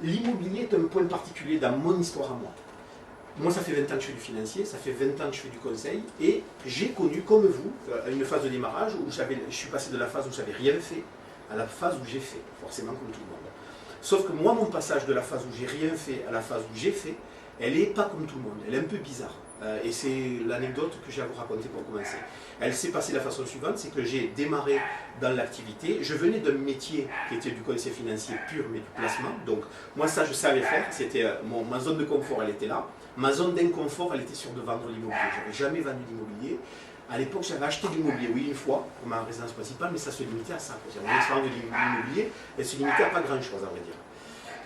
l'immobilier est un point particulier dans mon histoire à moi. Moi, ça fait 20 ans que je fais du financier, ça fait 20 ans que je fais du conseil, et j'ai connu, comme vous, une phase de démarrage où je suis passé de la phase où j'avais rien fait à la phase où j'ai fait, forcément comme tout le monde. Sauf que moi, mon passage de la phase où j'ai rien fait à la phase où j'ai fait, elle n'est pas comme tout le monde, elle est un peu bizarre. Et c'est l'anecdote que j'ai à vous raconter pour commencer. Elle s'est passée de la façon suivante, c'est que j'ai démarré dans l'activité. Je venais d'un métier qui était du conseil financier pur, mais du placement. Donc moi, ça, je savais faire. C'était ma zone de confort, elle était là. Ma zone d'inconfort, elle était sur de vendre l'immobilier. Je n'avais jamais vendu d'immobilier. À l'époque, j'avais acheté de l'immobilier, oui, une fois, pour ma résidence principale, mais ça se limitait à ça. Mon expérience de l'immobilier, elle se limitait à pas grand-chose, à vrai dire.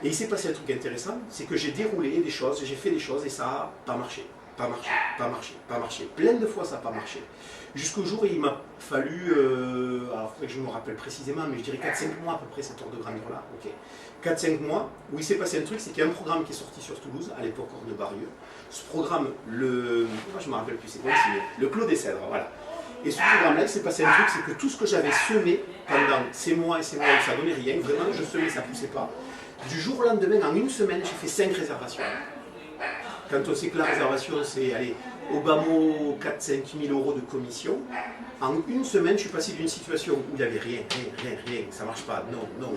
Et il s'est passé un truc intéressant, c'est que j'ai déroulé des choses, j'ai fait des choses, et ça n'a pas marché. Pas marché, pas marché, pas marché. Plein de fois, ça n'a pas marché. Jusqu'au jour où il m'a fallu, alors que je me rappelle précisément, mais je dirais 4-5 mois à peu près, cette ordre de grandeur-là. Okay. 4-5 mois, où il s'est passé un truc, c'est qu'il y a un programme qui est sorti sur Toulouse, à l'époque hors de Barieux. Ce programme, moi je ne me rappelle plus, c'est quoi le Clos des Cèdres, voilà. Et ce programme-là, il s'est passé un truc, c'est que tout ce que j'avais semé pendant ces mois et ces mois où ça ne donnait rien, vraiment je semais, ça ne poussait pas. Du jour au lendemain, en une semaine, j'ai fait 5 réservations. Quand on sait que la réservation, c'est, allez, au bas mot, 4-5 000 euros de commission, en une semaine, je suis passé d'une situation où il n'y avait rien, ça ne marche pas, non,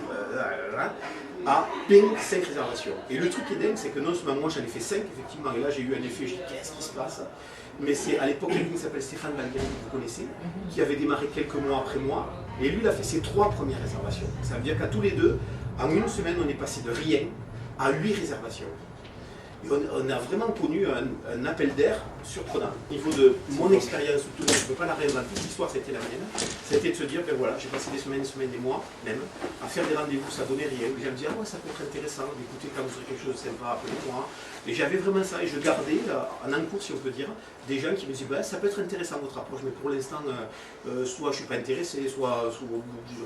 à ping, 5 réservations. Et le truc qui est dingue, c'est que non seulement moi j'en ai fait 5, effectivement, et là j'ai eu un effet, je dis qu'est-ce qui se passe? Mais c'est à l'époque quelqu'un qui s'appelle Stéphane Balguerin, que vous connaissez, qui avait démarré quelques mois après moi, et lui il a fait ses 3 premières réservations. Ça veut dire qu'à tous les deux, en une semaine, on est passé de rien à 8 réservations. Et on a vraiment connu un appel d'air surprenant. Au niveau de mon expérience, je ne peux pas la réinventer, l'histoire c'était la mienne. C'était de se dire, ben voilà, j'ai passé des semaines, des mois même, à faire des rendez-vous, ça donnait rien. J'ai me dire, ah ouais, ça peut être intéressant, d'écouter quand vous aurez quelque chose de sympa, appelez-moi. Et j'avais vraiment ça, et je gardais, en encours si on peut dire, des gens qui me disaient, ben, ça peut être intéressant votre approche, mais pour l'instant, soit je ne suis pas intéressé, soit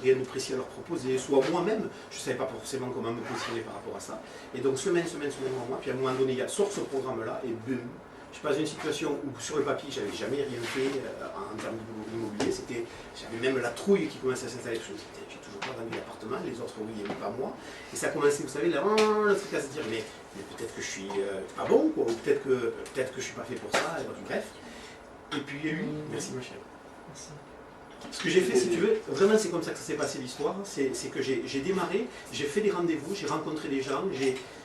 rien de précis à leur proposer, soit moi-même, je ne savais pas forcément comment me positionner par rapport à ça. Et donc semaine, mois, puis à un moment donné, il sort ce programme-là, et boum, je passe d'une situation où sur le papier, j'avais jamais rien fait en termes d'immobilier, j'avais même la trouille qui commençait à s'installer, j'ai toujours pas vendu l'appartement, les autres oui, mais pas moi, et ça commençait, vous savez, le truc à se dire, mais peut-être que je suis pas bon, quoi, ou peut-être que je suis pas fait pour ça, et bref. Et puis il y a eu, merci ma chère. Merci. Ce que j'ai fait, si tu veux, vraiment c'est comme ça que ça s'est passé l'histoire, c'est que j'ai démarré, j'ai fait des rendez-vous, j'ai rencontré des gens,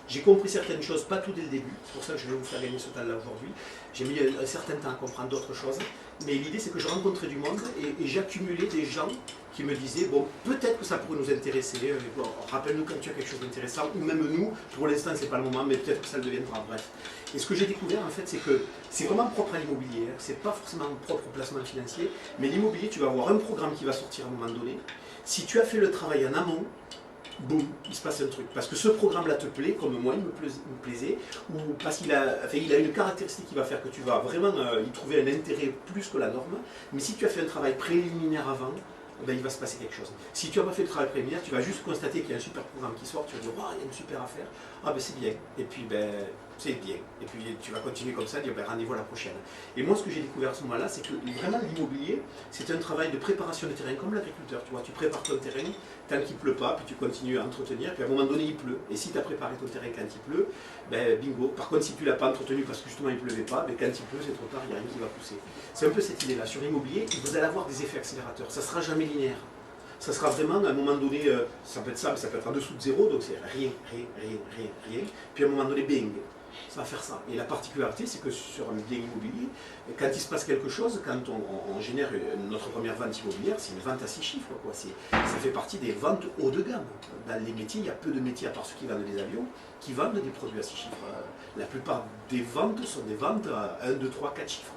j'ai compris certaines choses, pas tout dès le début, c'est pour ça que je vais vous faire gagner ce temps-là aujourd'hui. J'ai mis un certain temps à comprendre d'autres choses, mais l'idée c'est que je rencontrais du monde et j'accumulais des gens qui me disaient, bon, peut-être que ça pourrait nous intéresser, bon, rappelle-nous quand tu as quelque chose d'intéressant, ou même nous, pour l'instant c'est pas le moment, mais peut-être que ça le deviendra, bref. Et ce que j'ai découvert en fait, c'est que c'est vraiment propre à l'immobilier, c'est pas forcément propre au placement financier, mais l'immobilier, tu vas avoir un programme qui va sortir à un moment donné. Si tu as fait le travail en amont, boum, il se passe un truc. Parce que ce programme-là te plaît, comme moi, il me plaisait, ou parce qu'il a une caractéristique qui va faire que tu vas vraiment y trouver un intérêt plus que la norme. Mais si tu as fait un travail préliminaire avant, ben, il va se passer quelque chose. Si tu n'as pas fait le travail préliminaire, tu vas juste constater qu'il y a un super programme qui sort, tu vas dire, oh, il y a une super affaire, ah ben c'est bien, et puis ben c'est bien, et puis tu vas continuer comme ça, dire ben rendez-vous à la prochaine. Et moi ce que j'ai découvert à ce moment-là, c'est que vraiment l'immobilier, c'est un travail de préparation de terrain, comme l'agriculteur, tu vois, tu prépares ton terrain, tant qu'il ne pleut pas, puis tu continues à entretenir, puis à un moment donné il pleut, et si tu as préparé ton terrain quand il pleut, ben bingo. Par contre si tu ne l'as pas entretenu parce que justement il ne pleuvait pas, ben quand il pleut c'est trop tard, il n'y a rien qui va pousser. C'est un peu cette idée-là, sur l'immobilier, vous allez avoir des effets accélérateurs, ça ne sera jamais linéaire. Ça sera vraiment à un moment donné, ça peut être ça, mais ça peut être en dessous de zéro, donc c'est rien. Puis à un moment donné, bing, ça va faire ça. Et la particularité, c'est que sur un bien immobilier, quand il se passe quelque chose, quand on génère notre première vente immobilière, c'est une vente à 6 chiffres, quoi. Ça fait partie des ventes haut de gamme. Dans les métiers, il y a peu de métiers, à part ceux qui vendent des avions, qui vendent des produits à 6 chiffres. La plupart des ventes sont des ventes à 1, 2, 3, 4 chiffres.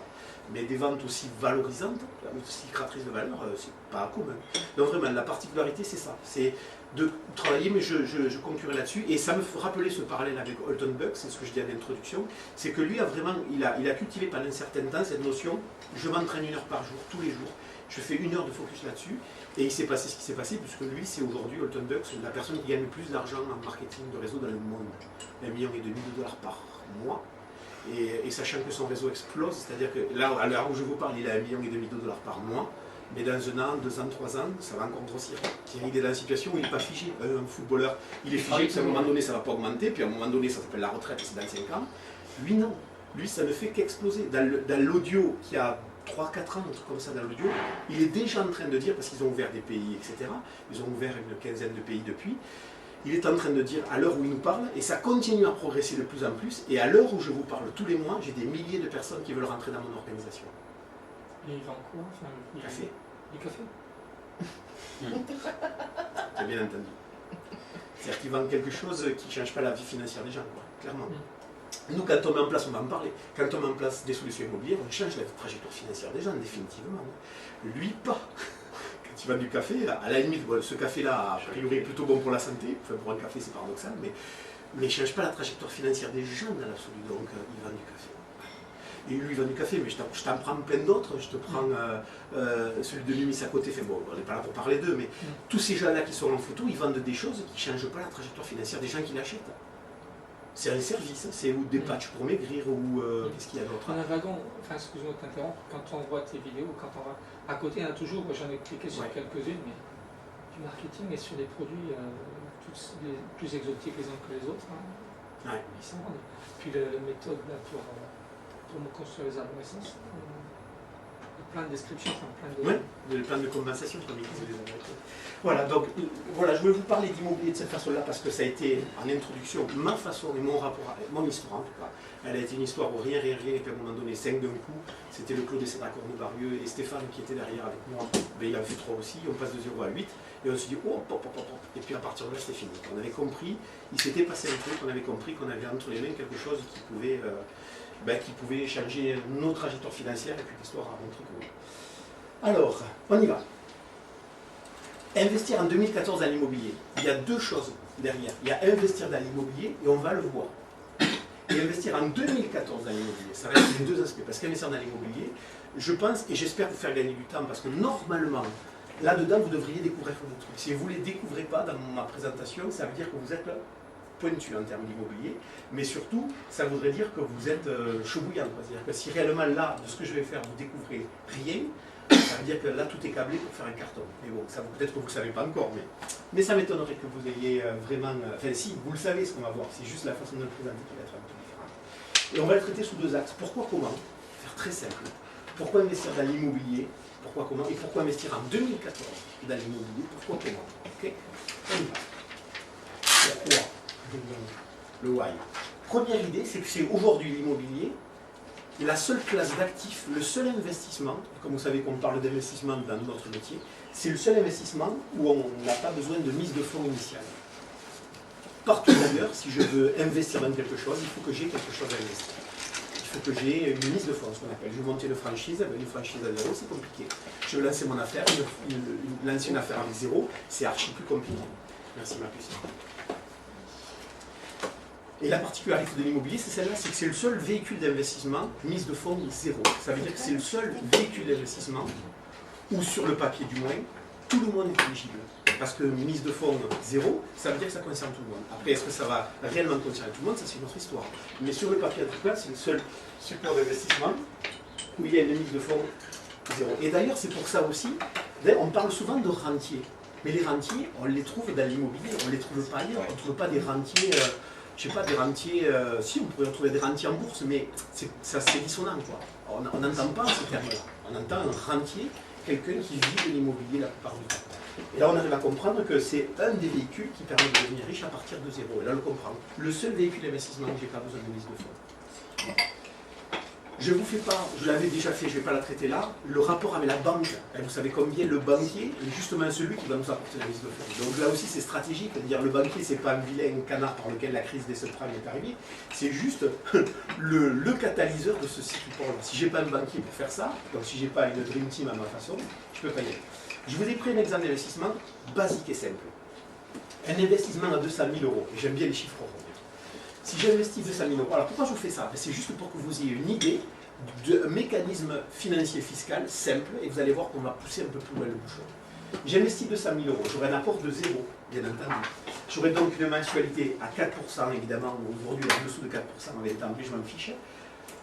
Mais des ventes aussi valorisantes, aussi créatrices de valeur, c'est pas commun. Donc vraiment, la particularité, c'est ça. C'est de travailler, mais je conclurai là-dessus. Et ça me fait rappeler ce parallèle avec Holton Buck, c'est ce que je dis à l'introduction, c'est que lui a vraiment, il a cultivé pendant un certain temps cette notion, je m'entraîne 1 heure par jour, tous les jours. Je fais 1 heure de focus là-dessus. Et il s'est passé ce qui s'est passé, puisque lui, c'est aujourd'hui, Holton Buck, c'est la personne qui gagne le plus d'argent en marketing de réseau dans le monde. 1,5 million de dollars par mois. Et sachant que son réseau explose, c'est-à-dire que là, à l'heure où je vous parle, il a 1,5 million de dollars par mois, Mais dans 1 an, 2 ans, 3 ans, ça va encore grossir. Il est dans la situation où il n'est pas figé. Un footballeur, il est figé, puis à un moment donné, ça ne va pas augmenter, puis à un moment donné, ça s'appelle la retraite, c'est dans 5 ans. Lui, non. Lui, ça ne fait qu'exploser. Dans l'audio, qui a 3-4 ans, un truc comme ça dans l'audio, il est déjà en train de dire, parce qu'ils ont ouvert des pays, etc., ils ont ouvert une quinzaine de pays depuis, il est en train de dire, à l'heure où il nous parle, et ça continue à progresser de plus en plus, et à l'heure où je vous parle tous les mois, j'ai des milliers de personnes qui veulent rentrer dans mon organisation. Et il vend quoi? Enfin, Café. Du café? T'as bien entendu. C'est-à-dire qu'ils vendent quelque chose qui ne change pas la vie financière des gens, quoi, clairement. Nous, quand on met en place, on va en parler, quand on met en place des solutions immobilières, on change la trajectoire financière des gens, définitivement. Lui, pas. Quand il vend du café, à la limite, bon, ce café-là, a priori, est plutôt bon pour la santé. Enfin, pour un café, c'est paradoxal, mais il ne change pas la trajectoire financière des gens dans l'absolu. Donc, il vend du café. Et lui, il vend du café, mais je t'en prends plein d'autres. Je te prends celui de Numis à côté. Enfin, bon, on n'est pas là pour parler d'eux, mais tous ces gens-là qui sont en photo, ils vendent des choses qui ne changent pas la trajectoire financière des gens qui l'achètent. C'est un service, c'est ou des patchs pour maigrir ou qu'est-ce qu'il y a d'autre. On a un wagon, enfin excuse-moi de t'interrompre, quand on voit tes vidéos, quand on va à côté, il y en a toujours, j'en ai cliqué sur quelques-unes, mais du marketing et sur des produits tous les plus exotiques les uns que les autres, ils s'en vendent. Puis la méthode là, pour me construire les arborescences, plein de descriptions, enfin plein de... Oui, plein de compensation comme ils disent les Américains. Voilà, donc voilà, je vais vous parler d'immobilier de cette façon-là parce que ça a été en introduction ma façon et mon rapport, mon histoire en tout cas. Elle a été une histoire où rien, et qu'à un moment donné, 5 d'un coup, c'était le Clos des Cédrats Cornebarieux et Stéphane qui était derrière avec moi, ben, il en fait 3 aussi, on passe de 0 à 8, et on se dit, oh, pop, pop, pop, et puis à partir de là, c'était fini. On avait compris, il s'était passé un truc, on avait compris qu'on avait entre les mains quelque chose qui pouvait changer nos trajectoires financières, et puis l'histoire a montré que oui. Alors, on y va. Investir en 2014 dans l'immobilier, il y a 2 choses derrière. Il y a investir dans l'immobilier, et on va le voir. Et investir en 2014 dans l'immobilier, ça reste les 2 aspects. Parce qu'investir dans l'immobilier, je pense, et j'espère vous faire gagner du temps, parce que normalement, là-dedans, vous devriez découvrir des trucs. Si vous ne les découvrez pas dans ma présentation, ça veut dire que vous êtes pointu en termes d'immobilier, mais surtout, ça voudrait dire que vous êtes chaud bouillant. C'est-à-dire que si réellement là, de ce que je vais faire, vous découvrez rien, ça veut dire que là, tout est câblé pour faire un carton. Mais bon, peut-être que vous ne le savez pas encore, mais ça m'étonnerait que vous ayez vraiment... Enfin, si, vous le savez ce qu'on va voir, c'est juste la façon de le présenter qui va être un peu différente. Et on va le traiter sous 2 axes. Pourquoi, comment? Faire très simple. Pourquoi investir dans l'immobilier? Pourquoi, comment? Et pourquoi investir en 2014 dans l'immobilier? Pourquoi, comment? Ok? On y va. Pourquoi? Le why. Première idée, c'est que c'est aujourd'hui l'immobilier la seule classe d'actifs, le seul investissement, comme vous savez qu'on parle d'investissement dans notre métier, c'est le seul investissement où on n'a pas besoin de mise de fonds initiale. Partout d'ailleurs, si je veux investir dans quelque chose, il faut que j'ai quelque chose à investir. Il faut que j'ai une mise de fonds, ce qu'on appelle. Je veux monter une franchise, avec une franchise à 0, c'est compliqué. Je veux lancer mon affaire, lancer une affaire avec 0, c'est archi plus compliqué. Merci ma puce. Et la particularité de l'immobilier, c'est celle-là, c'est que c'est le seul véhicule d'investissement, mise de fonds 0. Ça veut dire que c'est le seul véhicule d'investissement où, sur le papier du moins, tout le monde est éligible. Parce que mise de fonds 0, ça veut dire que ça concerne tout le monde. Après, est-ce que ça va réellement concerner tout le monde? Ça, c'est une autre histoire. Mais sur le papier, en tout cas, c'est le seul support d'investissement où il y a une mise de fonds 0. Et d'ailleurs, c'est pour ça aussi, on parle souvent de rentiers. Mais les rentiers, on les trouve dans l'immobilier, on ne les trouve pas ailleurs. On ne trouve pas des rentiers... je ne sais pas, des rentiers, si on pourrait retrouver des rentiers en bourse, mais c'est dissonant, quoi. On n'entend pas ce terme-là. On entend un rentier, quelqu'un qui vit de l'immobilier la plupart du temps. Et là, on arrive à comprendre que c'est un des véhicules qui permet de devenir riche à partir de 0. Et là, on le comprend. Le seul véhicule d'investissement où je n'ai pas besoin de mise de fonds. Je ne vous fais pas, je l'avais déjà fait, je ne vais pas la traiter là, le rapport avec la banque. Et vous savez combien le banquier est justement celui qui va nous apporter la mise de fonds. Donc là aussi c'est stratégique, de dire le banquier c'est pas un vilain canard par lequel la crise des subprimes est arrivée, c'est juste le catalyseur de ce support-là. Si je n'ai pas un banquier pour faire ça, donc si je n'ai pas une dream team à ma façon, je ne peux pas y aller. Je vous ai pris un exemple d'investissement basique et simple. Un investissement à 200 000 €, et j'aime bien les chiffres ronds. Si j'investis 200 000 €, alors pourquoi je vous fais ça? C'est juste pour que vous ayez une idée d'un mécanisme financier fiscal simple, et vous allez voir qu'on va pousser un peu plus loin le bouchon. J'investis 200 000 €, j'aurai un apport de 0, bien entendu. J'aurai donc une mensualité à 4%, évidemment, aujourd'hui en dessous de 4% en 20 ans, mais je m'en fiche,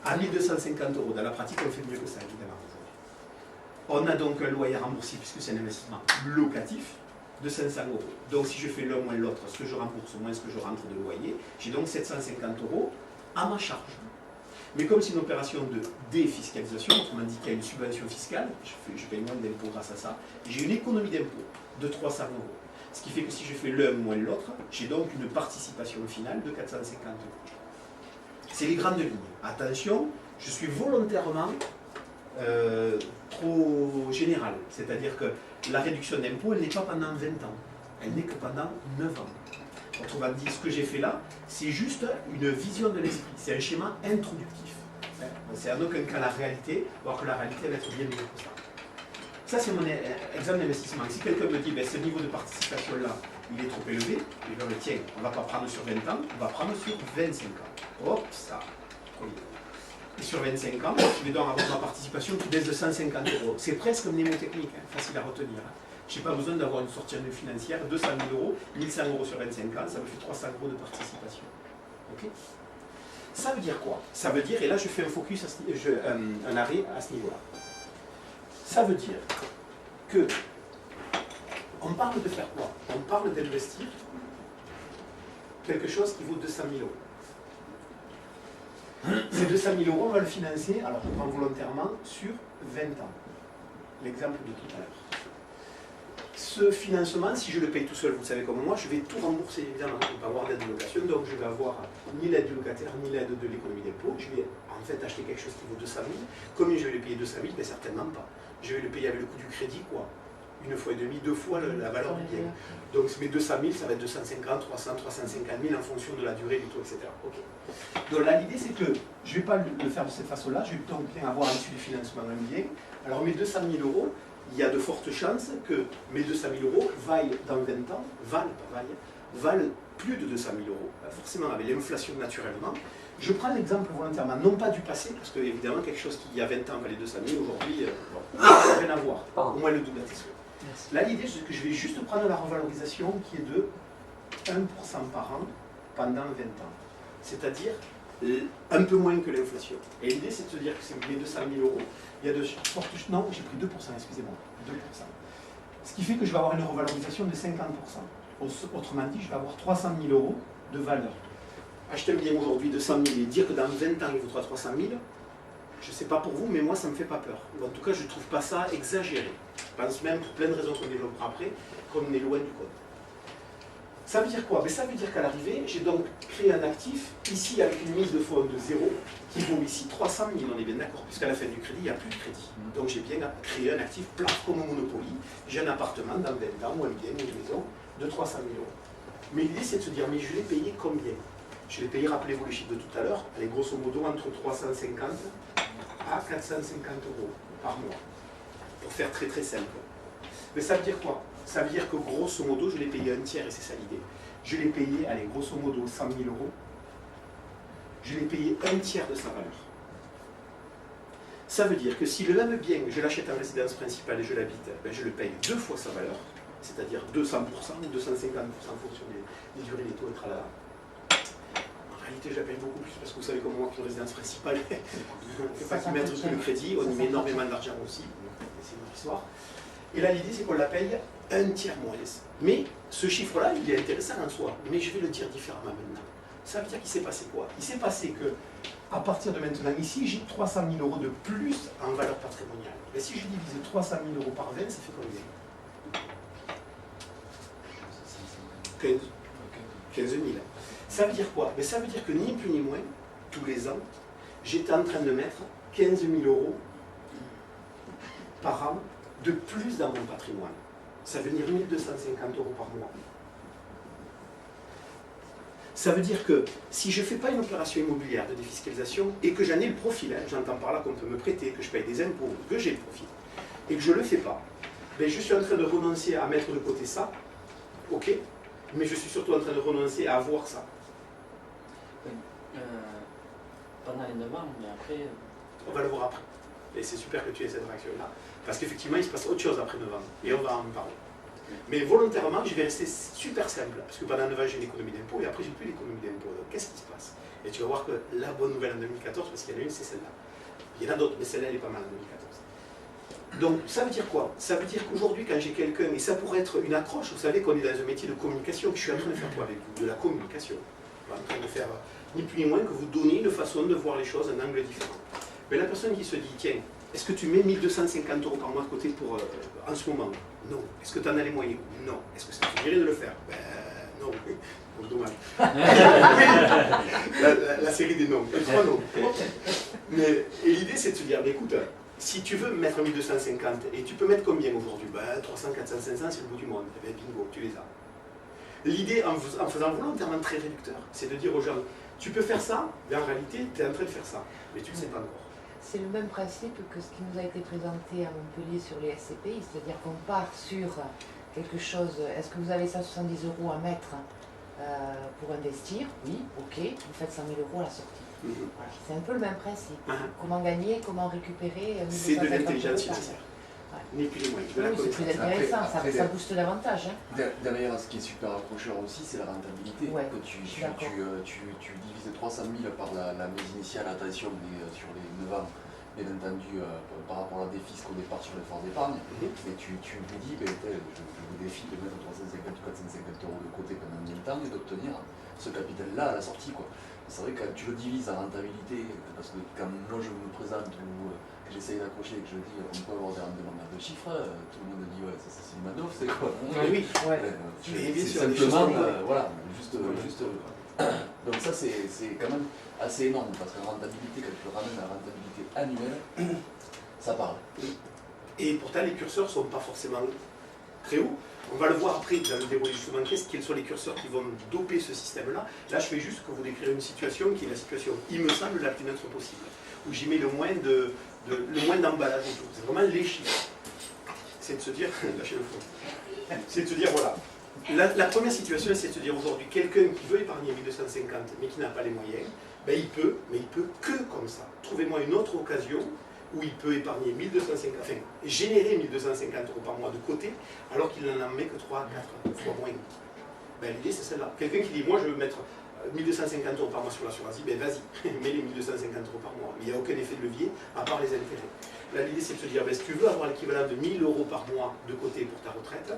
à 1 250 €. Dans la pratique, on fait mieux que ça, évidemment. On a donc un loyer remboursé, puisque c'est un investissement locatif, de 500 €. Donc si je fais l'un moins l'autre, ce que je rembourse moins ce que je rentre de loyer, j'ai donc 750 € à ma charge. Mais comme c'est une opération de défiscalisation, autrement dit qu'il y a une subvention fiscale, je paye moins d'impôts grâce à ça, j'ai une économie d'impôts de 300 €. Ce qui fait que si je fais l'un moins l'autre, j'ai donc une participation finale de 450 €. C'est les grandes lignes. Attention, je suis volontairement trop général. C'est-à-dire que la réduction d'impôt, elle n'est pas pendant 20 ans. Elle n'est que pendant 9 ans. Autrement dit, ce que j'ai fait là, c'est juste une vision de l'esprit. C'est un schéma introductif. C'est en aucun cas la réalité, alors que la réalité va être bien mieux que ça. Ça, c'est mon exemple d'investissement. Si quelqu'un me dit, ben, ce niveau de participation-là, il est trop élevé, je vais dire, tiens, on ne va pas prendre sur 20 ans, on va prendre sur 25 ans. Hop, ça. Et sur 25 ans, je vais donc avoir ma participation qui baisse de 150 €. C'est presque mnémotechnique, facile à retenir. Je n'ai pas besoin d'avoir une sortie annuelle financière, 200 000 €, 1100 € sur 25 ans, ça me fait 300 € de participation. Ok ? Ça veut dire quoi? Ça veut dire, et là je fais un focus, un arrêt à ce niveau-là. Ça veut dire que on parle de faire quoi? On parle d'investir quelque chose qui vaut 200 000 €. Ces 200 000 €, on va le financer, alors je prends volontairement, sur 20 ans. L'exemple de tout à l'heure. Ce financement, si je le paye tout seul, vous savez comme moi, je vais tout rembourser, évidemment. Je ne vais pas avoir d'aide de location, donc je vais avoir ni l'aide du locataire, ni l'aide de l'économie d'impôt. Je vais en fait acheter quelque chose qui vaut 200 000. Combien je vais le payer 200 000? Ben, certainement pas. Je vais le payer avec le coût du crédit, quoi. Une fois et demie, deux fois la valeur du bien. Donc mes 200 000, ça va être 250, 300, 350 000 en fonction de la durée du taux, etc. Okay. Donc là, l'idée, c'est que je ne vais pas le faire de cette façon-là. Je vais donc bien avoir un dessus du financement un bien. Alors mes 200 000 €, il y a de fortes chances que mes 200 000 € vaillent dans 20 ans, valent plus de 200 000 €, forcément avec l'inflation naturellement. Je prends l'exemple volontairement, non pas du passé, parce que évidemment quelque chose qui il y a 20 ans valait 200 000, aujourd'hui, rien à voir, au moins le double. Là, l'idée, c'est que je vais juste prendre la revalorisation qui est de 1% par an pendant 20 ans, c'est-à-dire un peu moins que l'inflation. Et l'idée, c'est de se dire que c'est mes 200 000 €, il y a de fortes... Non, j'ai pris 2%, excusez-moi, 2%. Ce qui fait que je vais avoir une revalorisation de 50%. Autrement dit, je vais avoir 300 000 € de valeur. Acheter un bien aujourd'hui de 100 000 et dire que dans 20 ans, il vaudra 300 000, je ne sais pas pour vous, mais moi, ça ne me fait pas peur. En tout cas, je ne trouve pas ça exagéré. Je pense même, pour plein de raisons qu'on développera après, qu'on est loin du code. Ça veut dire quoi? Ben, ça veut dire qu'à l'arrivée, j'ai donc créé un actif, ici avec une mise de fonds de 0, qui vaut ici 300 000, on est bien d'accord, puisqu'à la fin du crédit, il n'y a plus de crédit. Donc j'ai bien créé un actif plat comme au Monopoly. J'ai un appartement dans 20 ans, ou un bien, ou une maison, de 300 000 €. Mais l'idée, c'est de se dire, mais je l'ai payé combien? Je l'ai payé, rappelez-vous le chiffre de tout à l'heure, elle est grosso modo entre 350 à 450 € par mois, pour faire très très simple. Mais ça veut dire quoi? Ça veut dire que grosso modo, je l'ai payé un tiers, et c'est ça l'idée. Je l'ai payé, allez, grosso modo, 100 000 €. Je l'ai payé un tiers de sa valeur. Ça veut dire que si le même bien, je l'achète en résidence principale et je l'habite, ben je le paye 2 fois sa valeur, c'est-à-dire 200% ou 250% en fonction des durées des taux et tralala. En réalité, je la paye beaucoup plus parce que vous savez comme moi qu'une résidence principale, on ne fait pas qu'ils mettent tout le crédit, on y met énormément d'argent aussi, c'est une autre histoire. Et là, l'idée, c'est qu'on la paye un tiers moins. Mais ce chiffre-là, il est intéressant en soi, mais je vais le dire différemment maintenant. Ça veut dire qu'il s'est passé quoi? Il s'est passé que, à partir de maintenant, ici, j'ai 300 000 € de plus en valeur patrimoniale. Et si je divise 300 000 € par 20, ça fait combien? 15 000. Ça veut dire quoi? Mais ça veut dire que ni plus ni moins, tous les ans, j'étais en train de mettre 15 000 € par an de plus dans mon patrimoine. Ça veut dire 1 250 € par mois. Ça veut dire que si je ne fais pas une opération immobilière de défiscalisation et que j'en ai le profil, hein, j'entends par là qu'on peut me prêter, que je paye des impôts, que j'ai le profil, et que je ne le fais pas, ben je suis en train de renoncer à mettre de côté ça, ok, mais je suis surtout en train de renoncer à avoir ça. Oui. Pendant les 9 ans, mais après... On va le voir après. Et c'est super que tu aies cette réaction-là, parce qu'effectivement, il se passe autre chose après 9 ans, et on va en parler. Mais volontairement, je vais rester super simple, parce que pendant 9 ans, j'ai une économie d'impôt, et après, j'ai plus d'économie d'impôt. Donc, qu'est-ce qui se passe? Et tu vas voir que la bonne nouvelle en 2014, parce qu'il y en a une, c'est celle-là. Il y en a d'autres, mais celle-là, elle est pas mal en Donc ça veut dire quoi? Ça veut dire qu'aujourd'hui quand j'ai quelqu'un, et ça pourrait être une accroche, vous savez qu'on est dans un métier de communication, que je suis en train de faire quoi avec vous? De la communication. Je suis en train de faire ni plus ni moins que vous donner une façon de voir les choses, un angle différent. Mais la personne qui se dit, tiens, est-ce que tu mets 1250 € par mois de côté pour, en ce moment? Non. Est-ce que tu en as les moyens? Non. Est-ce que ça te dirait de le faire? Ben non. Donc, dommage. la série des noms. 3 noms. Mais l'idée c'est de se dire, mais écoute, si tu veux mettre 1250, et tu peux mettre combien aujourd'hui? Ben 300, 400, 500, c'est le bout du monde. Eh bien bingo, tu les as. L'idée, en faisant volontairement très réducteur, c'est de dire aux gens, tu peux faire ça, mais en réalité, tu es en train de faire ça. Mais tu ne le sais pas encore. C'est le même principe que ce qui nous a été présenté à Montpellier sur les SCPI, c'est-à-dire qu'on part sur quelque chose, est-ce que vous avez 170 € à mettre pour investir? Oui, ok, vous faites 100 000 € à la sortie. Voilà. C'est un peu le même principe. Comment gagner, comment récupérer. C'est de l'intelligence financière. Ni plus ni moins. Oui, c'est plus intéressant, ça booste davantage. Hein. Derrière, ce qui est super accrocheur aussi, c'est la rentabilité. Ouais, que tu divises 300 000 par la mise initiale, attention, sur les 9 ans, bien entendu, par rapport à la défisque au départ sur l'effort d'épargne, mais tu lui dis, ben, je vous défie de mettre 350 ou 450 € de côté pendant 10 temps et d'obtenir ce capital-là à la sortie. C'est vrai que quand tu le divises en rentabilité, parce que quand moi je me présente ou que j'essaye d'accrocher et que je dis on peut avoir des rendements de chiffres, tout le monde dit ouais, ça c'est une manœuvre, c'est quoi? Oui, c'est simplement, voilà, juste. Donc ça c'est quand même assez énorme, parce que la rentabilité, quand tu le ramènes à la rentabilité annuelle, ça parle. Et pourtant les curseurs ne sont pas forcément très hauts. On va le voir après dans le déroulé justement, quels sont les curseurs qui vont doper ce système-là. Là, je fais juste que vous décrire une situation qui est la situation, il me semble, la plus neutre possible, où j'y mets le moins d'emballage autour. C'est vraiment les chiffres. C'est de se dire, lâchez le fond, c'est de se dire, voilà, la première situation, c'est de se dire aujourd'hui, quelqu'un qui veut épargner 1250, mais qui n'a pas les moyens, ben il peut, mais il peut que comme ça. Trouvez-moi une autre occasion où il peut épargner 1250, enfin, générer 1250 € par mois de côté, alors qu'il n'en met que 3 à 4 fois moins. Ben, l'idée c'est celle-là. Quelqu'un qui dit, moi je veux mettre 1250 € par mois sur l'assurance, ben vas-y, mets les 1250 € par mois. Mais il n'y a aucun effet de levier, à part les intérêts. Là l'idée c'est de se dire, ben, si tu veux avoir l'équivalent de 1000 € par mois de côté pour ta retraite,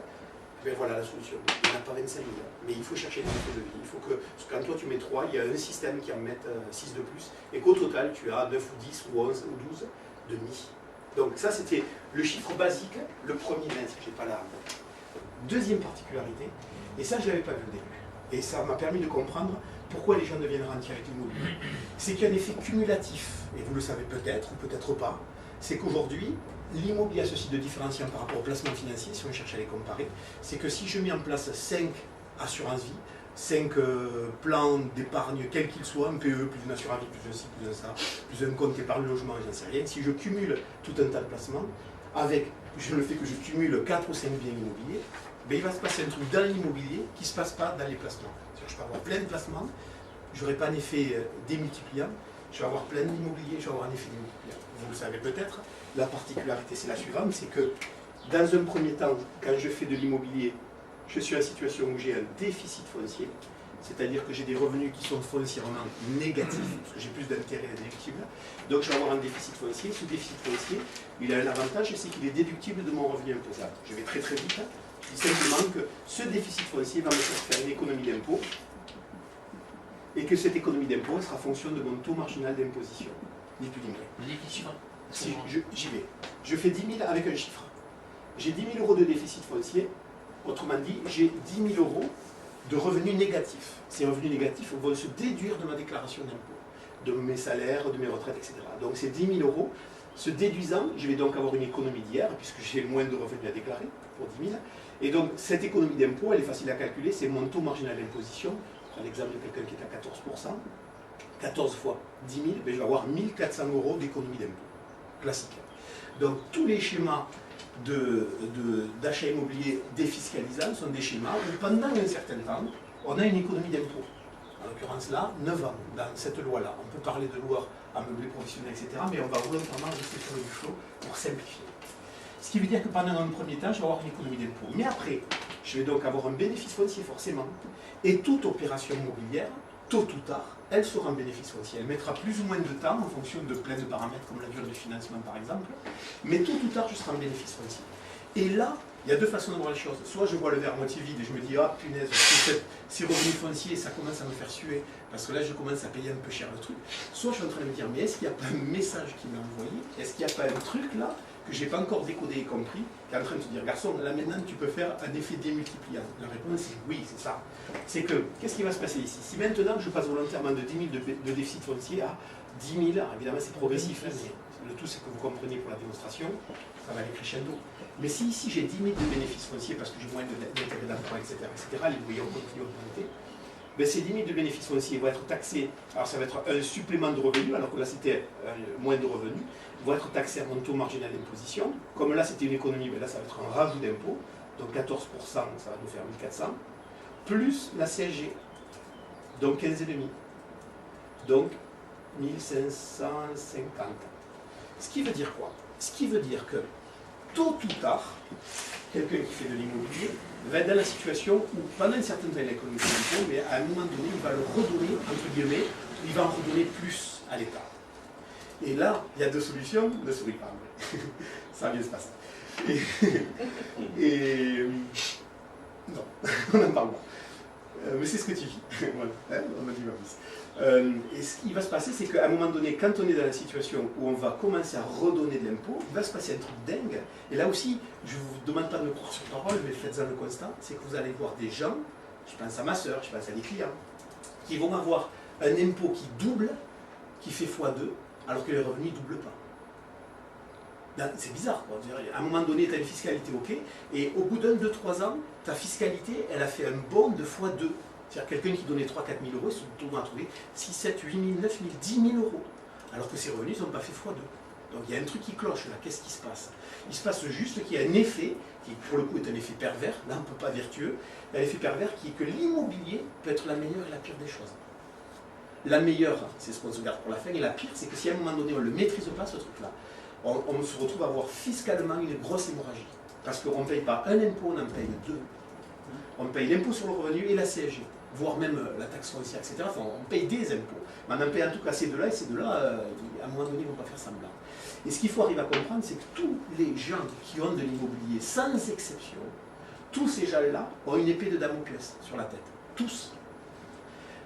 ben voilà la solution. Il n'y en a pas 25 000, mais il faut chercher des effets de levier. Il faut que, quand toi tu mets 3, il y a un système qui en met 6 de plus, et qu'au total tu as 9 ou 10 ou 11 ou 12 demi. Donc ça c'était le chiffre basique, le premier mince, j'ai pas la deuxième particularité, et ça je ne l'avais pas vu au début, et ça m'a permis de comprendre pourquoi les gens deviennent rentiers avec l'immobilier. C'est qu'il y a un effet cumulatif, et vous le savez peut-être ou peut-être pas, c'est qu'aujourd'hui, l'immobilier a ceci de différenciant par rapport au placement financier, si on cherche à les comparer, c'est que si je mets en place 5 assurances vie, 5 plans d'épargne, quels qu'ils soient, un PE, plus une assurance vie, plus un ci, plus un ça, plus un compte épargne logement, j'en sais rien. Si je cumule tout un tas de placements, avec le fait que je cumule 4 ou 5 biens immobiliers, ben il va se passer un truc dans l'immobilier qui ne se passe pas dans les placements. Je peux avoir plein de placements, je n'aurai pas un effet démultipliant, je vais avoir plein d'immobilier, je vais avoir un effet démultipliant. Vous le savez peut-être, la particularité c'est la suivante, c'est que dans un premier temps, quand je fais de l'immobilier, je suis en situation où j'ai un déficit foncier, c'est-à-dire que j'ai des revenus qui sont foncièrement négatifs, parce que j'ai plus d'intérêts déductibles. Donc je vais avoir un déficit foncier. Ce déficit foncier, il a un avantage, c'est qu'il est déductible de mon revenu imposable. Je vais très très vite. Je dis simplement que ce déficit foncier va me faire faire une économie d'impôt, et que cette économie d'impôt sera fonction de mon taux marginal d'imposition. Ni plus ni moins. Si j'y vais. Je fais 10 000 avec un chiffre. J'ai 10 000 € de déficit foncier. Autrement dit, j'ai 10 000 € de revenus négatifs. Ces revenus négatifs vont se déduire de ma déclaration d'impôt, de mes salaires, de mes retraites, etc. Donc ces 10 000 € se déduisant, je vais donc avoir une économie d'hier, puisque j'ai moins de revenus à déclarer pour 10 000. Et donc cette économie d'impôt, elle est facile à calculer, c'est mon taux marginal d'imposition. Je prends l'exemple de quelqu'un qui est à 14%. 14 fois 10 000, ben je vais avoir 1 400 € d'économie d'impôt. Classique. Donc tous les schémas d'achat immobilier défiscalisant sont des schémas où pendant un certain temps, on a une économie d'impôt. En l'occurrence là, 9 ans dans cette loi-là. On peut parler de loi à meubler professionnel, etc. Mais on va volontairement rester sur le flot pour simplifier. Ce qui veut dire que pendant un premier temps, je vais avoir une économie d'impôt. Mais après, je vais donc avoir un bénéfice foncier forcément. Et toute opération immobilière tôt ou tard, elle sera en bénéfice foncier. Elle mettra plus ou moins de temps en fonction de plein de paramètres comme la durée du financement par exemple, mais tôt ou tard je serai en bénéfice foncier. Et là, il y a deux façons de voir les choses. Soit je vois le verre à moitié vide et je me dis ah punaise, ces revenus fonciers ça commence à me faire suer parce que là je commence à payer un peu cher le truc. Soit je suis en train de me dire mais est-ce qu'il n'y a pas un message qui m'est envoyé? Est-ce qu'il n'y a pas un truc là que je n'ai pas encore décodé et compris, qui est en train de te dire garçon, là maintenant tu peux faire un effet démultipliant? La réponse est oui, c'est ça. C'est que, qu'est-ce qui va se passer ici? Si maintenant je passe volontairement de 10 000 de déficit foncier à 10 000, alors évidemment c'est progressif, hein, mais le tout c'est que vous compreniez pour la démonstration, ça va aller crescendo. Mais si ici j'ai 10 000 de bénéfices fonciers parce que j'ai moins d'intérêt d'emprunt, etc., les loyers ont continué à augmenter, ben ces 10 000 de bénéfices fonciers vont être taxés, alors ça va être un supplément de revenus, alors que là c'était moins de revenus, vont être taxés à mon taux marginal d'imposition. Comme là c'était une économie, ben là ça va être un rajout d'impôt, donc 14%, ça va nous faire 1400, plus la CSG, donc 15,5, donc 1550. Ce qui veut dire quoi? Ce qui veut dire que tôt ou tard, quelqu'un qui fait de l'immobilier va être dans la situation où, pendant un certain temps, il a économisé l'impôt, mais à un moment donné, il va le redonner, entre guillemets, il va en redonner plus à l'État. Et là, il y a deux solutions. Ne souris pas, mais ça va bien se passer. Non, on n'en parle pas. Mais c'est ce que tu vis. Voilà, hein, on ne dit pas plus. Et ce qui va se passer, c'est qu'à un moment donné, quand on est dans la situation où on va commencer à redonner de l'impôt, il va se passer un truc dingue. Et là aussi, je ne vous demande pas de me croire sur parole, mais faites-en le constat, c'est que vous allez voir des gens, je pense à ma soeur, je pense à des clients, qui vont avoir un impôt qui double, qui fait x2, alors que les revenus ne doublent pas. C'est bizarre, quoi. À un moment donné, tu as une fiscalité OK, et au bout d'un, 2, 3 ans, ta fiscalité, elle a fait un bond de x2. C'est-à-dire quelqu'un qui donnait 3 000 à 4 000 euros, il se retrouve à trouver 6 7 8 000, 9 000, 10 000 euros. Alors que ses revenus n'ont pas fait x2. Donc il y a un truc qui cloche là, qu'est-ce qui se passe? Il se passe juste qu'il y a un effet, qui pour le coup est un effet pervers, là on ne peut pas vertueux, il y a l'effet pervers qui est que l'immobilier peut être la meilleure et la pire des choses. La meilleure, c'est ce qu'on se garde pour la fin, et la pire, c'est que si à un moment donné on ne le maîtrise pas, ce truc-là, on se retrouve à avoir fiscalement une grosse hémorragie. Parce qu'on ne paye pas un impôt, on en paye deux. On paye l'impôt sur le revenu et la CSG, voire même la taxe foncière, etc. Enfin, on paye des impôts. Mais on en paye en tout cas ces deux-là, et ces deux-là, à un moment donné, ils ne vont pas faire semblant. Et ce qu'il faut arriver à comprendre, c'est que tous les gens qui ont de l'immobilier, sans exception, tous ces gens-là ont une épée de Damoclès sur la tête. Tous.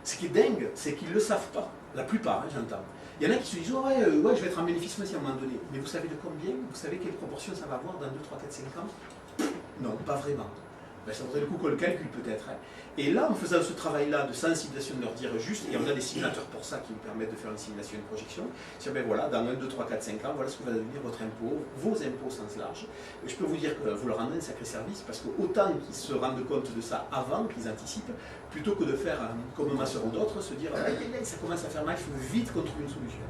Ce qui est dingue, c'est qu'ils ne le savent pas. La plupart, hein, j'entends. Il y en a qui se disent, ouais, je vais être en bénéfice foncier à un moment donné. Mais vous savez de combien? Vous savez quelle proportion ça va avoir dans 2, 3, 4, 5 ans? Non, pas vraiment. Ben, ça vaudrait le coup qu'on le calcule peut-être. Hein. Et là, en faisant ce travail-là de sensibilisation, de leur dire juste, et on a des simulateurs pour ça qui nous permettent de faire une simulation et une projection, dire ben voilà, dans 1, 2, 3, 4, 5 ans, voilà ce que va devenir votre impôt, vos impôts au sens large. Et je peux vous dire que vous leur rendez un sacré service, parce qu'autant qu'ils se rendent compte de ça avant, qu'ils anticipent, plutôt que de faire, comme ma soeur ou d'autres, se dire ça commence à faire mal, il faut vite qu'on trouve une solution.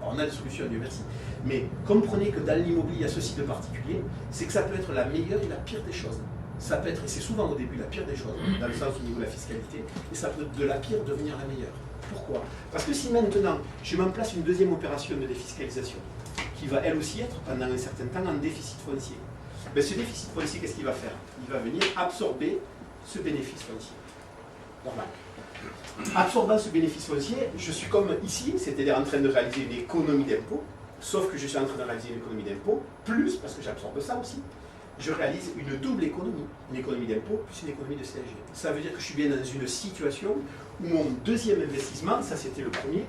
Alors on a des solutions, Dieu merci. Mais comprenez que dans l'immobilier, il y a ceci de particulier, c'est que ça peut être la meilleure et la pire des choses. Ça peut être, et c'est souvent au début la pire des choses, dans le sens au niveau de la fiscalité, et ça peut de la pire devenir la meilleure. Pourquoi? Parce que si maintenant je mets en place une deuxième opération de défiscalisation, qui va elle aussi être pendant un certain temps en déficit foncier, ben ce déficit foncier, qu'est-ce qu'il va faire? Il va venir absorber ce bénéfice foncier. Normal. Absorbant ce bénéfice foncier, je suis comme ici, c'est-à-dire en train de réaliser une économie d'impôt, sauf que je suis en train de réaliser une économie d'impôt, plus, parce que j'absorbe ça aussi, je réalise une double économie, une économie d'impôt plus une économie de CSG. Ça veut dire que je suis bien dans une situation où mon deuxième investissement, ça c'était le premier,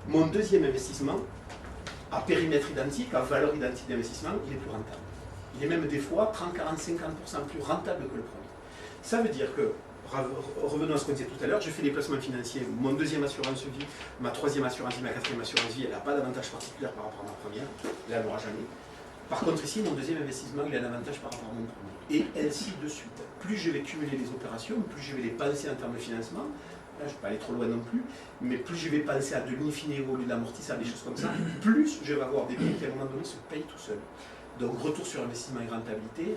mon deuxième investissement, à périmètre identique, à valeur identique d'investissement, il est plus rentable. Il est même des fois 30, 40, 50% plus rentable que le premier. Ça veut dire que, revenons à ce qu'on disait tout à l'heure, je fais des placements financiers, mon deuxième assurance vie, ma troisième assurance vie, ma quatrième assurance vie, elle n'a pas d'avantage particulier par rapport à ma première, elle n'aura jamais. Par contre, ici, mon deuxième investissement, il a un avantage par rapport à mon premier. Et ainsi de suite. Plus je vais cumuler les opérations, plus je vais les penser en termes de financement, là, je ne vais pas aller trop loin non plus, mais plus je vais penser à de l'infini au lieu de l'amortissable, des choses comme ça, plus je vais avoir des biens qui, à un moment donné, se payent tout seuls. Donc, retour sur investissement et rentabilité,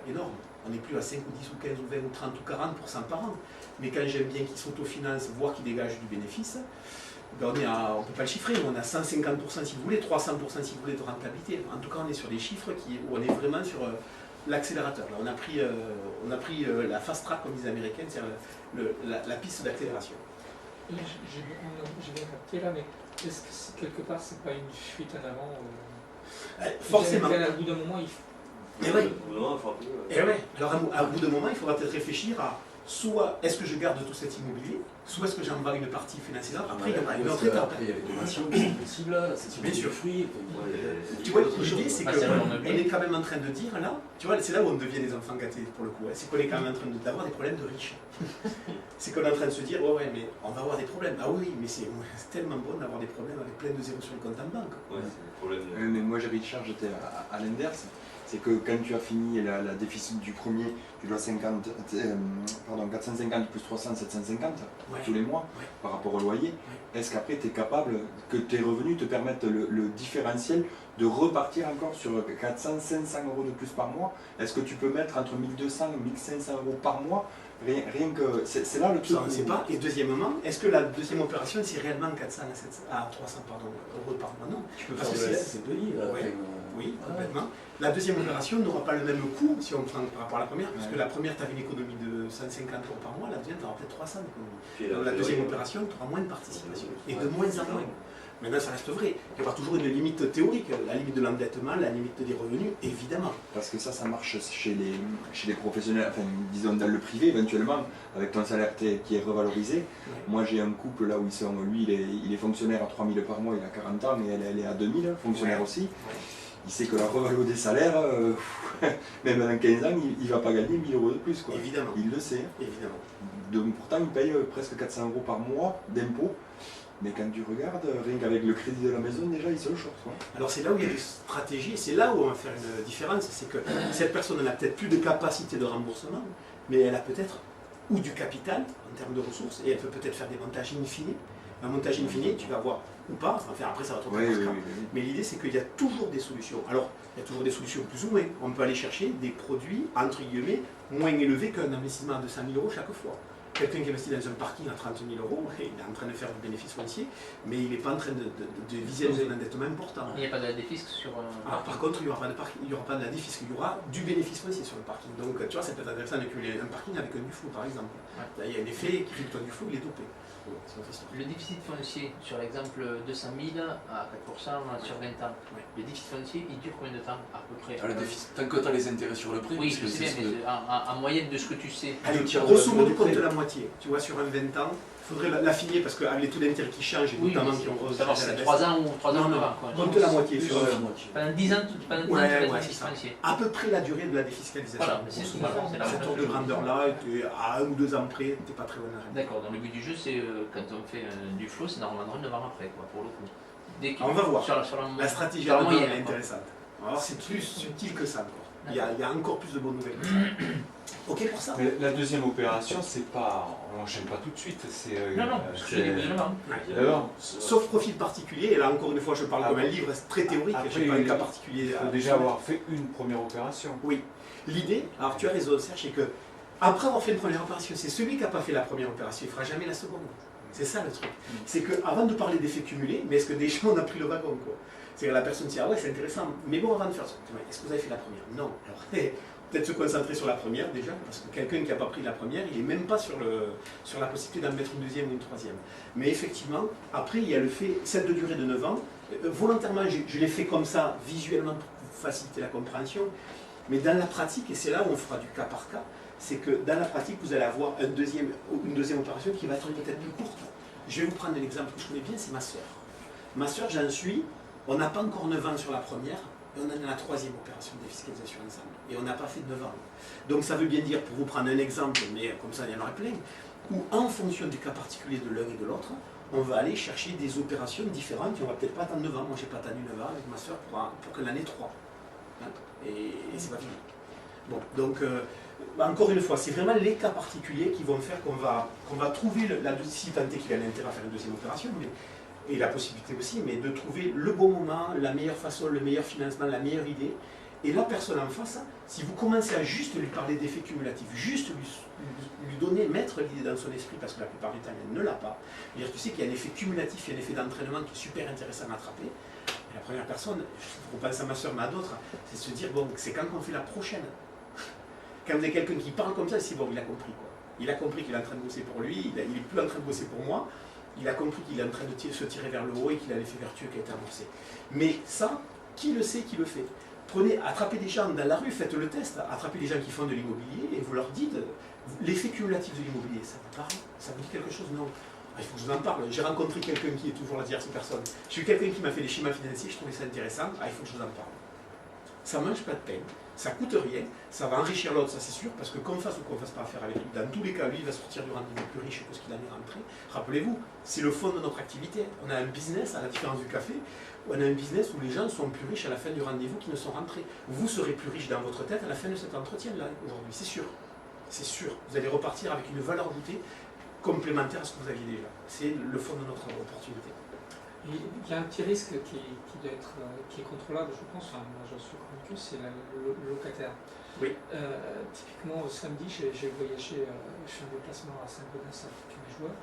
énorme. On n'est plus à 5 ou 10 ou 15 ou 20 ou 30 ou 40% par an. Mais quand j'ai un bien qui s'autofinance, voire qui dégage du bénéfice, ben on ne peut pas le chiffrer, mais on a 150% si vous voulez, 300% si vous voulez de rentabilité. En tout cas, on est sur des chiffres où on est vraiment sur l'accélérateur. On a pris la fast track, comme disent les Américains, c'est-à-dire la piste d'accélération. J'ai bien capté là, mais est-ce que quelque part c'est pas une fuite en avant Forcément. Au bout d'un moment, il faut. Et ouais. Au bout d'un moment, il faut un peu, Et ouais. Alors au bout d'un moment, il faudra peut-être réfléchir à soit est-ce que je garde tout cet immobilier, soit est-ce que j'en vends une partie financière. Après, il y aura une autre étape. Après, il y a les donations qui sont possibles, la cession Bien de sûr. fruits. Tu vois, l'idée, c'est Ah, c'est vrai, qu'on est quand même en train de dire là, tu vois, c'est là où on devient des enfants gâtés pour le coup, c'est qu'on est quand même en train d'avoir des problèmes de riches. C'est qu'on est en train de se dire, ouais, mais on va avoir des problèmes. Ah oui, mais c'est tellement bon d'avoir des problèmes avec plein de zéros sur le compte en banque. Ouais, c'est le problème. Mais moi, Richard, j'étais à l'inverse. C'est que quand tu as fini la déficit du premier, tu dois 450 plus 300, 750 Ouais. tous les mois Ouais. par rapport au loyer. Est-ce qu'après tu es capable, que tes revenus te permettent le différentiel de repartir encore sur 400, 500 euros de plus par mois? Est-ce que tu peux mettre entre 1200 et 1500 euros par mois? Rien que. C'est là le truc. Ça, on ne sait pas. Et deuxièmement, est-ce que la deuxième opération, c'est réellement 400 à 300 euros par mois? Non. Tu peux Parce faire que de la c'est- SCPI. Ouais. Oui, complètement. La deuxième opération n'aura pas le même coût si on prend par rapport à la première, parce que la première, tu avais une économie de 150 euros par mois, la deuxième, tu auras peut-être 300 d'économie. Puis Donc la deuxième opération, tu auras moins de participation, et de moins en moins. Maintenant, ça reste vrai. Il y aura toujours une limite théorique, la limite de l'endettement, la limite des revenus, évidemment. Parce que ça marche chez les professionnels, enfin disons dans le privé éventuellement, avec ton salaire qui est revalorisé. Moi j'ai un couple là où ils sont, lui il est fonctionnaire à 3000 par mois, il a 40 ans et elle est à 2000, fonctionnaire aussi. Il sait que la revalo des salaires, même dans 15 ans, il ne va pas gagner 1000 euros de plus. Quoi. Évidemment. Il le sait. Évidemment. Donc, pourtant, il paye presque 400 euros par mois d'impôts. Mais quand tu regardes, rien qu'avec le crédit de la maison, déjà, il se le short. Alors c'est là où il y a des stratégies, et c'est là où on va faire une différence, c'est que cette personne n'a peut-être plus de capacité de remboursement, mais elle a peut-être ou du capital en termes de ressources, et elle peut peut-être faire des montages in fine. Un montage in fine, tu vas voir ou pas, enfin après ça va être au cas par cas. Mais l'idée c'est qu'il y a toujours des solutions. Alors il y a toujours des solutions plus ou moins. On peut aller chercher des produits entre guillemets moins élevés qu'un investissement à 200 000 euros chaque fois. Quelqu'un qui investit dans un parking à 30 000 euros, il est en train de faire du bénéfice foncier, mais il n'est pas en train de viser un endettement important. Il n'y a pas de défisque sur. Alors, par contre, il n'y aura pas de parking, il n'y aura pas de la défisque, il y aura du bénéfice foncier sur le parking. Donc tu vois, ça peut être intéressant de cumuler un parking avec un du flou par exemple. Ouais. Là, il y a un effet qui fait que toi du flou, il est dopé. C'est notre histoire. Le déficit foncier, sur l'exemple 200 000 à 4% sur 20 ans, le déficit foncier, il dure combien de temps à peu près? Tant que tu as les intérêts sur le prêt, Oui, parce je que sais c'est bien, ce mais en moyenne de ce que tu sais. Allez, tiers de grosso la modo, durée compte du prêt. la moitié. Tu vois, sur un 20 ans, il faudrait l'affiner parce qu'avec les taux d'intérêt qui changent, et Oui, notamment mais qui ont savoir si c'est 3 ans ou 3 ans Non, ou 2 non, ans. quoi. compte la moitié. sur la moitié. Pendant 10 ans, tu Ouais, fais ouais, un c'est déficit ça. foncier. À peu près la durée de la défiscalisation. Voilà, mais c'est Grosso souvent, modo. c'est la Cet même ordre de chose. grandeur-là, à 1 ou 2 ans près, t'es pas très bon à D'accord, donc le but du jeu, c'est quand on fait du flow, c'est normalement 9 ans après, quoi, pour le coup. Dès que- On va voir. Sur la La stratégie sur la à la moyenne, est quoi. intéressante. Alors c'est plus subtil que ça encore. Il y a encore plus de bonnes nouvelles que ça. Ok pour ça? Mais la deuxième opération, c'est pas, on n'enchaîne pas tout de suite. Non, non, parce que je dis évidemment. D'abord, Sauf profil particulier, et là encore une fois je parle Ah, comme un livre très théorique, après, je n'ai pas un cas particulier. il faut à- déjà avoir fait une première opération. Oui. L'idée, alors tu as raison Serge, c'est que après avoir fait une première opération, c'est celui qui n'a pas fait la première opération, il ne fera jamais la seconde. C'est ça le truc. C'est qu'avant de parler d'effets cumulés, mais est-ce que déjà on a pris le wagon quoi? C'est que la personne dit ah ouais c'est intéressant, mais bon avant de faire ça, est-ce que vous avez fait la première? Non. Alors peut-être se concentrer sur la première déjà, parce que quelqu'un qui n'a pas pris la première, il n'est même pas sur la possibilité d'en mettre une deuxième ou une troisième. Mais effectivement, après il y a le fait, celle de durée de 9 ans, volontairement je l'ai fait comme ça, visuellement pour faciliter la compréhension, mais dans la pratique, et c'est là où on fera du cas par cas, c'est que dans la pratique, vous allez avoir une deuxième opération qui va être peut-être plus courte. Je vais vous prendre un exemple que je connais bien, c'est ma sœur. Ma sœur, j'en suis, on n'a pas encore 9 ans sur la première, et on est dans la troisième opération de défiscalisation ensemble. Et on n'a pas fait 9 ans. Donc ça veut bien dire, pour vous prendre un exemple, mais comme ça il y en aurait plein, où en fonction du cas particulier de l'un et de l'autre, on va aller chercher des opérations différentes, et on va peut-être pas attendre 9 ans. Moi, j'ai pas attendu 9 ans avec ma sœur pour qu'elle en ait 3. Hein, et c'est pas fini. Bon, donc, encore une fois, c'est vraiment les cas particuliers qui vont faire qu'on va trouver, si tant est qu'il a l'intérêt à faire une deuxième opération, et la possibilité aussi, mais de trouver le bon moment, la meilleure façon, le meilleur financement, la meilleure idée. Et la personne en face, si vous commencez à juste lui parler d'effets cumulatifs, juste lui donner, mettre l'idée dans son esprit, parce que la plupart du temps, elle ne l'a pas, dire tu sais qu'il y a un effet cumulatif, il y a un effet d'entraînement qui est super intéressant à attraper. Et la première personne, je pense à ma soeur, mais à d'autres, c'est de se dire, bon, c'est quand qu'on fait la prochaine. Quand vous avez quelqu'un qui parle comme ça, c'est bon, il a compris quoi. Il a compris qu'il est en train de bosser pour lui, il n'est plus en train de bosser pour moi. Il a compris qu'il est en train de se tirer vers le haut et qu'il a l'effet vertueux qui a été amorcé. Mais ça, qui le sait, qui le fait? Prenez, attrapez des gens dans la rue, faites le test, attrapez des gens qui font de l'immobilier et vous leur dites l'effet cumulatif de l'immobilier, ça vous parle? Ça vous dit quelque chose? Non. Ah, il faut que je vous en parle. J'ai rencontré quelqu'un qui est toujours la tierce personne. J'ai eu quelqu'un qui m'a fait des schémas financiers, je trouvais ça intéressant. Ah, il faut que je vous en parle. Ça ne mange pas de pain, ça ne coûte rien, ça va enrichir l'autre, ça c'est sûr, parce que qu'on fasse ou qu'on ne fasse pas affaire avec lui, dans tous les cas, lui, il va sortir du rendez-vous plus riche que ce qu'il en est rentré. Rappelez-vous, c'est le fond de notre activité. On a un business, à la différence du café, on a un business où les gens sont plus riches à la fin du rendez-vous qu'ils ne sont rentrés. Vous serez plus riche dans votre tête à la fin de cet entretien-là, aujourd'hui, c'est sûr. C'est sûr. Vous allez repartir avec une valeur ajoutée complémentaire à ce que vous aviez déjà. C'est le fond de notre opportunité. Il y a un petit risque qui est contrôlable, je pense, enfin, moi j'en suis convaincu, c'est le locataire. Oui. Typiquement, samedi, j'ai voyagé, je fais un déplacement à Saint-Gaudens avec mes joueurs,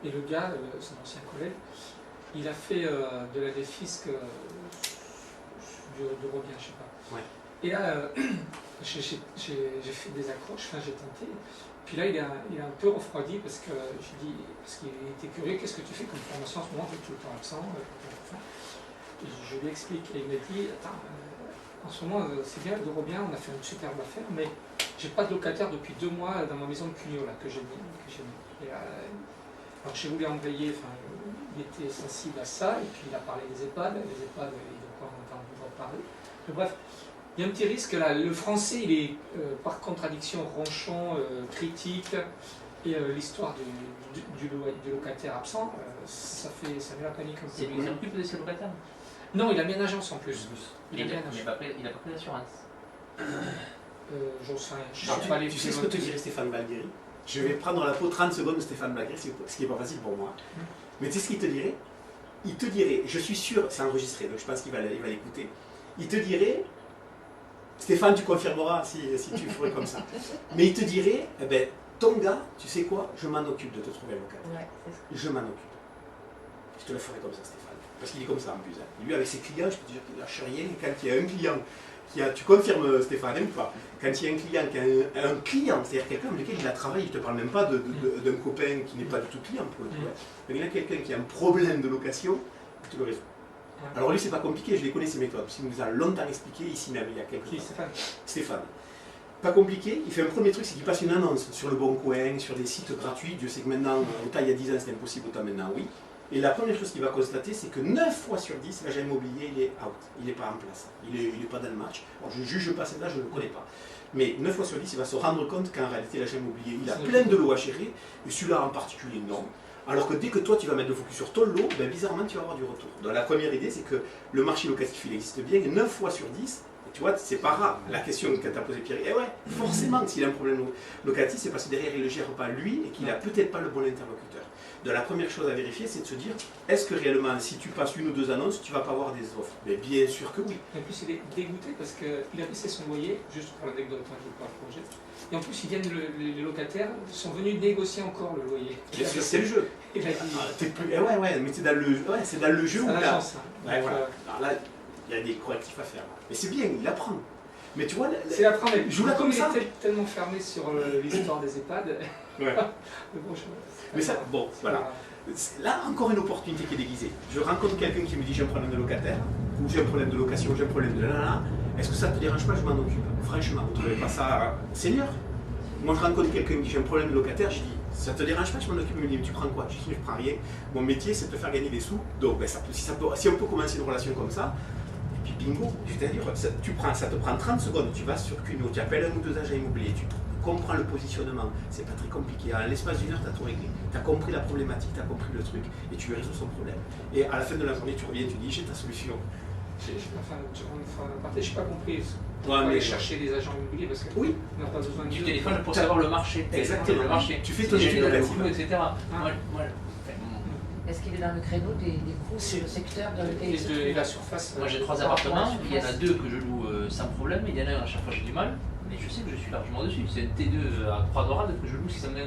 et le gars, c'est un ancien collègue, il a fait de la défisque de revient, je sais pas. Ouais. Et là, j'ai fait des accroches, enfin j'ai tenté. Puis là, il a un peu refroidi parce qu'il était curieux. Qu'est-ce que tu fais comme formation en ce moment? Tu es tout le temps absent. Et je lui explique. Et il m'a dit, attends, en ce moment, c'est bien, le bien, on a fait une superbe affaire, mais j'ai pas de locataire depuis 2 mois dans ma maison de Cugnot, là, que j'ai mis. Et, alors j'ai voulu envoyer, enfin, il était sensible à ça, et puis il a parlé des EHPAD. Les EHPAD, il ne doit pas en entendre parler. Mais bref. Il y a un petit risque là, le français il est par contradiction ronchon, critique, et l'histoire du locataire absent, ça met la panique un peu. C'est lui qui s'occupe de ses locataires? Non, il a mis une agence en plus. Il n'a pas pris d'assurance. J'en sais rien. Tu sais ce que te dirait Stéphane Balguéry? Je vais prendre la peau 30 secondes de Stéphane Balguéry, ce qui n'est pas facile pour moi. Mais tu sais ce qu'il te dirait? Il te dirait, je suis sûr, c'est enregistré, donc je pense qu'il va l'écouter, il te dirait, Stéphane, tu confirmeras si tu ferais comme ça. Mais il te dirait, eh ben, ton gars, tu sais quoi, je m'en occupe de te trouver un locataire. Ouais, je m'en occupe. Je te le ferai comme ça, Stéphane. Parce qu'il est comme ça en plus. Hein. Lui, avec ses clients, je peux te dire qu'il lâche rien. Quand il y a un client tu confirmes, Stéphane, ou pas? Quand il y a un client qui a un client, c'est-à-dire quelqu'un avec lequel il a travaillé, il ne te parle même pas d'un copain qui n'est pas du tout client pour le coup. Mais il y a quelqu'un qui a un problème de location, tu le résous. Alors lui, c'est pas compliqué, je les connais ces méthodes, parce qu'il nous a longtemps expliqué ici même, il y a quelques temps. Stéphane. Pas compliqué, il fait un premier truc, c'est qu'il passe une annonce sur le Bon Coin, sur des sites gratuits. Dieu sait que maintenant, autant il y a 10 ans c'était impossible, autant maintenant oui. Et la première chose qu'il va constater, c'est que 9 fois sur 10, l'agent immobilier, il est out, il n'est pas en place, il n'est pas dans le match. Alors je ne juge pas celle-là, je ne le connais pas. Mais 9 fois sur 10, il va se rendre compte qu'en réalité, l'agent immobilier, il a plein de lots à gérer, et celui-là en particulier, non. Alors que dès que toi tu vas mettre le focus sur ton lot, ben bizarrement tu vas avoir du retour. Donc la première idée c'est que le marché locatif il existe bien, et 9 fois sur 10, tu vois, c'est pas rare. La question que tu as posée Pierre, ouais, forcément s'il a un problème locatif, c'est parce que derrière il ne le gère pas lui et qu'il n'a peut-être pas le bon interlocuteur. Donc la première chose à vérifier c'est de se dire, est-ce que réellement si tu passes 1 ou 2 annonces, tu ne vas pas avoir des offres? Mais bien sûr que oui. En plus il est dégoûté parce qu'il a baissé son loyer, juste pour l'anecdote, je ne veux pas le projet. Et en plus, les locataires sont venus négocier encore le loyer. C'est le jeu. Il a dit, ouais, mais c'est dans le jeu où là. Ouais, voilà. Alors là, il y a des correctifs à faire. Mais c'est bien, il apprend. Mais tu vois, c'est l'apprendre. Comme ça. Il était tellement fermé sur l'histoire des EHPAD. Ouais. Mais ça, bon, voilà. Là, encore une opportunité qui est déguisée. Je rencontre quelqu'un qui me dit j'ai un problème de locataire, ou j'ai un problème de location, j'ai un problème de là. Est-ce que ça ne te dérange pas? Je m'en occupe. Franchement, vous ne trouvez pas ça seigneur? Moi, je rencontre quelqu'un qui dit j'ai un problème de locataire, je dis ça te dérange pas? Je m'en occupe. Il me dit tu prends quoi? Je dis je prends rien. Mon métier, c'est de te faire gagner des sous. Donc, ben, si on peut commencer une relation comme ça, et puis bingo, c'est-à-dire, ça te prend 30 secondes, tu vas sur Cugnot, tu appelles 1 ou 2 agents immobiliers, tu comprends le positionnement, c'est pas très compliqué. À l'espace d'1 heure, tu as tout réglé. Tu as compris la problématique, tu as compris le truc, et tu lui résous son problème. Et à la fin de la journée, tu reviens, tu dis j'ai ta solution. Je n'ai pas compris. Ouais, aller chercher des agents immobiliers parce qu'on n'a pas besoin du téléphone pour savoir le marché. Exactement. Le marché. Tu fais ton étude locative, etc. Est-ce qu'il est dans le créneau des coûts sur le secteur dans lequel il se trouve? Et la surface. Moi j'ai 3 appartements, il y en a 2 que je loue sans problème, il y en a un à chaque fois j'ai du mal, mais je sais que je suis largement dessus. C'est un T2 à Croix Dorade que je loue 620 €.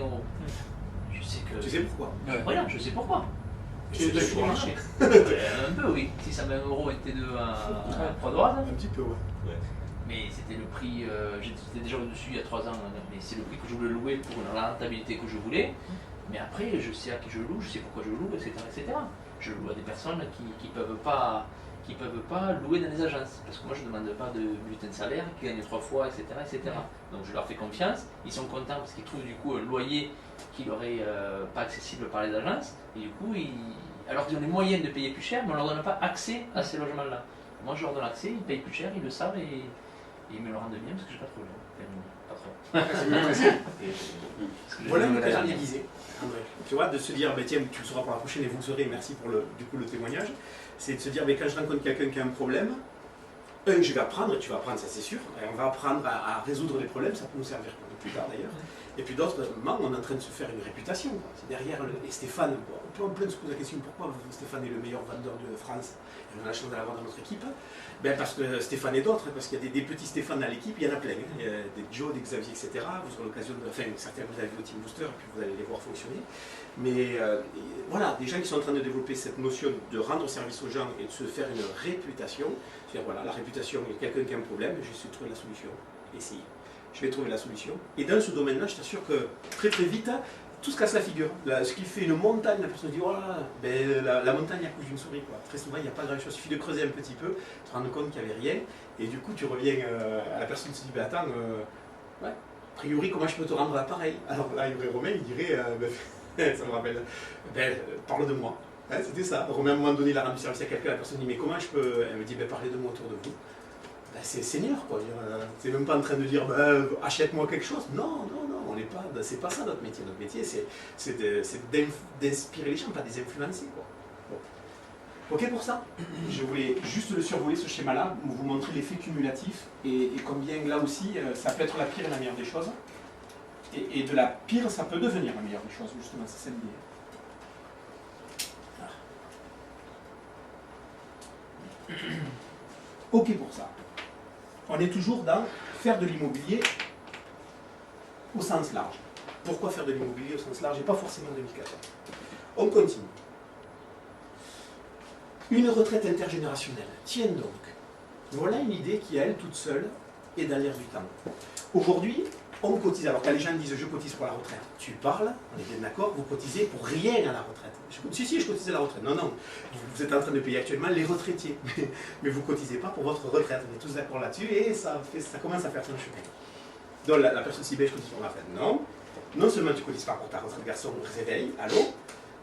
Je sais que. Tu sais pourquoi? Voilà, je sais pourquoi. Tu es sur le marché. Un peu, oui. 620 € un T2 à Croix Dorade. Un petit peu, ouais. Mais c'était le prix, j'étais déjà au-dessus il y a 3 ans, mais c'est le prix que je voulais louer pour la rentabilité que je voulais. Mais après, je sais à qui je loue, je sais pourquoi je loue, etc. etc. Je loue à des personnes qui peuvent pas louer dans les agences. Parce que moi, je ne demande pas de bulletin de salaire, qui gagnent 3 fois, etc., etc. Donc je leur fais confiance. Ils sont contents parce qu'ils trouvent du coup un loyer qui leur est pas accessible par les agences. Et du coup, alors qu'ils ont les moyens de payer plus cher, mais on ne leur donne pas accès à ces logements-là. Moi, je leur donne accès, ils payent plus cher, ils le savent et ils me le rendent bien parce que j'ai pas trop Voilà une occasion déguisée, André. Tu vois, de se dire, bah, tiens, tu le sauras pour la prochaine et vous le saurez, merci pour le témoignage, c'est de se dire, mais quand je rencontre quelqu'un qui a un problème, je vais apprendre, et tu vas apprendre, ça c'est sûr, et on va apprendre à résoudre les problèmes, ça peut nous servir plus tard d'ailleurs. Et puis d'autres, on est en train de se faire une réputation. C'est derrière, et Stéphane, on peut se poser la question, pourquoi Stéphane est le meilleur vendeur de France? On a la chance de l'avoir dans notre équipe. Ben parce que Stéphane et d'autres, parce qu'il y a des petits Stéphane dans l'équipe, il y en a plein. Il y a des Joe, des Xavier, etc. Vous aurez l'occasion de. Enfin, certains vous avez vu au Team Booster, et puis vous allez les voir fonctionner. Mais voilà, des gens qui sont en train de développer cette notion de rendre service aux gens et de se faire une réputation. C'est-à-dire, voilà, la réputation, il y a quelqu'un qui a un problème, je vais trouver la solution. Essayez. Je vais trouver la solution. Et dans ce domaine-là, je t'assure que très très vite, tout se casse la figure. Là, ce qui fait une montagne, la personne dit, oh là, ben, la montagne accouche d'une souris. Quoi. Très souvent, il n'y a pas grand-chose. Il suffit de creuser un petit peu, te rendre compte qu'il n'y avait rien. Et du coup, tu reviens à la personne qui se dit, ben, attends, ouais, a priori, comment je peux te rendre l'appareil? Alors là, Romain, il dirait, ça me rappelle, parle de moi. Hein, c'était ça. Romain, à un moment donné, il a rendu service à quelqu'un, la personne dit, mais comment je peux? Elle me dit, parlez de moi autour de vous. Ben, c'est seigneur, quoi. C'est même pas en train de dire, achète-moi quelque chose. Non, on n'est pas. C'est pas ça notre métier. Notre métier, c'est d'inspirer les gens, pas des influencer, quoi. Bon. Ok pour ça? Je voulais juste le survoler ce schéma-là, vous montrer l'effet cumulatif et combien là aussi, ça peut être la pire et la meilleure des choses. Et de la pire, ça peut devenir la meilleure des choses, justement, c'est ça l'idée. Ok pour ça. On est toujours dans faire de l'immobilier au sens large. Pourquoi faire de l'immobilier au sens large et pas forcément 2014? On continue. Une retraite intergénérationnelle. Tiens donc. Voilà une idée qui, à elle toute seule, est dans l'air du temps. Aujourd'hui, on cotise. Alors quand les gens disent je cotise pour la retraite, tu parles, on est bien d'accord, vous cotisez pour rien à la retraite. Si, je cotise à la retraite. Non, vous êtes en train de payer actuellement les retraitiers, mais vous ne cotisez pas pour votre retraite. On est tous d'accord là-dessus et ça commence à faire son chemin. Donc la personne s'y je cotise pour la retraite. Non seulement tu ne cotises pas pour ta retraite, garçon, réveille, allô,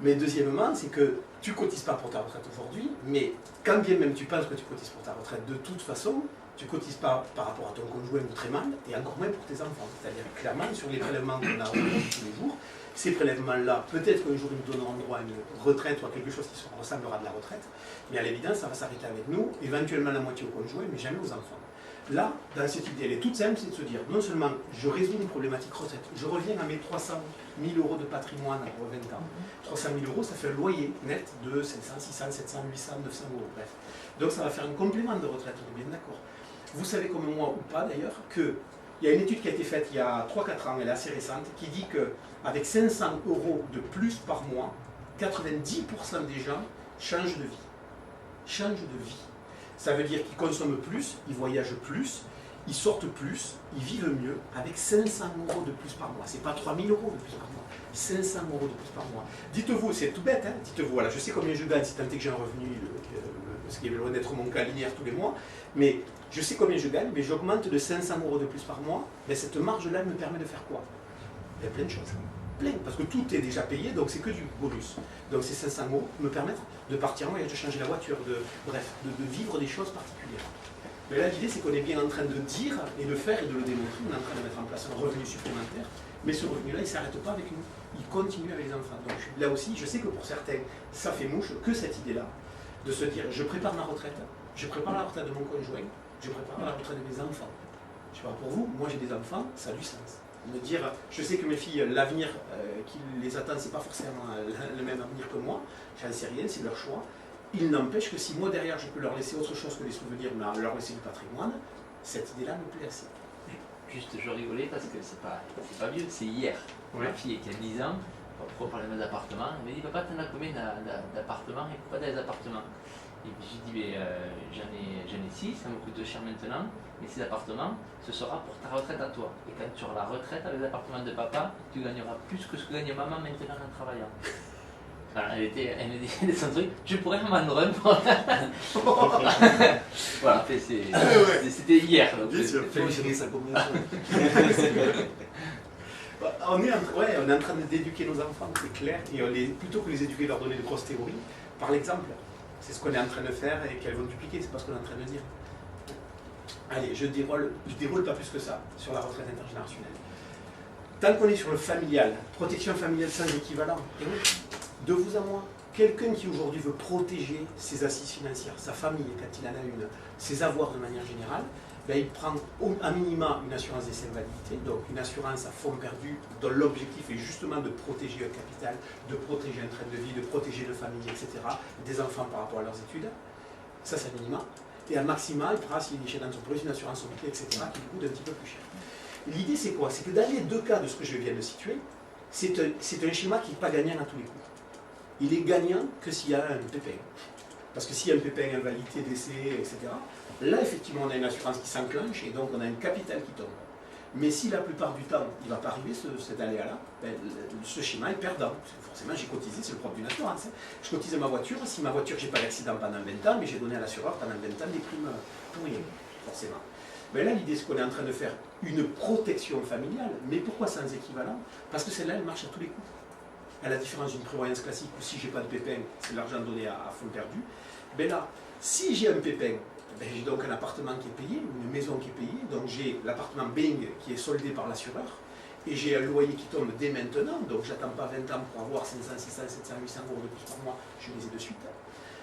mais deuxièmement, c'est que tu ne cotises pas pour ta retraite aujourd'hui, mais quand bien même tu penses que tu cotises pour ta retraite, de toute façon, tu ne cotises pas par rapport à ton conjoint ou très mal, et encore moins pour tes enfants. C'est-à-dire clairement, sur les prélèvements qu'on a tous les jours, ces prélèvements-là, peut-être qu'un jour ils nous donneront droit à une retraite ou à quelque chose qui ressemblera de la retraite, mais à l'évidence, ça va s'arrêter avec nous, éventuellement la moitié au conjoint, mais jamais aux enfants. Là, dans cette idée, elle est toute simple, c'est de se dire, non seulement je résous une problématique retraite, je reviens à mes 300 000 euros de patrimoine à 20 ans. 300 000 euros, ça fait un loyer net de 700, 600, 700, 800, 900 euros, bref. Donc ça va faire un complément de retraite, on est bien d'accord. Vous savez comme moi ou pas d'ailleurs qu'il y a une étude qui a été faite il y a 3-4 ans, elle est assez récente, qui dit qu'avec 500 euros de plus par mois, 90% des gens changent de vie. Changent de vie. Ça veut dire qu'ils consomment plus, ils voyagent plus, ils sortent plus, ils vivent mieux avec 500 euros de plus par mois. Ce n'est pas 3 000 euros de plus par mois, 500 euros de plus par mois. Dites-vous, c'est tout bête, hein, dites-vous, voilà, je sais combien je gagne, si tant est que j'ai un revenu, ce qui est loin d'être mon cas linéaire tous les mois, mais je sais combien je gagne, mais j'augmente de 500 euros de plus par mois, mais cette marge-là me permet de faire quoi? Il y a plein de choses. Plein, parce que tout est déjà payé, donc c'est que du bonus. Donc ces 500 euros me permettent de partir en voyage, de changer la voiture, de vivre des choses particulières. Mais là, l'idée, c'est qu'on est bien en train de dire et de faire et de le démontrer. On est en train de mettre en place un revenu supplémentaire, mais ce revenu-là, il ne s'arrête pas avec nous. Il continue avec les enfants. Donc là aussi, je sais que pour certains, ça fait mouche que cette idée-là, de se dire, je prépare ma retraite, je prépare la retraite de mon conjoint, je prépare la retraite de mes enfants. Je sais pas pour vous, moi j'ai des enfants, ça a du sens. Me dire, je sais que mes filles, l'avenir qui les attend, c'est pas forcément le même avenir que moi, j'en sais rien, c'est leur choix. Il n'empêche que si moi derrière je peux leur laisser autre chose que des souvenirs, mais leur laisser du patrimoine, cette idée-là me plaît assez. Juste, je rigolais parce que c'est pas vieux, c'est hier. Ma fille qui a 10 ans, pourquoi parler d'appartements, elle m'a dit, papa, t'en as combien d'appartements et pourquoi des appartements? Et puis j'ai dit, mais j'en ai 6, ça me coûte cher maintenant, mais ces appartements, ce sera pour ta retraite à toi. Et quand tu auras la retraite avec les appartements de papa, tu gagneras plus que ce que gagne maman maintenant en travaillant. Alors, elle me disait son truc, je pourrais m'en rendre. Voilà, c'était hier. Donc ça commence. On est en train d'éduquer nos enfants, c'est clair, et plutôt que les éduquer, leur donner de grosses théories, par l'exemple. C'est ce qu'on est en train de faire et qu'elles vont dupliquer, c'est pas ce qu'on est en train de dire. Allez, je déroule pas plus que ça sur la retraite intergénérationnelle. Tant qu'on est sur le familial, protection familiale sans équivalent, et oui, de vous à moi, quelqu'un qui aujourd'hui veut protéger ses assises financières, sa famille quand il en a une, ses avoirs de manière générale, ben, il prend à minima une assurance décès invalidité, donc une assurance à fonds perdu dont l'objectif est justement de protéger un capital, de protéger un train de vie, de protéger une famille, etc., des enfants par rapport à leurs études. Ça, c'est à minima. Et à maxima, il prendra, s'il est chez l'entreprise, une assurance santé, etc., qui lui coûte un petit peu plus cher. L'idée, c'est quoi? C'est que dans les deux cas de ce que je viens de situer, c'est un schéma qui n'est pas gagnant à tous les coups. Il est gagnant que s'il y a un pépin. Parce que s'il y a un pépin, invalidité, décès, etc., là, effectivement, on a une assurance qui s'enclenche et donc on a un capital qui tombe. Mais si la plupart du temps, il ne va pas arriver cet aléa-là, ben, ce schéma est perdant. Forcément, j'ai cotisé, c'est le propre d'une assurance. Hein. Je cotise ma voiture, si ma voiture, j'ai pas d'accident pendant 20 ans, mais j'ai donné à l'assureur pendant 20 ans des primes pour rien, forcément. Mais là, l'idée, c'est qu'on est en train de faire une protection familiale, mais pourquoi sans équivalent? Parce que celle-là, elle marche à tous les coups. À la différence d'une prévoyance classique où si j'ai pas de pépin, c'est de l'argent donné à fond perdu. Ben là, si j'ai un pépin, ben j'ai donc un appartement qui est payé, une maison qui est payée, donc j'ai l'appartement Bing qui est soldé par l'assureur, et j'ai un loyer qui tombe dès maintenant, donc j'attends pas 20 ans pour avoir 500, 600, 700, 800 euros de plus par mois, je les ai de suite.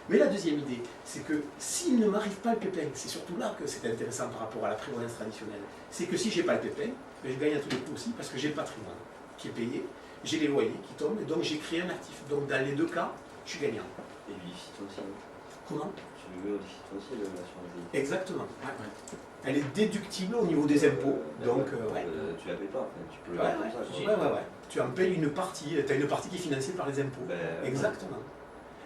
Mais la deuxième idée, c'est que s'il ne m'arrive pas le pépin, c'est surtout là que c'est intéressant par rapport à la prévoyance traditionnelle, c'est que si j'ai pas le pépin, ben je gagne à tous les coups aussi, parce que j'ai le patrimoine qui est payé, j'ai les loyers qui tombent, et donc j'ai créé un actif. Donc dans les deux cas, je suis gagnant. Et lui, aussi. Comment? Tu veux aussi l'assurance vie. Exactement. Ouais, ouais. Elle est déductible au niveau des impôts. Donc, ouais. Tu la payes pas, tu peux Ouais, comme ça. ouais. Tu en payes une partie, tu as une partie qui est financée par les impôts. Exactement.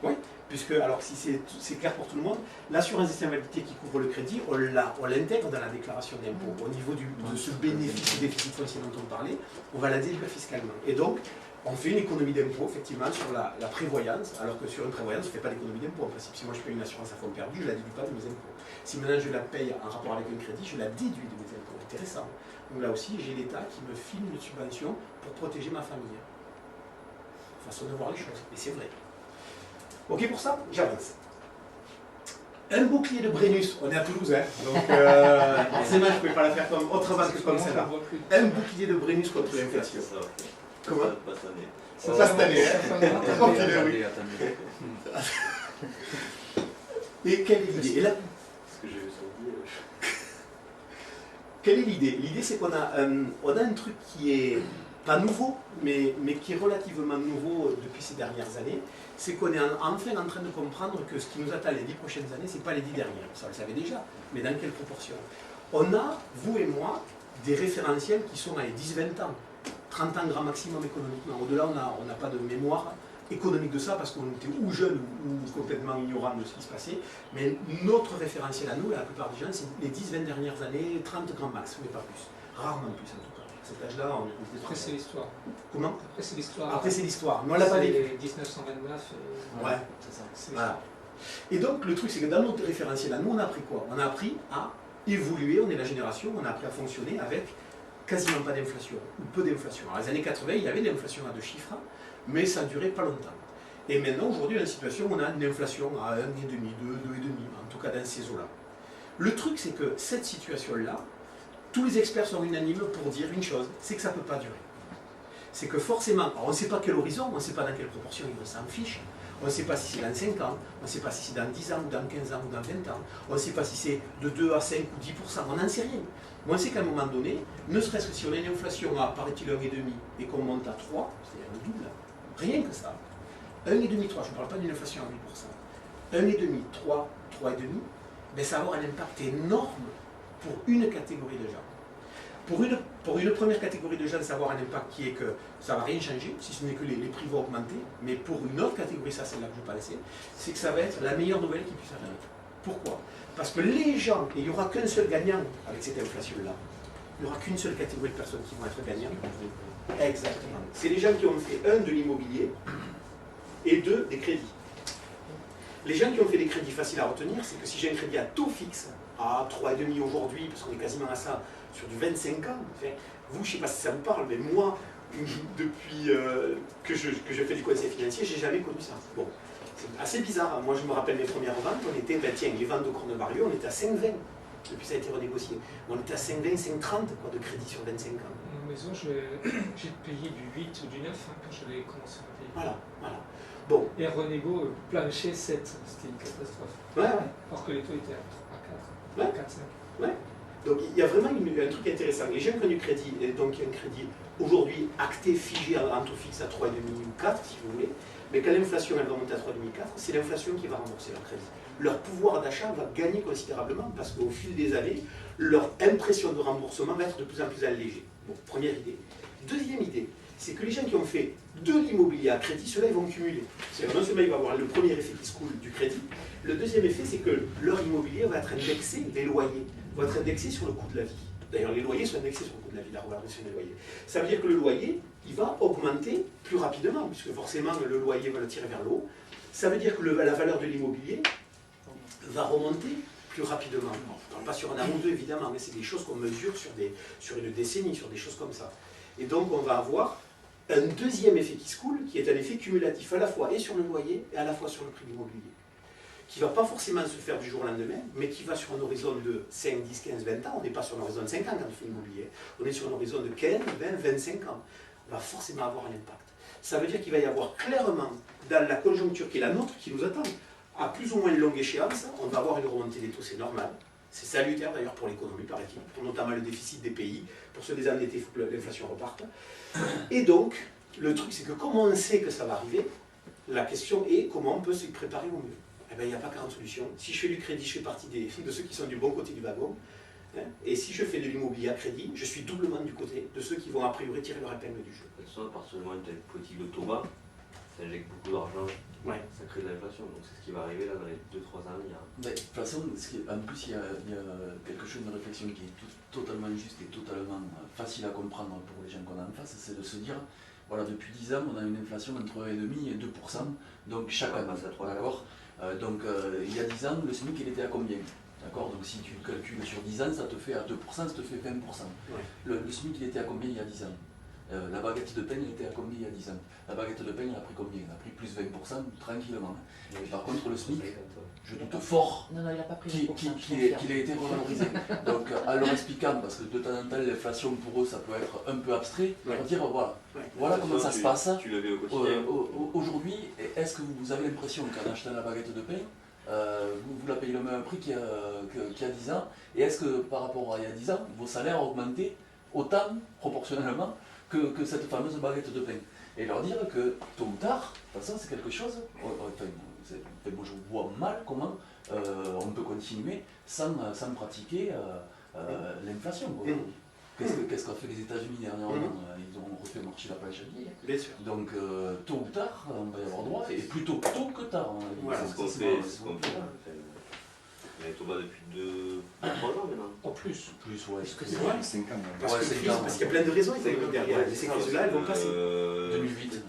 Oui, puisque, alors si c'est clair pour tout le monde, l'assurance décès invalidité qui couvre le crédit, on l'intègre dans la déclaration d'impôt. Au niveau de ce bénéfice, déficit foncier dont on parlait, on va la déduire fiscalement. Et donc, on fait une économie d'impôt, effectivement, sur la prévoyance, alors que sur une prévoyance, on ne fait pas d'économie d'impôt. En principe, si moi je paye une assurance à fonds perdu, je ne la déduis pas de mes impôts. Si maintenant je la paye en rapport avec un crédit, je la déduis de mes impôts. Intéressant. Donc là aussi, j'ai l'État qui me file une subvention pour protéger ma famille. Façon de voir les choses, et c'est vrai. Ok pour ça? J'avance. Un bouclier de Brennus, on est à Toulouse, hein, donc forcément je ne pouvais pas la faire autrement que comme celle-là. Un bouclier de Brennus contre l'inflation. Comment? Pas cette année. C'est pas cette année, hein. Continue, oui. Et quelle est l'idée? Ce que j'ai senti. Quelle est l'idée? L'idée, c'est qu'on a un truc qui est pas nouveau, mais qui est relativement nouveau depuis ces dernières années. C'est qu'on est enfin en train de comprendre que ce qui nous attend les 10 prochaines années, c'est pas les 10 dernières. Ça, on le savait déjà, mais dans quelle proportion? On a, vous et moi, des référentiels qui sont à 10-20 ans. 30 ans grand maximum économiquement. Au-delà, on n'a pas de mémoire économique de ça parce qu'on était ou jeune ou complètement ignorant de ce qui se passait. Mais notre référentiel à nous, et à la plupart des gens, c'est les 10-20 dernières années, 30 grand max, mais pas plus. Rarement plus en tout cas. À cet âge-là, on était. Après, c'est l'histoire. Comment? Après, c'est l'histoire. Après, c'est l'histoire. Mais on l'a pas vécu. 1929. Ouais, c'est ça. C'est voilà. Et donc, le truc, c'est que dans notre référentiel à nous, on a appris quoi? On a appris à évoluer, on est la génération, on a appris à fonctionner avec quasiment pas d'inflation, ou peu d'inflation. Dans les années 80, il y avait de l'inflation à 2 chiffres, mais ça ne durait pas longtemps. Et maintenant, aujourd'hui, on a une situation où on a une inflation à 1,5, 2,5, en tout cas dans ces eaux-là. Le truc, c'est que cette situation-là, tous les experts sont unanimes pour dire une chose, c'est que ça ne peut pas durer. C'est que forcément, alors on ne sait pas quel horizon, on ne sait pas dans quelle proportion, on s'en fiche. On ne sait pas si c'est dans 5 ans, on ne sait pas si c'est dans 10 ans, ou dans 15 ans, ou dans 20 ans. On ne sait pas si c'est de 2 à 5 ou 10%, on n'en sait rien. Mais on sait qu'à un moment donné, ne serait-ce que si on a une inflation à, paraît-il, 1,5 et qu'on monte à 3, c'est-à-dire le double, rien que ça. 1,5, 3, je ne parle pas d'une inflation à 8%. 1,5, 3, 3,5, ben ça va avoir un impact énorme pour une catégorie de gens. Pour une première catégorie de gens, ça va avoir un impact qui est que ça ne va rien changer, si ce n'est que les prix vont augmenter. Mais pour une autre catégorie, ça c'est là que je ne vais pas laisser, c'est que ça va être la meilleure nouvelle qui puisse arriver. Pourquoi? Parce que les gens, et il n'y aura qu'un seul gagnant avec cette inflation-là, il n'y aura qu'une seule catégorie de personnes qui vont être gagnantes. Exactement. C'est les gens qui ont fait un de l'immobilier et deux des crédits. Les gens qui ont fait des crédits faciles à retenir, c'est que si j'ai un crédit à taux fixe, à 3,5 aujourd'hui, parce qu'on est quasiment à ça, sur du 25 ans, enfin, vous, je ne sais pas si ça vous parle, mais moi, depuis que je fais du conseil financier, je n'ai jamais connu ça. Bon, c'est assez bizarre. Moi, je me rappelle mes premières ventes, on était, les ventes de Cornevario, on était à 5,20. Depuis, ça a été renégocié. On était à 5,20, 5,30 de crédit sur 25 ans. En maison, j'ai payé du 8 ou du 9 quand je l'ai commencé à payer. Voilà, voilà. Bon. Et Renégo, plancher 7, c'était une catastrophe. Ouais. Alors que les taux étaient à 4, 4, 5. Ouais. Donc il y a vraiment un truc intéressant. Les gens qui ont du crédit, et donc il y a un crédit aujourd'hui acté, figé en taux fixe à 3,5 ou 4 si vous voulez, mais quand l'inflation elle va monter à 3,5 4, c'est l'inflation qui va rembourser leur crédit. Leur pouvoir d'achat va gagner considérablement parce qu'au fil des années, leur impression de remboursement va être de plus en plus allégée. Bon, première idée. Deuxième idée, c'est que les gens qui ont fait de l'immobilier à crédit, ceux-là ils vont cumuler. C'est-à-dire non seulement il va avoir le premier effet qui se coule du crédit, le deuxième effet c'est que leur immobilier va être indexé, les loyers vont être indexés sur le coût de la vie. D'ailleurs les loyers sont indexés sur le coût de la vie, la revalorisation des loyers. Ça veut dire que le loyer, il va augmenter plus rapidement, puisque forcément le loyer va le tirer vers le haut. Ça veut dire que la valeur de l'immobilier va remonter plus rapidement. On ne parle pas sur un an ou deux évidemment, mais c'est des choses qu'on mesure sur une décennie, sur des choses comme ça. Et donc on va avoir un deuxième effet qui se coule, qui est un effet cumulatif à la fois et sur le loyer et à la fois sur le prix de l'immobilier, qui ne va pas forcément se faire du jour au lendemain, mais qui va sur un horizon de 5, 10, 15, 20 ans. On n'est pas sur un horizon de 5 ans quand on fait l'immobilier, on est sur un horizon de 15, 20, 25 ans. On va forcément avoir un impact. Ça veut dire qu'il va y avoir clairement, dans la conjoncture qui est la nôtre, qui nous attend, à plus ou moins longue échéance, on va avoir une remontée des taux, c'est normal. C'est salutaire d'ailleurs pour l'économie, paraît-il, pour notamment le déficit des pays. Pour se désendetter, il faut que l'inflation reparte. Et donc, le truc, c'est que comme on sait que ça va arriver, la question est comment on peut se préparer au mieux. Eh bien, il n'y a pas 40 solutions. Si je fais du crédit, je fais partie de ceux qui sont du bon côté du wagon. Hein, et si je fais de l'immobilier à crédit, je suis doublement du côté de ceux qui vont a priori tirer leur épingle du jeu. De toute façon, à partir du moment où tu as une politique de taux bas, ça injecte beaucoup d'argent, ça crée de l'inflation. Donc c'est ce qui va arriver là dans les 2-3 ans à venir. De toute façon, en plus, il y a quelque chose, une réflexion qui est totalement juste et totalement facile à comprendre pour les gens qu'on a en face, c'est de se dire, voilà, depuis 10 ans, on a une inflation entre 1,5 et 2%, donc chaque année, d'accord. Donc il y a 10 ans, le SMIC, il était à combien? D'accord, donc si tu calcules sur 10 ans, ça te fait à 2%, ça te fait 20%. Le SMIC, il était à combien il y a 10 ans? La baguette de pain, elle était à combien il y a 10 ans? La baguette de pain, elle a pris combien? Elle a pris plus 20% tranquillement. Et par contre, le SMIC, je doute fort qu'il ait été revalorisé. Donc, en leur expliquant, parce que de temps en temps, l'inflation pour eux, ça peut être un peu abstrait, leur dire voilà comment ça se passe. Tu le vis au quotidien. Aujourd'hui, est-ce que vous avez l'impression qu'en achetant la baguette de pain, vous la payez le même prix qu'il y a 10 ans? Et est-ce que par rapport à il y a 10 ans, vos salaires ont augmenté autant, proportionnellement, que cette fameuse baguette de pain? Et leur dire que tôt ou tard, de toute façon, c'est quelque chose. Moi, je vois mal comment on peut continuer sans pratiquer l'inflation. Qu'est-ce qu'ont fait les États-Unis dernièrement? Ils ont refait marcher la planche à billets. Bien sûr. Donc, tôt ou tard, on va y avoir droit, et plutôt tôt que tard. Voilà, c'est ce qu'on fait. On est au bas depuis 2-3 ans maintenant. En plus. Ouais. C'est vrai, 5 ans. Parce qu'il y a plein de raisons derrière. Ces crises-là, elles vont passer. 2008.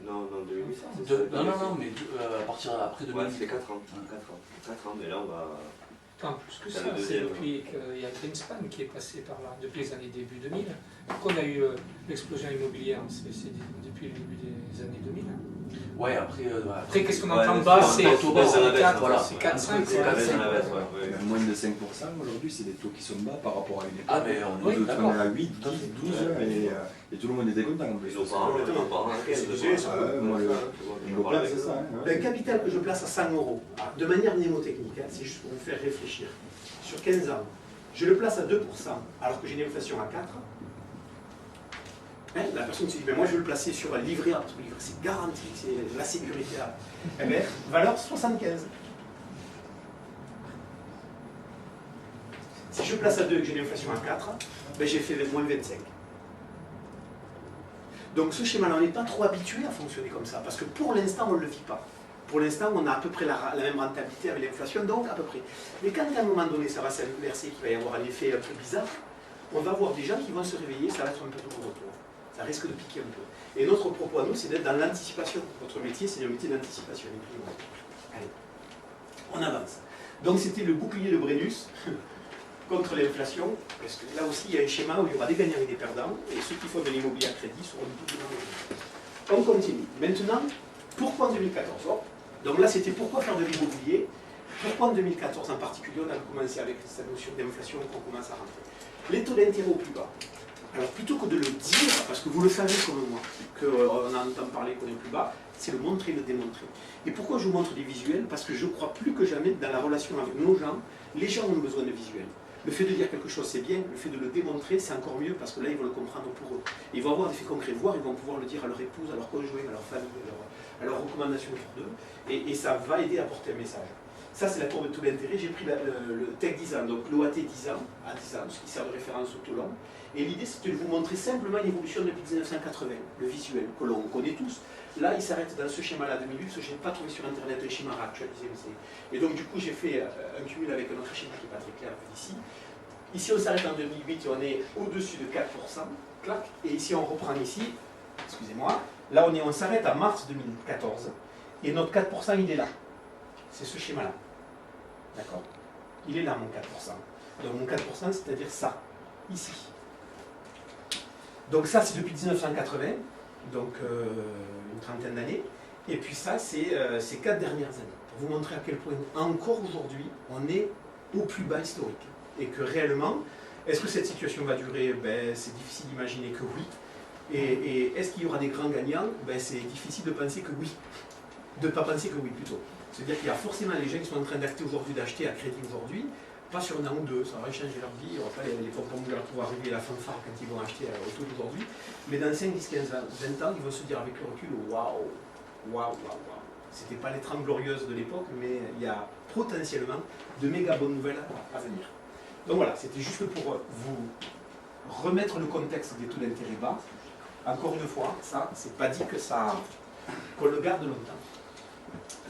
Non, 2008. Non, mais à partir après 2008. Ouais, c'était 4 ans. 4 ans, mais là on va. En plus que ça, c'est depuis qu'il y a Greenspan qui est passé par là, depuis les années début 2000. Donc on a eu l'explosion immobilière, c'est depuis le début des années 2000. Ouais, après qu'est-ce qu'on entend de bas? C'est 4, c'est 4, 5. C'est moins de 5% aujourd'hui, c'est des taux qui sont bas par rapport à une époque. Ah, mais on est à 8, 10, 12 et tout le monde était content en plus. Nos parents, moi, le beau-père, c'est ça. Un capital que je place à 100 €, de manière mnémotechnique, c'est juste pour vous faire réfléchir, sur 15 ans, je le place à 2%, alors que j'ai une inflation à 4%. La personne se dit, mais moi je vais le placer sur un livret A, parce que le livret c'est garanti, c'est la sécurité A. Eh bien, valeur 75. Si je place à 2 et que j'ai l'inflation à 4, ben j'ai fait moins 25. Donc ce schéma-là, on n'est pas trop habitué à fonctionner comme ça, parce que pour l'instant, on ne le vit pas. Pour l'instant, on a à peu près la même rentabilité avec l'inflation, donc à peu près. Mais quand à un moment donné, ça va s'inverser, qu'il va y avoir un effet un peu bizarre, on va voir des gens qui vont se réveiller, ça va être un peu de retour. Ça risque de piquer un peu. Et notre propos à nous, c'est d'être dans l'anticipation. Votre métier, c'est le métier d'anticipation. Allez, on avance. Donc c'était le bouclier de Brennus contre l'inflation, parce que là aussi il y a un schéma où il y aura des gagnants et des perdants, et ceux qui font de l'immobilier à crédit seront du tout de. On continue. Maintenant, pourquoi en 2014 ? Donc là c'était pourquoi faire de l'immobilier, pourquoi en 2014 en particulier on a commencé avec cette notion d'inflation qu'on commence à rentrer. Les taux d'intérêt au plus bas. Alors plutôt que de le dire, parce que vous le savez comme moi, qu'on entend parler qu'on est plus bas, c'est le montrer, le démontrer. Et pourquoi je vous montre des visuels ? Parce que je crois plus que jamais dans la relation avec nos gens, les gens ont besoin de visuels. Le fait de dire quelque chose c'est bien, le fait de le démontrer c'est encore mieux parce que là ils vont le comprendre pour eux. Ils vont avoir des faits concrets, voire ils vont pouvoir le dire à leur épouse, à leur conjoint, à leur famille, à leurs recommandations autour d'eux, et ça va aider à porter un message. Ça c'est la courbe de taux d'intérêt, j'ai pris le TEC 10 ans, donc l'OAT 10 ans, à 10 ans, ce qui sert de référence au taux long. Et l'idée c'était de vous montrer simplement l'évolution depuis 1980, le visuel que l'on connaît tous. Là, il s'arrête dans ce schéma-là 2008, parce que je n'ai pas trouvé sur Internet un schéma réactualisé. Et donc, du coup, j'ai fait un cumul avec un autre schéma qui n'est pas très clair d'ici. Ici, on s'arrête en 2008 et on est au-dessus de 4%, clac. Et ici, on reprend ici, excusez-moi. Là, on s'arrête à mars 2014. Et notre 4%, il est là. C'est ce schéma-là. D'accord ? Il est là, mon 4%. Donc, mon 4%, c'est-à-dire ça, ici. Donc, ça, c'est depuis 1980. Donc une trentaine d'années, et puis ça c'est ces 4 dernières années, pour vous montrer à quel point encore aujourd'hui on est au plus bas historique, et que réellement, est-ce que cette situation va durer ? C'est difficile d'imaginer que oui, et est-ce qu'il y aura des grands gagnants ? C'est difficile de penser que oui, de ne pas penser que oui plutôt. C'est-à-dire qu'il y a forcément les gens qui sont en train d'acheter aujourd'hui, d'acheter à crédit aujourd'hui, pas sur un an ou deux, ça va changer leur vie, il n'y aura pas les pompons de pouvoir arriver à la fanfare quand ils vont acheter au taux d'aujourd'hui, mais dans 5, 10, 15, 20 ans, ils vont se dire avec le recul, waouh, waouh, waouh, waouh. C'était pas les 30 glorieuses de l'époque, mais il y a potentiellement de méga bonnes nouvelles à venir. Donc voilà, c'était juste pour vous remettre le contexte des taux d'intérêt bas. Encore une fois, ça, c'est pas dit que ça, qu'on le garde longtemps.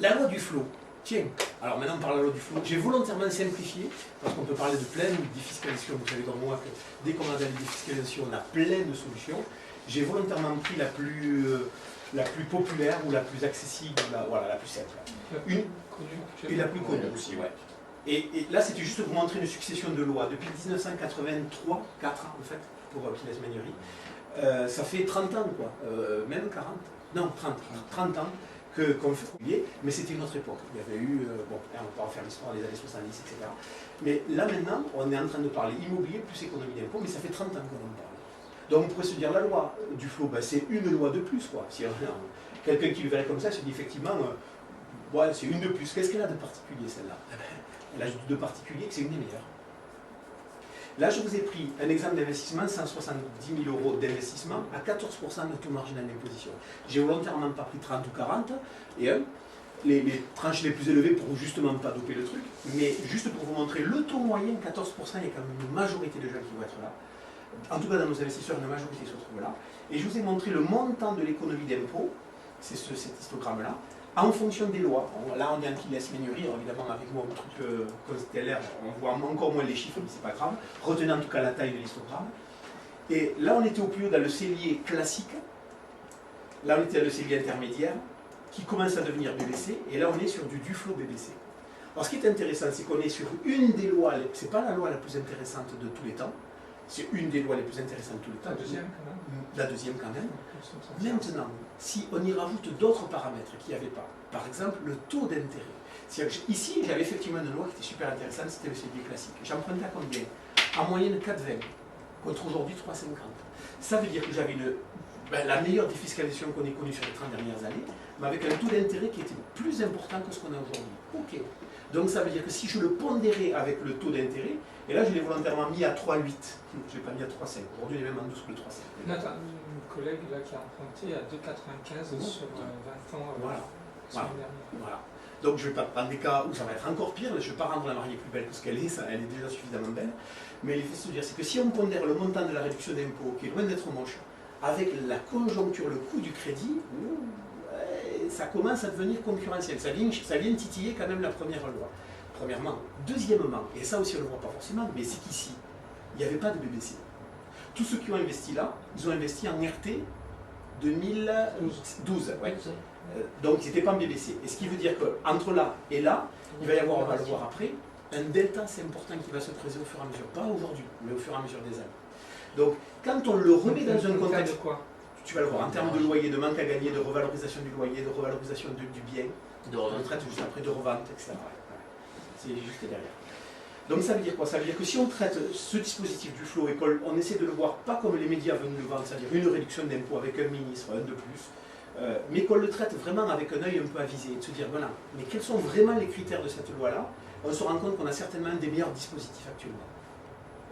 La loi du flot. Tiens, alors maintenant on parle de la loi du flot. J'ai volontairement simplifié, parce qu'on peut parler de plein de défiscalisation. Vous savez comme moi que dès qu'on a des défiscalisation, on a plein de solutions. J'ai volontairement pris la plus populaire ou la plus accessible, la plus simple. Et la plus connue aussi, ouais. Et là, c'était juste pour vous montrer une succession de lois. Depuis 1983, 4 ans en fait, pour Pines Magnerie. Ça fait 30 ans, quoi. Même 40. Non, 30 ans. Qu'on fait oublier, mais c'était une autre époque. Il y avait eu, on peut en faire l'histoire des années 70, etc. Mais là maintenant, on est en train de parler immobilier plus économie d'impôt, mais ça fait 30 ans qu'on en parle. Donc on pourrait se dire la loi du flot, c'est une loi de plus, quoi. Si quelqu'un qui le verrait comme ça se dit effectivement, c'est une de plus. Qu'est-ce qu'elle a de particulier celle-là ? Elle a de particulier que c'est une des meilleures. Là, je vous ai pris un exemple d'investissement, 170 000 € d'investissement à 14% de taux marginal d'imposition. J'ai volontairement pas pris 30 ou 40, et les tranches les plus élevées pour justement pas doper le truc, mais juste pour vous montrer le taux moyen, 14%, il y a quand même une majorité de gens qui vont être là. En tout cas, dans nos investisseurs, une majorité se trouve là. Et je vous ai montré le montant de l'économie d'impôt, c'est cet histogramme-là, en fonction des lois. Là, on est en Pines Magnerie, évidemment, avec mon truc constellaire, on voit encore moins les chiffres, mais c'est pas grave. Retenez en tout cas la taille de l'histogramme. Et là, on était au plus haut dans le cellier classique. Là, on était dans le cellier intermédiaire, qui commence à devenir BBC. Et là, on est sur du Duflo BBC. Alors, ce qui est intéressant, c'est qu'on est sur une des lois, c'est pas la loi la plus intéressante de tous les temps, c'est une des lois les plus intéressantes de tous les temps. La deuxième quand même. Maintenant, si on y rajoute d'autres paramètres qu'il n'y avait pas, par exemple le taux d'intérêt. Ici, j'avais effectivement une loi qui était super intéressante, c'était le CDI classique. J'empruntais à combien ? En moyenne 4,20 contre aujourd'hui 3,50. Ça veut dire que j'avais la meilleure défiscalisation qu'on ait connue sur les 30 dernières années, mais avec un taux d'intérêt qui était plus important que ce qu'on a aujourd'hui. Ok. Donc ça veut dire que si je le pondérais avec le taux d'intérêt, et là je l'ai volontairement mis à 3,8, je ne l'ai pas mis à 3,5, aujourd'hui il est même en dessous de 3,5. Là tu as une collègue là, qui a emprunté à 2,95 sur 20 ans. Voilà. Donc je ne vais pas prendre des cas où ça va être encore pire, je ne vais pas rendre la mariée plus belle que ce qu'elle est, elle est déjà suffisamment belle. Mais l'effet se dire, c'est que si on pondère le montant de la réduction d'impôt, qui est loin d'être moche, avec la conjoncture, le coût du crédit, ça commence à devenir concurrentiel. Ça vient titiller quand même la première loi. Premièrement. Deuxièmement, et ça aussi on ne le voit pas forcément, mais c'est qu'ici, il n'y avait pas de BBC. Tous ceux qui ont investi là, ils ont investi en RT 2012. Ouais. Donc ils n'étaient pas en BBC. Et ce qui veut dire qu'entre là et là, il va y avoir, on va le voir après, un delta assez important qui va se creuser au fur et à mesure. Pas aujourd'hui, mais au fur et à mesure des années. Donc quand on le remet dans un contexte... Tu vas le voir, en termes de loyer, de manque à gagner, de revalorisation du loyer, de revalorisation du bien, de retraite juste après, de revente, etc. C'est juste derrière. Donc ça veut dire quoi? Ça veut dire que si on traite ce dispositif du flow école, on essaie de le voir pas comme les médias veulent le vendre, c'est-à-dire une réduction d'impôt avec un ministre, un de plus, mais qu'on le traite vraiment avec un œil un peu avisé, de se dire voilà, mais quels sont vraiment les critères de cette loi-là? On se rend compte qu'on a certainement un des meilleurs dispositifs actuellement.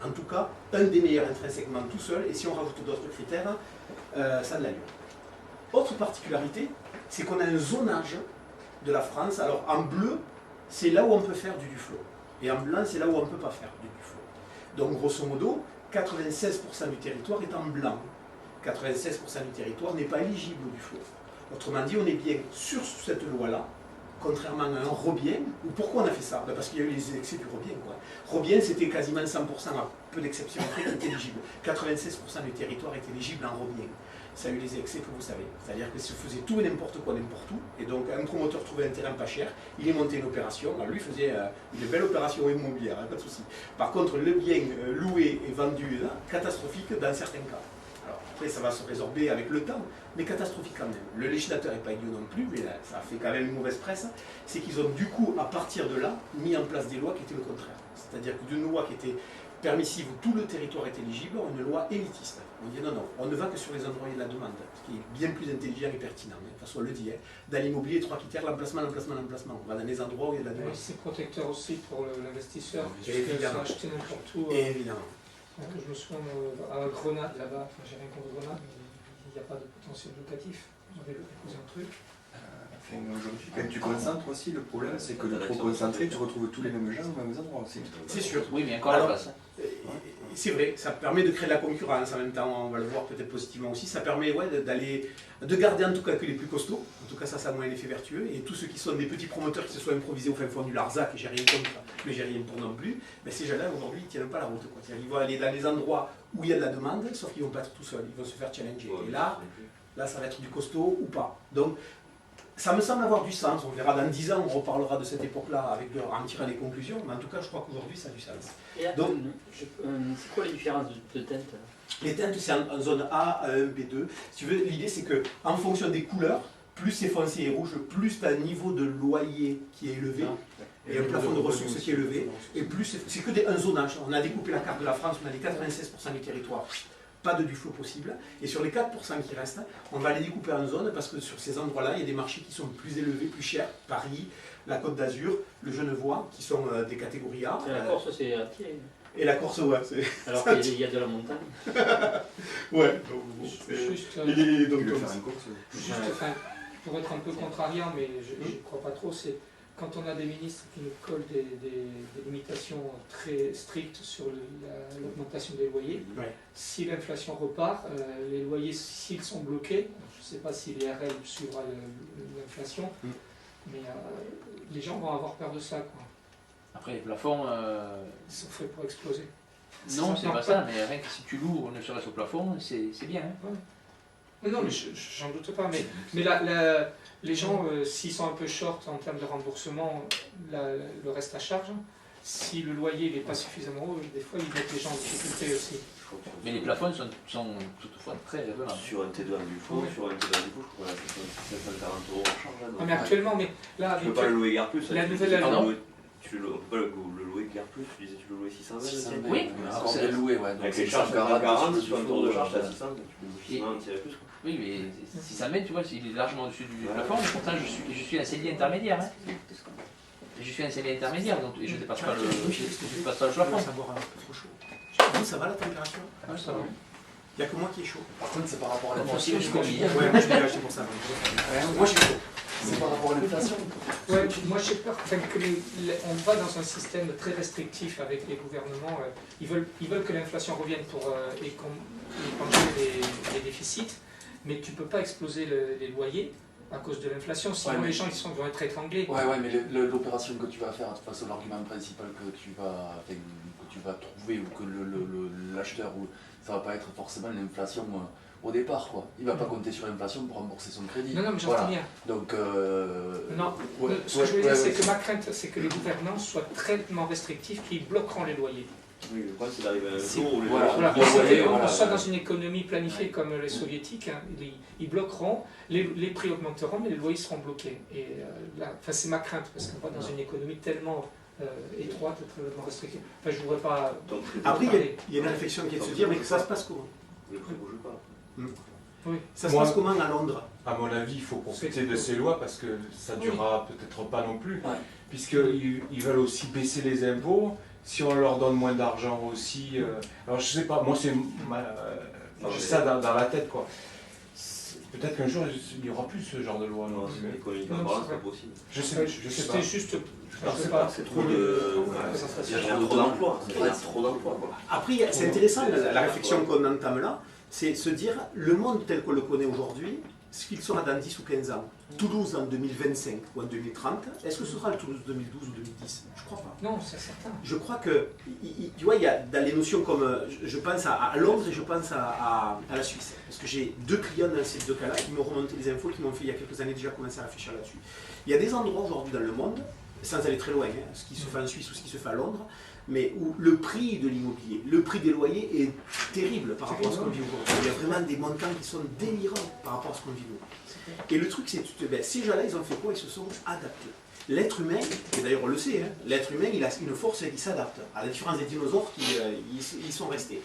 En tout cas, un des meilleurs intrinsèquement tout seul, et si on rajoute d'autres critères, ça a de l'allure. Autre particularité, c'est qu'on a un zonage de la France. Alors en bleu, c'est là où on peut faire du flow. Et en blanc, c'est là où on ne peut pas faire du flow. Donc grosso modo, 96% du territoire est en blanc. 96% du territoire n'est pas éligible au flow. Autrement dit, on est bien sur cette loi-là, contrairement à un Robien. Ou pourquoi on a fait ça? Parce qu'il y a eu les excès du Robien. Robien, c'était quasiment 100%, à peu d'exceptions près, qui était éligible. 96% du territoire est éligible en Robien. Ça a eu les excès que vous savez. C'est-à-dire que se faisait tout et n'importe quoi, n'importe où. Et donc, un promoteur trouvait un terrain pas cher, il est monté une opération. Alors, lui faisait une belle opération immobilière, pas de souci. Par contre, le bien loué et vendu, là, catastrophique dans certains cas. Alors, après, ça va se résorber avec le temps, mais catastrophique quand même. Le législateur n'est pas idiot non plus, mais là, ça a fait quand même une mauvaise presse. C'est qu'ils ont du coup, à partir de là, mis en place des lois qui étaient le contraire. C'est-à-dire que d'une loi qui était permissive où tout le territoire est éligible, une loi élitiste. On dit non, on ne va que sur les endroits où il y a de la demande, ce qui est bien plus intelligent et pertinent. De toute façon, on le dit, dans l'immobilier, 3 critères, l'emplacement. On va dans les endroits où il y a de la demande. C'est protecteur aussi pour l'investisseur, puisque ça acheter n'importe où. Évidemment. Je me souviens à Grenade, là-bas, j'ai rien contre Grenade, mais il n'y a pas de potentiel locatif. J'avais posé un truc. Aujourd'hui, quand tu concentres aussi, le problème c'est que le trop concentré, tu retrouves tous les mêmes gens aux mêmes endroits aussi. C'est sûr. Oui, mais encore la place. C'est vrai, ça permet de créer de la concurrence en même temps, on va le voir peut-être positivement aussi. Ça permet de garder en tout cas que les plus costauds. En tout cas, ça a moins l'effet vertueux. Et tous ceux qui sont des petits promoteurs qui se sont improvisés au fin fond du Larzac, et j'ai rien contre, mais j'ai rien pour non plus, mais ces gens-là aujourd'hui ils ne tiennent pas la route. Ils vont aller dans les endroits où il y a de la demande, sauf qu'ils ne vont pas être tout seuls, ils vont se faire challenger. Et là, ça va être du costaud ou pas. Donc, ça me semble avoir du sens. On verra dans 10 ans, on reparlera de cette époque-là en tirant les conclusions, mais en tout cas, je crois qu'aujourd'hui, ça a du sens. Donc, c'est quoi les différences de teintes? Les teintes, c'est en zone A, A1, B2. Si tu veux, l'idée, c'est qu'en fonction des couleurs, plus c'est foncé et rouge, plus tu as un niveau de loyer qui est élevé, et un plafond de ressources qui est élevé, et plus c'est que un zonage. On a découpé la carte de la France, on a les 96% du territoire. Pas de duflo possible. Et sur les 4% qui restent, on va les découper en zones parce que sur ces endroits-là, il y a des marchés qui sont plus élevés, plus chers. Paris, la Côte d'Azur, le Genevois, qui sont des catégories A. Et la Corse, c'est à pied. Et la Corse, ouais. Alors qu'il y a de la montagne. Ouais. Juste, pour être un peu contrariant, mais je ne crois pas trop, c'est quand on a des ministres qui nous collent des limitations très strictes sur l'augmentation des loyers, si l'inflation repart, les loyers, s'ils sont bloqués, je ne sais pas si l'IRL suivra l'inflation, mais les gens vont avoir peur de ça. Quoi. Après, les plafonds... Ils sont faits pour exploser. Non, c'est pas ça, mais rien que si tu loues, ne serait-ce au plafond, c'est bien. Hein. Ouais. Non, mais j'en doute pas. Mais les gens, s'ils sont un peu short en termes de remboursement, le reste à charge, si le loyer n'est pas suffisamment haut, des fois ils mettent les gens en difficulté aussi. Mais les plafonds sont toutefois très raisonnables. Sur un T2 du faux, sur un T2 du faux, je crois que c'est 740 € en charge. Mais actuellement, là, tu peux pas le louer guère plus. La nouvelle année. Tu ne peux pas le louer guère plus, tu disais tu le louais 620. Oui, c'est le louer, ouais. Avec les charges 40, sur un tour de charge à 600, tu peux un tirer plus. Oui, mais 600 mètres, tu vois, il est largement au-dessus du plafond, mais pourtant je suis un cellier intermédiaire. Hein. Je suis un cellier intermédiaire, donc je ne dépasse pas le plafond. Vous, ça va la température? Oui, ça va. Il n'y a que moi qui est chaud. Par contre, c'est par rapport à la Moi aussi, je suis Ouais, moi je l'ai acheté pour ça. Moi j'ai chaud. C'est par rapport à l'inflation. Ouais, moi j'ai peur on va dans un système très restrictif avec les gouvernements. Ils veulent que l'inflation revienne pour éponger les déficits, mais tu ne peux pas exploser les loyers à cause de l'inflation, sinon les gens vont être étranglés. Ouais, mais l'opération que tu vas faire, de toute façon, l'argument principal que tu vas trouver ou que l'acheteur, ça va pas être forcément l'inflation au départ, quoi. Il va pas compter sur l'inflation pour rembourser son crédit. Non, mais j'entends bien. Donc, non, ce que je veux dire, c'est que ma crainte, c'est que les gouvernants soient tellement restrictifs qu'ils bloqueront les loyers. Oui, le problème c'est d'arriver à un jour où on soit dans une économie planifiée comme les soviétiques, hein, ils bloqueront, les prix augmenteront, mais les loyers seront bloqués. Et c'est ma crainte, parce qu'on va dans une économie tellement étroite, tellement restrictive. Enfin, je ne voudrais pas... Après, il y a une réflexion qui est de se dire, mais ça se passe comment? Le prix ne bouge pas. Oui. Ça se passe comment à Londres? À mon avis, il faut profiter de ces lois parce que ça ne durera peut-être pas non plus. Puisqu'ils veulent aussi baisser les impôts. Si on leur donne moins d'argent aussi, alors je sais pas, moi c'est j'ai ça dans la tête quoi. Peut-être qu'un jour il n'y aura plus ce genre de loi. Non, c'est économiquement parlant, c'est pas possible. Je sais pas. C'était juste, je sais pas, c'est trop d'emplois. Trop d'emplois. Après, c'est intéressant la réflexion qu'on entame là, c'est se dire le monde tel qu'on le connaît aujourd'hui, ce qu'il sera dans 10 ou 15 ans. Toulouse en 2025 ou en 2030, est-ce que ce sera le Toulouse 2012 ou 2010? Je crois pas. Non, c'est certain. Je crois que, tu vois, il y a dans les notions comme, je pense à Londres et je pense à la Suisse. Parce que j'ai deux clients dans ces deux cas-là qui m'ont remonté des infos, qui m'ont fait il y a quelques années déjà commencer à réfléchir là-dessus. Il y a des endroits aujourd'hui dans le monde, sans aller très loin, hein, ce qui se fait en Suisse ou ce qui se fait à Londres, mais où le prix de l'immobilier, le prix des loyers est terrible par rapport à ce qu'on vit aujourd'hui. Il y a vraiment des montants qui sont délirants par rapport à ce qu'on vit nous. Et le truc, c'est que ces gens-là, ils ont fait quoi? Ils se sont adaptés. L'être humain, et d'ailleurs on le sait, hein, l'être humain, il a une force, il s'adapte. À la différence des dinosaures qui ils sont restés.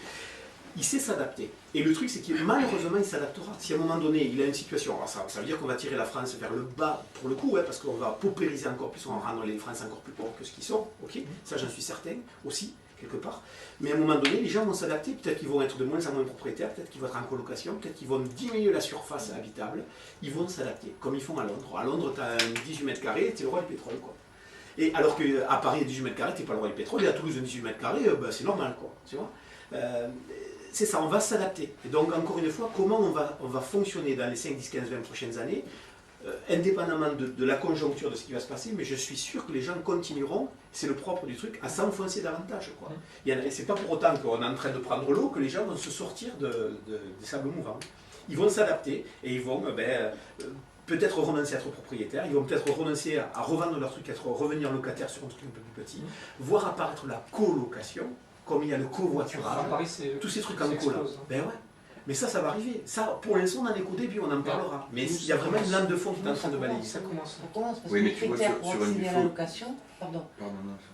Il sait s'adapter. Et le truc, c'est que malheureusement, il s'adaptera. Si à un moment donné, il a une situation, alors ça veut dire qu'on va tirer la France vers le bas pour le coup, hein, parce qu'on va paupériser encore plus, on va rendre les Français encore plus pauvres que ce qu'ils sont. Ok, ça, j'en suis certain aussi, quelque part. Mais à un moment donné, les gens vont s'adapter. Peut-être qu'ils vont être de moins en moins propriétaires, peut-être qu'ils vont être en colocation, peut-être qu'ils vont diminuer la surface habitable. Ils vont s'adapter, comme ils font à Londres. À Londres, tu as 18 mètres carrés, tu es le roi du pétrole, quoi. Et alors qu'à Paris, 18 mètres carrés, tu n'es pas le roi du pétrole, et à Toulouse, 18 mètres carrés, c'est normal, quoi. Tu vois, c'est ça, on va s'adapter. Et donc, encore une fois, comment on va fonctionner dans les 5, 10, 15, 20 prochaines années, indépendamment de la conjoncture de ce qui va se passer, mais je suis sûr que les gens continueront, c'est le propre du truc, à s'enfoncer davantage. C'est pas pour autant qu'on est en train de prendre l'eau que les gens vont se sortir des sables mouvants. Ils vont s'adapter et ils vont peut-être renoncer à être propriétaires, ils vont peut-être renoncer à revendre leur truc, revenir locataire sur un truc un peu plus petit, voir apparaître la colocation, comme il y a le covoiturage, tous ces trucs en colo. Ben ouais. Mais ça va arriver. Ça, pour l'instant, on en est qu'au début, on en parlera. Mais il y a vraiment une lame de fond qui est en train de balayer. Ça commence. Ça commence parce que les critères pour accéder à l'allocation,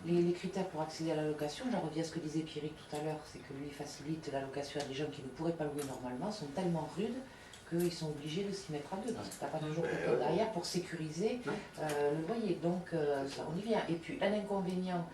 les critères pour accéder à l'allocation, j'en reviens à ce que disait Pierrick tout à l'heure, c'est que lui facilite l'allocation à des gens qui ne pourraient pas louer normalement, sont tellement rudes qu'ils sont obligés de s'y mettre à deux, parce que tu n'as pas toujours quelqu'un derrière pour sécuriser le loyer. Donc ça, on y vient. Et puis un inconvénient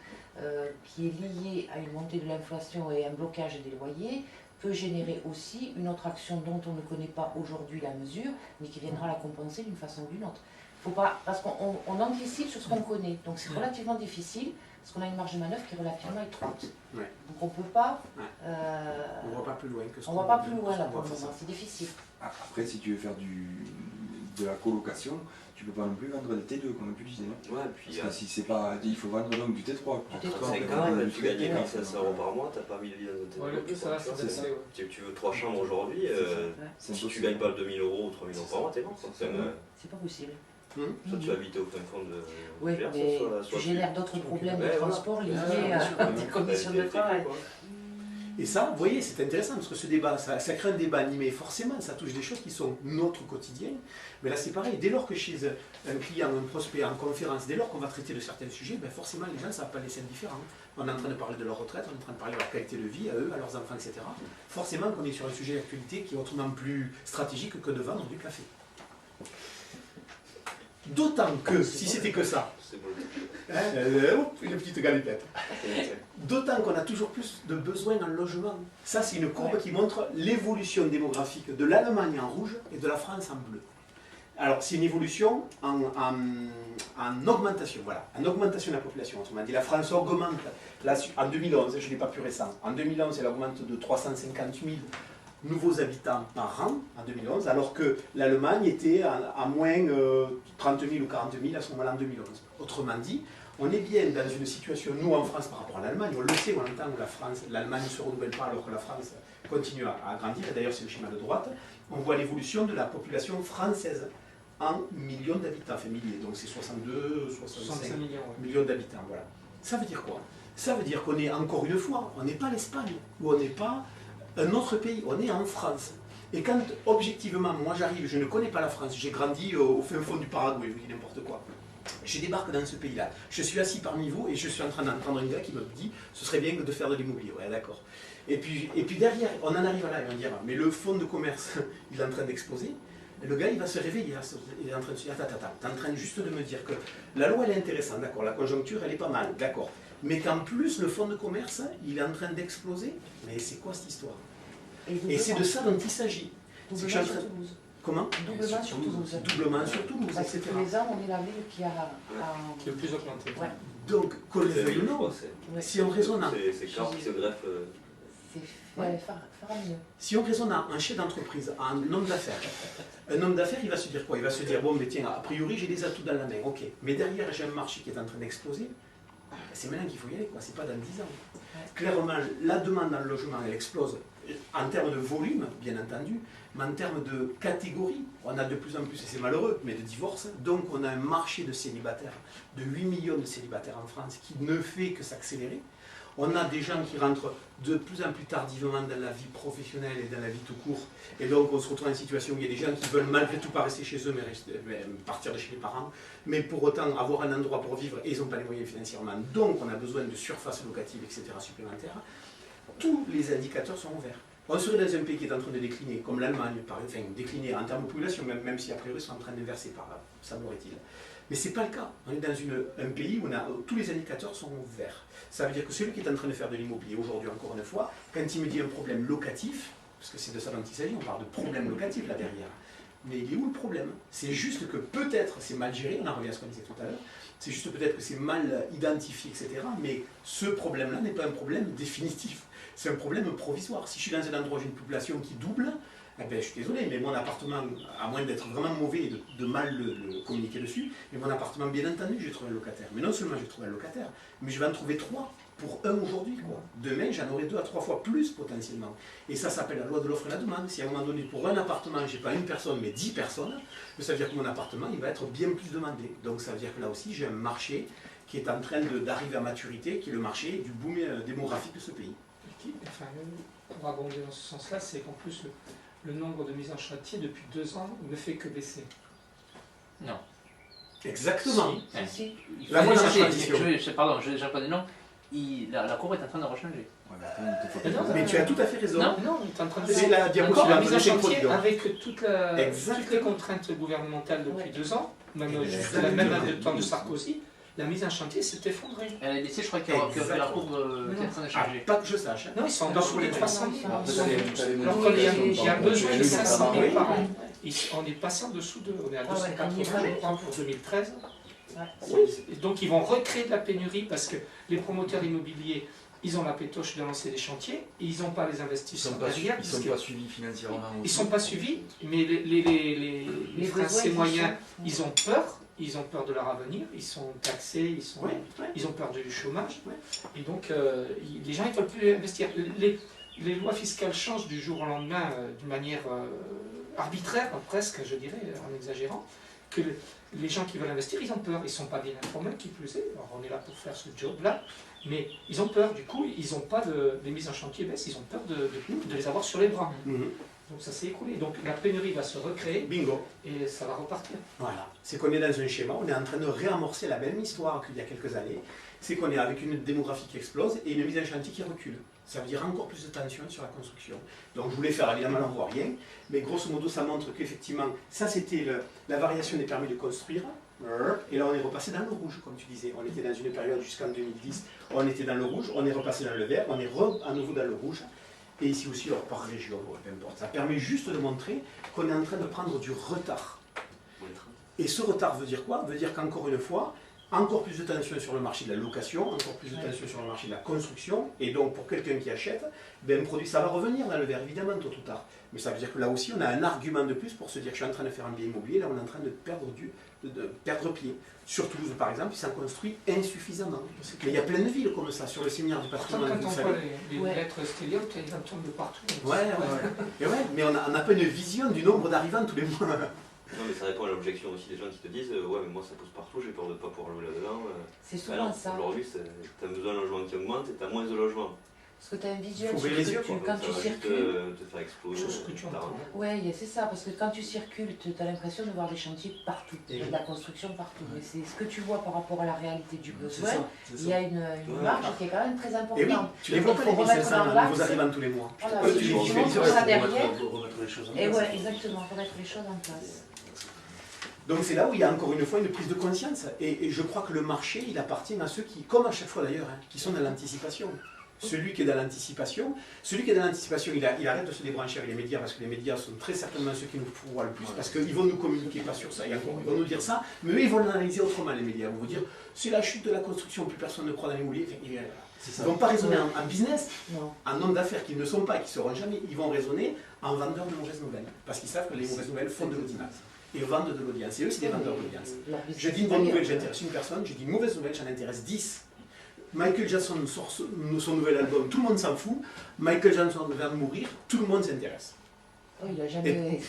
qui est lié à une montée de l'inflation et un blocage des loyers peut générer aussi une autre action dont on ne connaît pas aujourd'hui la mesure, mais qui viendra la compenser d'une façon ou d'une autre. Faut pas, parce qu'on anticipe sur ce qu'on connaît, donc c'est relativement difficile, parce qu'on a une marge de manœuvre qui est relativement étroite. Donc on ne peut pas... on ne va pas plus loin que ce qu'on va pas plus loin là pour le moment, c'est difficile. Après, si tu veux faire de la colocation, tu peux pas non plus vendre des T2, comme tu disais. Ouais, puis parce que si c'est pas... Il faut vendre donc du T3. Tu gagnes 1 500 € par mois, t'as pas 1000 vies dans un T3. Tu veux 3 chambres aujourd'hui, si tu gagnes pas 2000 € ou 3000 € par mois, t'es bon. C'est pas possible. Soit tu habites au fin fond de... Oui, mais tu génères d'autres problèmes de transport liés à tes conditions de travail. Et ça, vous voyez, c'est intéressant parce que ce débat, ça crée un débat animé. Forcément, ça touche des choses qui sont notre quotidien. Mais là, c'est pareil. Dès lors que chez un client, un prospect, en conférence, dès lors qu'on va traiter de certains sujets, ben forcément, les gens, ça ne va pas laisser indifférents. On est en train de parler de leur retraite, on est en train de parler de leur qualité de vie, à eux, à leurs enfants, etc. Forcément qu'on est sur un sujet d'actualité qui est autrement plus stratégique que de vendre du café. D'autant que, si c'était que ça, une petite galipette. D'autant qu'on a toujours plus de besoins en logement. Ça, c'est une courbe qui montre l'évolution démographique de l'Allemagne en rouge et de la France en bleu. Alors, c'est une évolution en augmentation, voilà, en augmentation de la population. Autrement dit, la France augmente, là, en 2011, je ne l'ai pas plus récent, en 2011, elle augmente de 350 000 nouveaux habitants par an, en 2011, alors que l'Allemagne était à moins 30 000 ou 40 000 à ce moment-là en 2011. Autrement dit, on est bien dans une situation, nous en France, par rapport à l'Allemagne, on le sait, on entend où l'Allemagne ne se renouvelle pas alors que la France continue à grandir, et d'ailleurs c'est le schéma de droite, on voit l'évolution de la population française en millions d'habitants, enfin milliers, donc c'est 62, 65 millions d'habitants, voilà. Ça veut dire quoi? Ça veut dire qu'on est, encore une fois, on n'est pas l'Espagne, ou on n'est pas un autre pays, on est en France. Et quand, objectivement, moi j'arrive, je ne connais pas la France, j'ai grandi au fin fond du Paraguay, je vous dis n'importe quoi. Je débarque dans ce pays-là, je suis assis parmi vous et je suis en train d'entendre un gars qui me dit ce serait bien de faire de l'immobilier, ouais d'accord. Et puis derrière, on en arrive là, il va me dire mais le fonds de commerce, il est en train d'exploser. Et le gars il va se réveiller, il est en train de se dire attends, t'es en train juste de me dire que la loi elle est intéressante, d'accord, la conjoncture elle est pas mal, d'accord. Mais qu'en plus le fonds de commerce, il est en train d'exploser, mais c'est quoi cette histoire? Et c'est de ça dont il s'agit. Doublement sur Toulouse. Comment? Doublement sur Toulouse. Doublement sur Toulouse, parce etc. que tous les ans, on est la ville qui a qui est le plus augmenté. Ouais. Donc, qu'on le veuille ou non, si on raisonne à... C'est Cahors qui se greffe... C'est faramineux. Si on raisonne à un chef d'entreprise, à un homme d'affaires, il va se dire quoi? Il va se dire, bon, mais tiens, a priori, j'ai des atouts dans la main, ok. Mais derrière, j'ai un marché qui est en train d'exploser. C'est maintenant qu'il faut y aller, quoi. C'est pas dans 10 ans. Ouais. Clairement, la demande dans le logement, elle explose en termes de volume, bien entendu, mais en termes de catégorie. On a de plus en plus, et c'est malheureux, mais de divorces. Donc, on a un marché de célibataires, de 8 millions de célibataires en France, qui ne fait que s'accélérer. On a des gens qui rentrent de plus en plus tardivement dans la vie professionnelle et dans la vie tout court. Et donc, on se retrouve dans une situation où il y a des gens qui veulent malgré tout pas rester chez eux, mais partir de chez les parents. Mais pour autant, avoir un endroit pour vivre, et ils n'ont pas les moyens financièrement. Donc, on a besoin de surface locative, etc. supplémentaires. Tous les indicateurs sont ouverts. On serait dans un pays qui est en train de décliner, comme l'Allemagne, enfin décliner en termes de population, même si a priori ils sont en train d'inverser par là, semblerait-il. Mais ce n'est pas le cas. On est dans un pays où tous les indicateurs sont ouverts. Ça veut dire que celui qui est en train de faire de l'immobilier aujourd'hui, encore une fois, quand il me dit un problème locatif, parce que c'est de ça dont il s'agit, on parle de problème locatif là derrière, mais il est où le problème? C'est juste que peut-être c'est mal géré, on en revient à ce qu'on disait tout à l'heure, c'est juste peut-être que c'est mal identifié, etc. Mais ce problème-là n'est pas un problème définitif, c'est un problème provisoire. Si je suis dans un endroit où j'ai une population qui double, eh bien, je suis désolé, mais mon appartement, à moins d'être vraiment mauvais et de mal le communiquer dessus, mais mon appartement, bien entendu, je vais trouver un locataire. Mais non seulement je vais trouver un locataire, mais je vais en trouver 3 pour 1 aujourd'hui. Demain, j'en aurai 2 à 3 fois plus potentiellement. Et ça s'appelle la loi de l'offre et la demande. Si à un moment donné, pour un appartement, je n'ai pas une personne, mais 10 personnes, ça veut dire que mon appartement, il va être bien plus demandé. Donc ça veut dire que là aussi, j'ai un marché qui est en train d'arriver à maturité, qui est le marché du boom démographique de ce pays. Enfin, pour abonder dans ce sens-là, c'est qu'en plus, le nombre de mises en chantier depuis 2 ans ne fait que baisser. Non. Exactement. Si. La mise en chantier. Pardon, j'ai pas dit non. La courbe est en train de rechanger. Mais tu as tout à fait raison. Non, il est en train de c'est la la mise en chantier avec toutes les contraintes gouvernementales depuis 2 ans, même le temps de Sarkozy. La mise en chantier s'est effondrée. Elle a baissé, je crois que la courbe est en train de changer. Pas que je sache. Non, ils sont en dessous des 300 000. Alors qu'il y a un besoin de 500 000 par an. On est passé en dessous de. On est à 280 je crois pour 2013. Donc ils vont recréer de la pénurie parce que les promoteurs immobiliers, ils ont la pétoche de lancer des chantiers et ils n'ont pas les investisseurs derrière. Ils ne sont pas suivis financièrement. Ils ne sont pas suivis, mais les Français moyens, ils ont peur. Ils ont peur de leur avenir, ils sont taxés, ils ont peur du chômage. Et donc, les gens ne veulent plus investir. Les lois fiscales changent du jour au lendemain d'une manière arbitraire, presque, je dirais, en exagérant, que les gens qui veulent investir, ils ont peur. Ils ne sont pas bien informés, qui plus est. Alors, on est là pour faire ce job-là. Mais ils ont peur. Du coup, ils n'ont pas de mise en chantier baisse. Ils ont peur de les avoir sur les bras. Donc ça s'est écoulé. Donc la pénurie va se recréer. Bingo. Et ça va repartir. Voilà. C'est qu'on est dans un schéma, on est en train de réamorcer la même histoire qu'il y a quelques années. C'est qu'on est avec une démographie qui explose et une mise en chantier qui recule. Ça veut dire encore plus de tension sur la construction. Donc je voulais faire, évidemment, on ne voit rien, mais grosso modo, ça montre qu'effectivement, ça c'était la variation des permis de construire. Et là, on est repassé dans le rouge, comme tu disais. On était dans une période jusqu'en 2010, on était dans le rouge, on est repassé dans le vert, on est à nouveau dans le rouge. Et ici aussi, alors par région, peu importe. Ça permet juste de montrer qu'on est en train de prendre du retard. Et ce retard veut dire quoi? Veut dire qu'encore une fois, encore plus de tension sur le marché de la location, encore plus de tension sur le marché de la construction, et donc pour quelqu'un qui achète, ben, un produit, ça va revenir dans le verre, évidemment, tôt ou tard. Mais ça veut dire que là aussi, on a un argument de plus pour se dire que je suis en train de faire un bien immobilier, là on est en train de perdre pied. Sur Toulouse, par exemple, il s'en construit insuffisamment. Mais il y a plein de villes comme ça, sur le séminaire du patrimoine. Quand on voit les lettres Stelium, il y en tombe de partout. Ouais. Mais on n'a pas une vision du nombre d'arrivants tous les mois. Non, mais ça répond à l'objection aussi des gens qui te disent ouais, mais moi ça pousse partout, j'ai peur de ne pas pouvoir louer là-dedans. C'est souvent ça. Aujourd'hui, tu as besoin de logement qui augmente et tu as moins de logements. Parce que tu as un visuel Faut ouvrir les yeux, quand tu circules. Te faire exploser. Oui, c'est ça, parce que quand tu circules, tu as l'impression de voir des chantiers partout, de la construction partout. Mais c'est ce que tu vois par rapport à la réalité du besoin. Il y a une marge qui est quand même très importante. Et oui, tu les vois pas les 1500 nouveaux arrivants tous les mois. Voilà, tu montres ça derrière. Remettre les choses en place. Et ouais, exactement, remettre les choses en place. Donc c'est là où il y a encore une fois une prise de conscience. Et je crois que le marché, il appartient à ceux qui, comme à chaque fois d'ailleurs, qui sont dans l'anticipation. Celui qui est dans l'anticipation, il arrête de se débrancher avec les médias, parce que les médias sont très certainement ceux qui nous pourvoient le plus, parce qu'ils vont nous communiquer pas sur ça, ils vont nous dire ça, mais eux ils vont l'analyser autrement, les médias. Ils vont vous dire, c'est la chute de la construction, plus personne ne croit dans l'immobilier. Ils ne vont pas raisonner en business, en homme d'affaires qu'ils ne sont pas et qui ne seront jamais, ils vont raisonner en vendeurs de mauvaises nouvelles, parce qu'ils savent que les mauvaises nouvelles font de l'audience. Et vendent de l'audience. Et eux, c'est des vendeurs d'audience. Je dis une bonne nouvelle, j'intéresse une personne, je dis une mauvaise nouvelle, j'en intéresse 10. Michael Jackson sort son nouvel album, tout le monde s'en fout. Michael Jackson vient de mourir, tout le monde s'intéresse. Oh, il n'a jamais...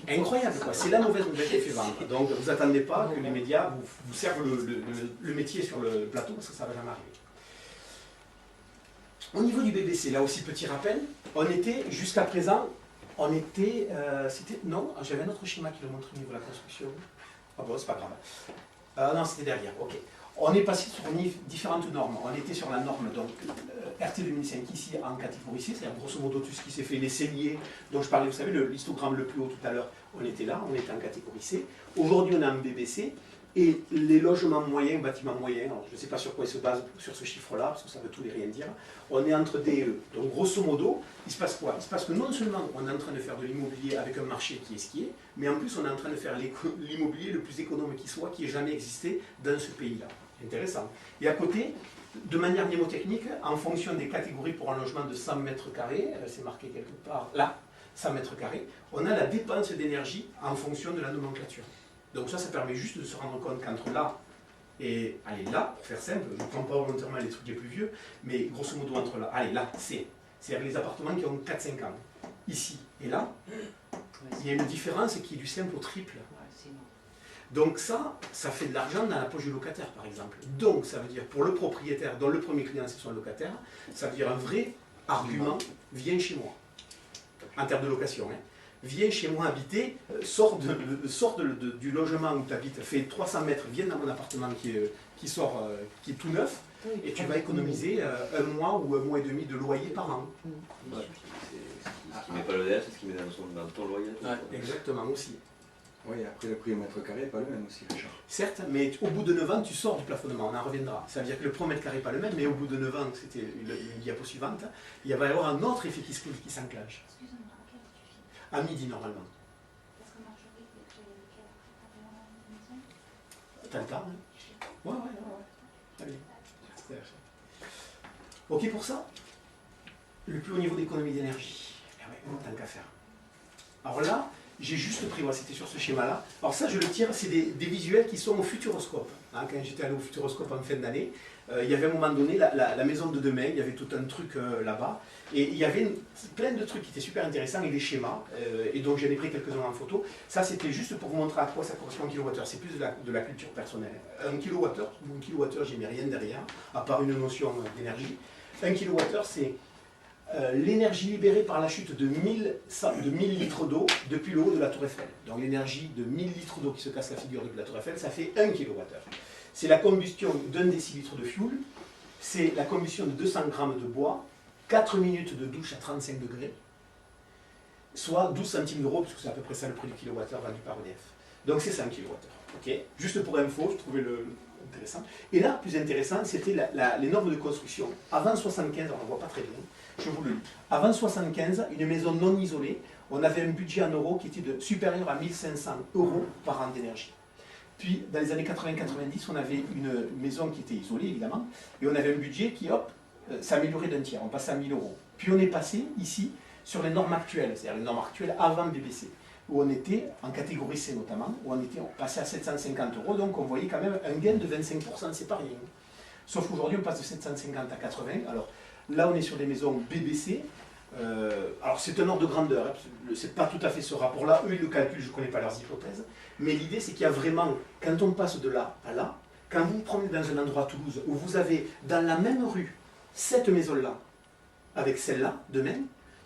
Incroyable, quoi. C'est la mauvaise nouvelle qui fait vendre. Donc vous attendez pas que les médias vous servent le métier sur le plateau, parce que ça ne va jamais arriver. Au niveau du BBC, là aussi petit rappel, on était jusqu'à présent, non, j'avais un autre schéma qui le montrait au niveau de la construction. Ah bon, c'est pas grave. Non, c'était derrière, ok. On est passé sur différentes normes. On était sur la norme donc, RT 2005 ici en catégorie C, c'est-à-dire grosso modo tout ce qui s'est fait, les celliers dont je parlais, vous savez, l'histogramme le plus haut tout à l'heure, on était là, on était en catégorie C. Aujourd'hui on est en BBC et les logements moyens, bâtiments moyens, alors, je ne sais pas sur quoi ils se basent sur ce chiffre-là, parce que ça veut tout et rien dire, on est entre D et E. Donc grosso modo, il se passe quoi? Il se passe que non seulement on est en train de faire de l'immobilier avec un marché qui est ce qui est, mais en plus on est en train de faire l'immobilier le plus économe qui soit, qui ait jamais existé dans ce pays-là. Intéressant. Et à côté, de manière mnémotechnique, en fonction des catégories pour un logement de 100 mètres carrés, c'est marqué quelque part là, 100 mètres carrés, on a la dépense d'énergie en fonction de la nomenclature. Donc ça permet juste de se rendre compte qu'entre là et allez là, pour faire simple, je ne prends pas volontairement les trucs les plus vieux, mais grosso modo entre là, allez là, c'est-à-dire les appartements qui ont 4-5 ans. Ici et là, il y a une différence qui est du simple au triple. Donc ça fait de l'argent dans la poche du locataire, par exemple. Donc ça veut dire, pour le propriétaire, dont le premier client c'est son locataire, ça veut dire un vrai argument, viens chez moi, en termes de location. Hein. Viens chez moi habiter, sors du logement où tu habites, fais 300 mètres, viens dans mon appartement qui est tout neuf, et tu vas économiser un mois ou un mois et demi de loyer par an. Ouais. C'est ce qui met pas le DF, c'est ce qui met dans ton loyer. Ouais, exactement aussi. Oui, après le prix au mètre carré n'est pas le même aussi, Richard. Certes, mais au bout de 9 ans, tu sors du plafonnement, on en reviendra. Ça veut dire que le prix au mètre carré n'est pas le même, mais au bout de 9 ans, c'était une diapo suivante, il va y avoir un autre effet qui s'enclenche. À midi, normalement. T'as le temps, hein? Ouais. Allez. Ok pour ça? Le plus haut niveau d'économie d'énergie. Eh ouais, tant qu'à faire. Alors là, j'ai juste pris, c'était sur ce schéma-là. Alors ça, je le tire, c'est des visuels qui sont au Futuroscope. Hein, quand j'étais allé au Futuroscope en fin d'année, il y avait à un moment donné la maison de demain, il y avait tout un truc là-bas. Et il y avait plein de trucs qui étaient super intéressants et des schémas. Et donc j'en ai pris quelques-uns en photo. Ça, c'était juste pour vous montrer à quoi ça correspond en kilowattheure. C'est plus de la culture personnelle. Un kilowattheure, j'y mets rien derrière, à part une notion d'énergie. Un kilowattheure, c'est l'énergie libérée par la chute de 1000 litres d'eau depuis le haut de la Tour Eiffel. Donc l'énergie de 1000 litres d'eau qui se casse la figure depuis la Tour Eiffel, ça fait 1 kWh. C'est la combustion d'1 décilitre de fuel, c'est la combustion de 200 grammes de bois, 4 minutes de douche à 35 degrés, soit 12 centimes d'euros, puisque c'est à peu près ça le prix du kilowattheure vendu par EDF. Donc c'est 5 kWh. Okay. Juste pour info, je trouvais intéressant. Et là, plus intéressant, c'était les normes de construction. Avant 75, on ne voit pas très bien, je vous le lis. Avant 75, une maison non isolée, on avait un budget en euros qui était supérieur à 1500 € par an d'énergie. Puis, dans les années 80-90, on avait une maison qui était isolée, évidemment, et on avait un budget qui, hop, s'améliorait d'un tiers, on passait à 1000 €. Puis on est passé, ici, sur les normes actuelles, c'est-à-dire les normes actuelles avant BBC, où on était, en catégorie C notamment, où on passait à 750 €, donc on voyait quand même un gain de 25%, c'est pas rien. Sauf qu'aujourd'hui, on passe de 750 à 80. Alors là, on est sur des maisons BBC. Alors c'est un ordre de grandeur, hein, c'est pas tout à fait ce rapport-là. Eux, ils le calculent, je ne connais pas leurs hypothèses. Mais l'idée, c'est qu'il y a vraiment, quand on passe de là à là, quand vous vous promenez dans un endroit à Toulouse, où vous avez dans la même rue cette maison-là, avec celle-là, demain,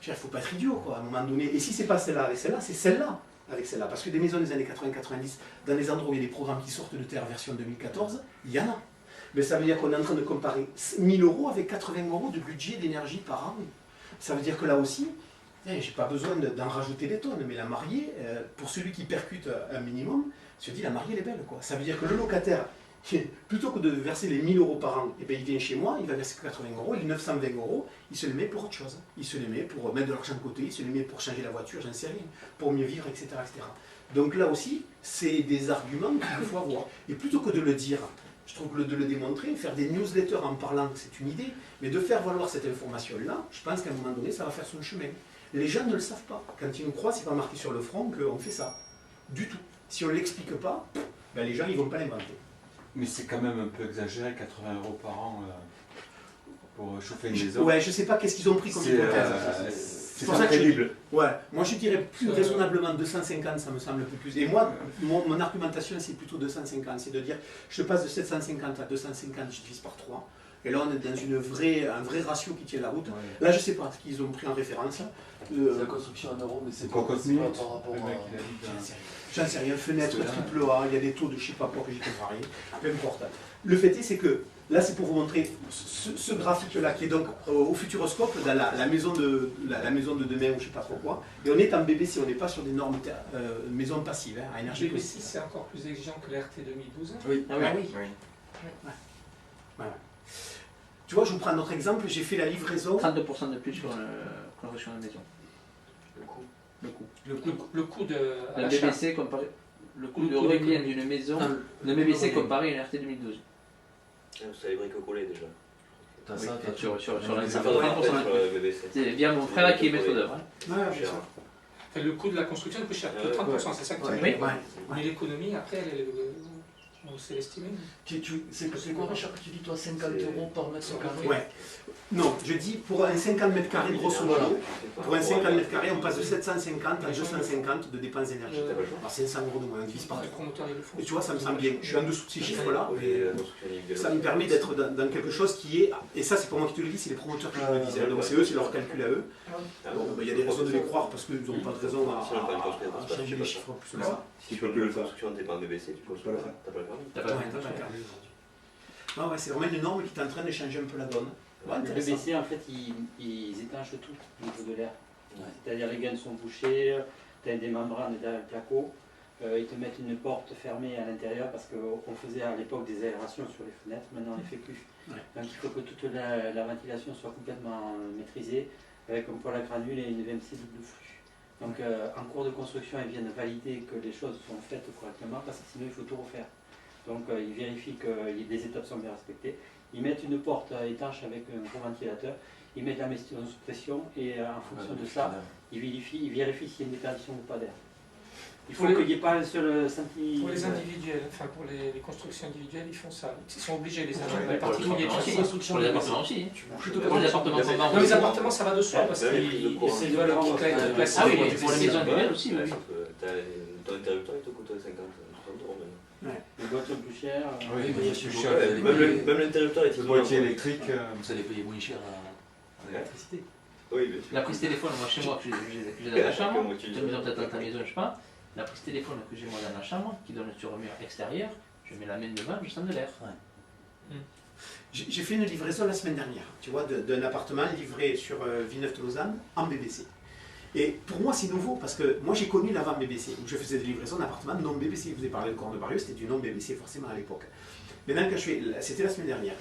il ne faut pas être idiot, quoi, à un moment donné. Et si c'est pas celle-là avec celle-là, c'est celle-là avec celle-là. Parce que des maisons des années 80-90, dans les endroits où il y a des programmes qui sortent de terre version 2014, il y en a. Mais ça veut dire qu'on est en train de comparer 1000 € avec 80 € de budget d'énergie par an. Ça veut dire que là aussi, j'ai pas besoin d'en rajouter des tonnes, mais la mariée, pour celui qui percute un minimum, se dit la mariée elle est belle, quoi. Ça veut dire que le locataire, plutôt que de verser les 1000 € par an, eh bien, il vient chez moi, il va verser 80 €, et les 920 €, il se les met pour autre chose. Il se les met pour mettre de l'argent de côté, il se les met pour changer la voiture, j'en sais rien, pour mieux vivre, etc., etc. Donc là aussi, c'est des arguments qu'il faut avoir. Et plutôt que de le dire, je trouve que de le démontrer, faire des newsletters en parlant, c'est une idée, mais de faire valoir cette information-là, je pense qu'à un moment donné, ça va faire son chemin. Les gens ne le savent pas. Quand ils nous croient, c'est pas marqué sur le front qu'on fait ça. Du tout. Si on ne l'explique pas, ben les gens ils ne vont pas l'inventer. Mais c'est quand même un peu exagéré, 80 € par an pour chauffer une maison. Ouais, je ne sais pas qu'est-ce qu'ils ont pris comme hypothèse. C'est pas crédible. Ouais, moi je dirais plus raisonnablement 250, ça me semble un peu plus. Et moi, mon argumentation c'est plutôt 250, c'est de dire je passe de 750 à 250, je divise par 3. Et là on est dans un vrai ratio qui tient la route. Ouais. Là je ne sais pas ce qu'ils ont pris en référence. C'est la construction en euros, mais c'est pas par rapport à... J'en sais rien, fenêtre, triple A, il y a des taux de je ne sais pas quoi que j'ai comparé, peu importe. Le fait est, c'est que là, c'est pour vous montrer ce graphique-là qui est donc au Futuroscope, dans la maison de demain ou je ne sais pas trop quoi. Et on est en BBC, on n'est pas sur des normes maison passive, à énergie BBC, c'est encore plus exigeant que l'RT 2012. Oui. Ah oui. Oui. Ouais. Ouais. Tu vois, je vous prends un autre exemple, j'ai fait la livraison. 32% de plus sur la conversion de maison. Le coût de la BBC comparé, le coût de revient d'une maison, le BBC comparé à une RT 2012. Ça les briques collées déjà. Sur la c'est bien mon frère qui est maître d'œuvre. Le coût de la construction est plus cher que 30%, c'est ça que tu dis. Mais l'économie, après, on sait l'estimer. C'est quoi, Richard, que tu dis, toi, 50 € par mètre carré? Ouais. Non, je dis pour un 50 mètres carrés, grosso modo, pour un 50 mètres carrés, on passe de 750 à 250 de dépenses d'énergie. Alors c'est 100 € de moins, on divise par 3. Et tu vois, ça me semble bien. Je suis en dessous de ces chiffres-là, mais ça me permet d'être dans quelque chose qui est. Et ça, c'est pas moi qui te le dis, c'est les promoteurs qui me le disent. Donc c'est eux, c'est leur calcul à eux. Bon, il y a des raisons de les croire parce qu'ils n'ont pas de raison à changer les chiffres plus que ça. Si tu peux plus le faire, tu n'es pas un BBC, tu peux pas le faire. T'as pas le permis. Non, ouais, c'est vraiment une norme qui est en train de changer un peu la donne. Ouais, le BBC, en fait, ils étanchent tout au niveau de l'air. Ouais. C'est-à-dire les gaines sont bouchées, tu as des membranes derrière le placo, ils te mettent une porte fermée à l'intérieur parce qu'on faisait à l'époque des aérations sur les fenêtres, maintenant on ne les fait plus. Ouais. Donc il faut que toute la ventilation soit complètement maîtrisée avec un poêle à granules et une VMC double flux. Donc en cours de construction, ils viennent valider que les choses sont faites correctement parce que sinon il faut tout refaire. Donc ils vérifient que les étapes sont bien respectées. Ils mettent une porte étanche avec un gros ventilateur, ils mettent la maison sous pression et en fonction de ça, ils vérifient s'il y a une déperdition ou pas d'air. Il faut qu'il n'y ait pas un seul centimètre. Pour les individuels, enfin pour les constructions individuelles, ils font ça. Ils sont obligés, les particuliers. Pour les appartements aussi. Pour les appartements, non, les appartements ça va de soi parce qu'ils doivent leur placer. Ah oui, pour les maisons individuelles aussi. Ton interrupteur il te coûte 50 € maintenant. Les boîtes sont plus chères. Oui, mais plus cher. Même l'interrupteur est le boîtier électrique. Vous allez payer moins cher à l'électricité. Oui, bien sûr. La prise téléphone, moi chez moi, que j'ai dans la chambre, tu as peut-être dans ta maison, je sais pas. La prise téléphone que j'ai moi dans la chambre, qui donne sur le mur extérieur, je mets la main devant, je sens de l'air. J'ai fait une livraison la semaine dernière, tu vois, d'un appartement livré sur Villeneuve-de-Lausanne en BBC. Et pour moi, c'est nouveau parce que moi, j'ai connu l'avant BBC, où je faisais des livraisons d'appartements non BBC. Vous avez parlé de Corne-Barieux, c'était du non BBC forcément à l'époque. Maintenant, c'était la semaine dernière,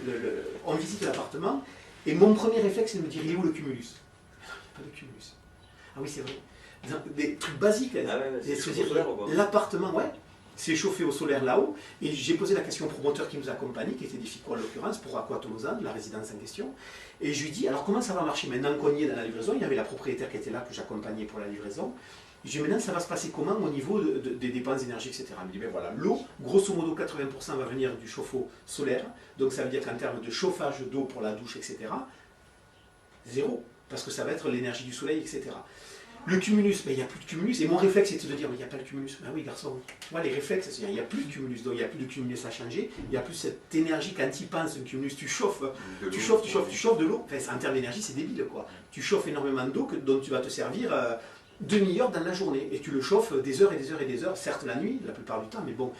on visite l'appartement, et mon premier réflexe, c'est de me dire, il est où le cumulus? Il n'y a pas de cumulus. Ah oui, c'est vrai. Des trucs basiques, se dire, l'appartement, ouais, c'est chauffé au solaire là-haut, et j'ai posé la question au promoteur qui nous accompagnait, qui était des FICO en l'occurrence, pour Aqua Tolosan, la résidence en question, et je lui dis, alors comment ça va marcher maintenant qu'on y est dans la livraison? Il y avait la propriétaire qui était là, que j'accompagnais pour la livraison. Je lui dis, maintenant ça va se passer comment au niveau des dépenses d'énergie, etc. Il me dit, ben voilà, l'eau, grosso modo 80% va venir du chauffe-eau solaire, donc ça veut dire qu'en termes de chauffage d'eau pour la douche, etc., zéro, parce que ça va être l'énergie du soleil, etc. Le cumulus, ben, il n'y a plus de cumulus, et mon réflexe c'était de dire, mais il n'y a pas de cumulus. Ben oui garçon, tu vois les réflexes, il n'y a plus de cumulus, donc il n'y a plus de cumulus à changer, il n'y a plus cette énergie quand tu y penses, un cumulus, tu chauffes de l'eau, enfin, en termes d'énergie c'est débile quoi, tu chauffes énormément d'eau dont tu vas te servir demi-heure dans la journée, et tu le chauffes des heures et des heures et des heures, certes la nuit, la plupart du temps, mais bon,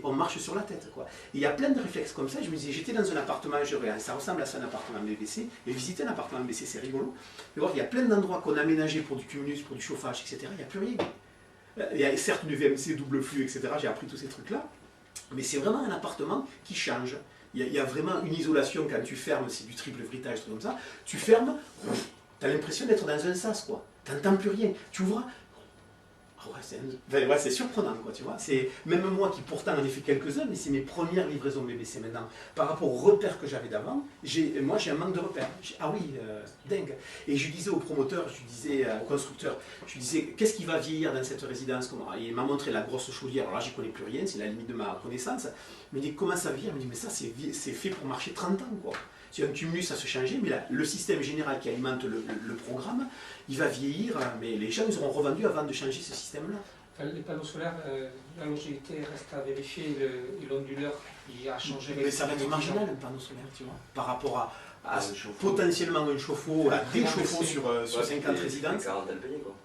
on marche sur la tête, quoi. Et il y a plein de réflexes comme ça, je me disais, j'étais dans un appartement, ça ressemble à ça, un appartement BBC, et visiter un appartement BBC, c'est rigolo. Mais voir, il y a plein d'endroits qu'on a aménagés pour du cumulus, pour du chauffage, etc., il n'y a plus rien. Il y a certes du VMC, double flux, etc., j'ai appris tous ces trucs-là, mais c'est vraiment un appartement qui change. Il y a vraiment une isolation, quand tu fermes, c'est du triple vritage, truc comme ça, tu fermes, tu as l'impression d'être dans un sas, quoi. T'entends plus rien. Tu ouvres. Oh ouais, c'est surprenant, quoi, tu vois. C'est même moi qui pourtant en ai fait quelques-uns, mais c'est mes premières livraisons BBC maintenant. Par rapport aux repères que j'avais d'avant, moi j'ai un manque de repères. Ah oui, dingue. Et je disais au promoteur, je disais au constructeur, je lui disais qu'est-ce qui va vieillir dans cette résidence, comment? Il m'a montré la grosse chaudière. Alors là, j'y connais plus rien, c'est la limite de ma connaissance. Mais il dit comment ça vieillit? Il me dit mais ça c'est fait pour marcher 30 ans, quoi. C'est un cumulus à se changer, mais là, le système général qui alimente le programme, il va vieillir, mais les gens ils auront revendu avant de changer ce système-là. Les panneaux solaires, la longévité reste à vérifier, et l'onduleur il a changé. Mais ça va être marginal un panneau solaire, tu vois, par rapport à potentiellement un chauffe-eau, à des chauffe-eaux sur 50 résidences. 40 à le payer, quoi.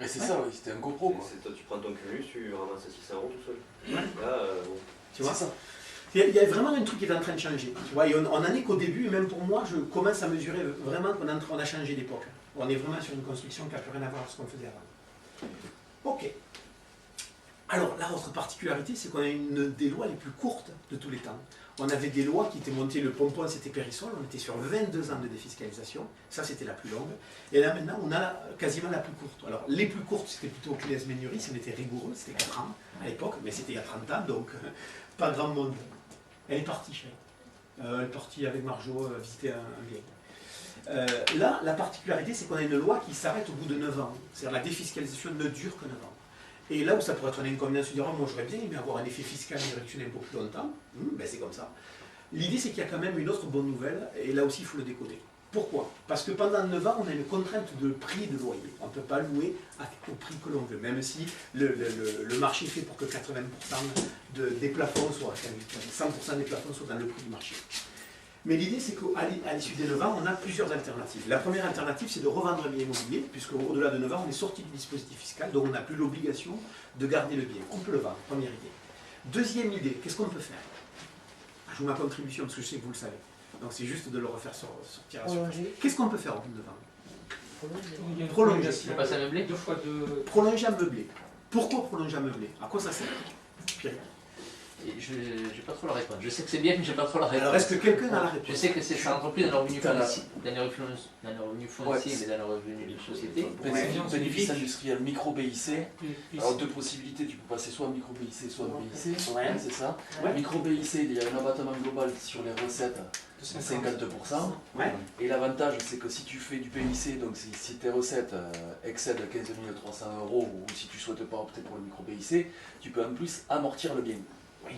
Et c'est ça, oui, c'était un GoPro, quoi. Toi, tu prends ton cumulus, tu ramasses 600 € tout seul. Ouais. Là, tu vois ça. Il y a vraiment un truc qui est en train de changer. Tu vois, et on en est qu'au début, et même pour moi, je commence à mesurer vraiment qu'on a changé d'époque. On est vraiment sur une construction qui n'a plus rien à voir avec ce qu'on faisait avant. Ok. Alors, la autre particularité, c'est qu'on a une des lois les plus courtes de tous les temps. On avait des lois qui étaient montées, le pompon c'était Périssol, on était sur 22 ans de défiscalisation, ça c'était la plus longue. Et là maintenant, on a quasiment la plus courte. Alors, les plus courtes, c'était plutôt Claes Menuris, on était rigoureux, c'était 4 ans à l'époque, mais c'était il y a 30 ans, donc pas grand monde. Elle est partie, chérie. Elle est partie avec Marjo visiter un bien. Là, la particularité, c'est qu'on a une loi qui s'arrête au bout de 9 ans. C'est-à-dire la défiscalisation ne dure que 9 ans. Et là où ça pourrait être un inconvénient, se dire oh, moi j'aurais bien aimé avoir un effet fiscal et réduction d'impôt plus longtemps, ben c'est comme ça. L'idée, c'est qu'il y a quand même une autre bonne nouvelle, et là aussi il faut le décoder. Pourquoi? Parce que pendant 9 ans, on a une contrainte de prix de loyer. On ne peut pas louer au prix que l'on veut, même si le marché fait pour que 80% des plafonds soient, 100% des plafonds soient dans le prix du marché. Mais l'idée, c'est qu'à l'issue des 9 ans, on a plusieurs alternatives. La première alternative, c'est de revendre un bien immobilier, puisque au-delà de 9 ans, on est sorti du dispositif fiscal, donc on n'a plus l'obligation de garder le bien. On peut le vendre, première idée. Deuxième idée, qu'est-ce qu'on peut faire? Je joue ma contribution, parce que je sais que vous le savez. Donc c'est juste de le refaire sortir à surface. Qu'est-ce qu'on peut faire au bout de 9 ans? Prolonger. Tu passes à meubler? Prolonger à meubler. Pourquoi prolonger à meubler? À quoi ça sert? Pierre. Je n'ai pas trop la réponse. Je sais que c'est bien, mais je n'ai pas trop la réponse. Alors, est-ce que quelqu'un a la réponse? Je sais que c'est entrepris dans le revenu foncier, mais dans le revenu de société. Bénéfice industriel micro-BIC. Alors, deux possibilités, tu peux passer soit en micro-BIC, soit en BIC. Ouais, c'est ça. Micro-BIC, il y a un abattement global sur les recettes de 52%. Ouais. Et l'avantage, c'est que si tu fais du PIC, donc si tes recettes excèdent 15 300 €, ou si tu ne souhaites pas opter pour le micro-BIC, tu peux en plus amortir le bien. Oui.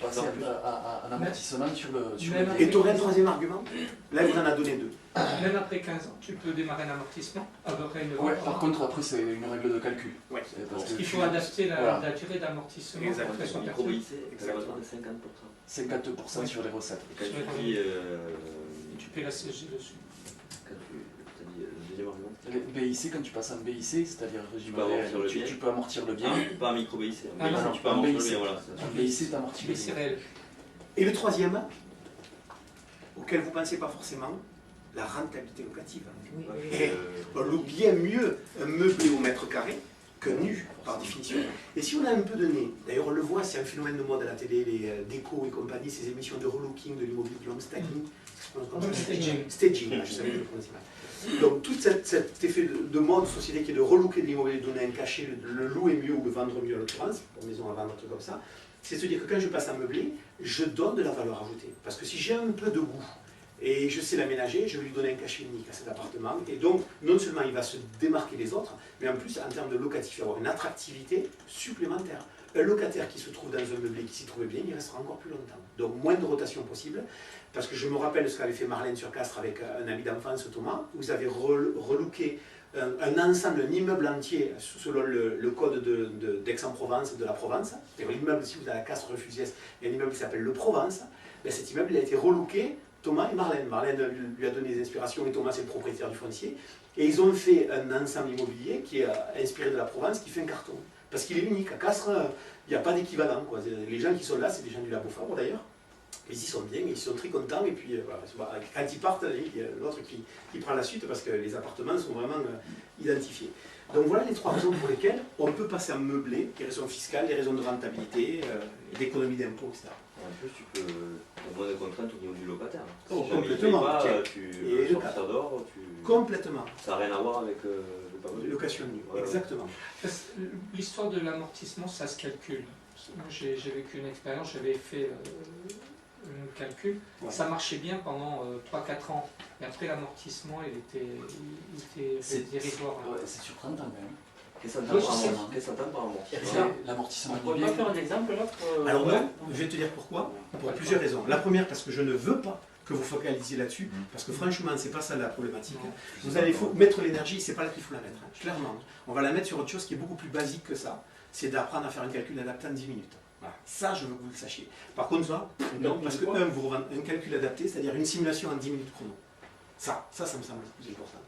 Passer un amortissement sur le bien. Et tu aurais un troisième argument? Là, vous en a donné deux. Même après 15 ans, tu peux démarrer un amortissement. Ouais, par contre, après, c'est une règle de calcul. Ouais. Parce qu'il faut adapter la durée d'amortissement. Exactement. Le micro-BIC, exactement de 50%. 50% sur les recettes. Et quand tu dis... tu paies la CSG dessus. Le BIC, quand tu passes en BIC, c'est-à-dire régime tu peux amortir le bien. Pas un micro-BIC. Tu peux amortir le bien, voilà. Un BIC, tu amortis le bien. Et le troisième, auquel vous ne pensez pas forcément, la rentabilité locative. On loue bien mieux un meublé au mètre carré qu'un nu, par définition. Et si on a un peu de nez, d'ailleurs on le voit, c'est un phénomène de mode à la télé, les décos et compagnie, ces émissions de relooking de l'immobilier, du homestaging. Staging, je savais le prononcer mal. Donc tout cet effet de mode, société qui est de relooker de l'immobilier, de donner un cachet, le louer mieux ou le vendre mieux à l'occurrence, pour maison à vendre, un truc comme ça, c'est se dire que quand je passe à meubler, je donne de la valeur ajoutée. Parce que si j'ai un peu de goût, et je sais l'aménager, je vais lui donner un cachet unique à cet appartement. Et donc, non seulement il va se démarquer des autres, mais en plus, en termes de locatif, il va avoir une attractivité supplémentaire. Un locataire qui se trouve dans un meublé, qui s'y trouvait bien, il restera encore plus longtemps. Donc, moins de rotation possible. Parce que je me rappelle ce qu'avait fait Marlène sur Castres avec un ami d'enfance, Thomas. Vous avez relooké un ensemble, un immeuble entier, selon le code d'Aix-en-Provence, de la Provence. L'immeuble, si vous avez à Castres-Refusiès, il y a un immeuble qui s'appelle le Provence. Ben, cet immeuble il a été relooké. Thomas et Marlène. Marlène lui a donné des inspirations et Thomas c'est le propriétaire du foncier. Et ils ont fait un ensemble immobilier qui est inspiré de la Provence, qui fait un carton. Parce qu'il est unique. À Castres, il n'y a pas d'équivalent. Les gens qui sont là, c'est des gens du Labo Fabre d'ailleurs. Ils y sont bien, ils sont très contents. Et puis voilà, quand ils partent, il y a l'autre qui prend la suite parce que les appartements sont vraiment identifiés. Donc voilà les trois raisons pour lesquelles on peut passer à meubler, les raisons fiscales, les raisons de rentabilité, d'économie d'impôts, etc. En plus, tu peux avoir moins de contraintes au niveau du locataire. Oh, Si complètement. pas, tu t'adores, complètement. Ça n'a rien à voir avec le pavot. Location nue, Ouais, exactement. L'histoire de l'amortissement, ça se calcule. Moi, j'ai vécu une expérience, j'avais fait un calcul. Ouais. Ça marchait bien pendant 3-4 ans. Et après, l'amortissement, il était dérisoire. Ouais, c'est sur 30 ans quand même. Qu'est-ce que ça t'entend par amortissement? L'amortissement. On ne pourrait pas faire un exemple là Alors non, je vais te dire pourquoi. Pour plusieurs raisons. La première, parce que je ne veux pas que vous focalisiez là-dessus, parce que franchement, c'est pas ça la problématique. Vous allez mettre l'énergie, c'est pas là qu'il faut la mettre, clairement. On va la mettre sur autre chose qui est beaucoup plus basique que ça. C'est d'apprendre à faire un calcul adapté en 10 minutes. Voilà. Ça, je veux que vous le sachiez. Par contre, ça, non, parce que vous revendez un calcul adapté, c'est-à-dire une simulation en 10 minutes chrono. Ça me semble le plus important.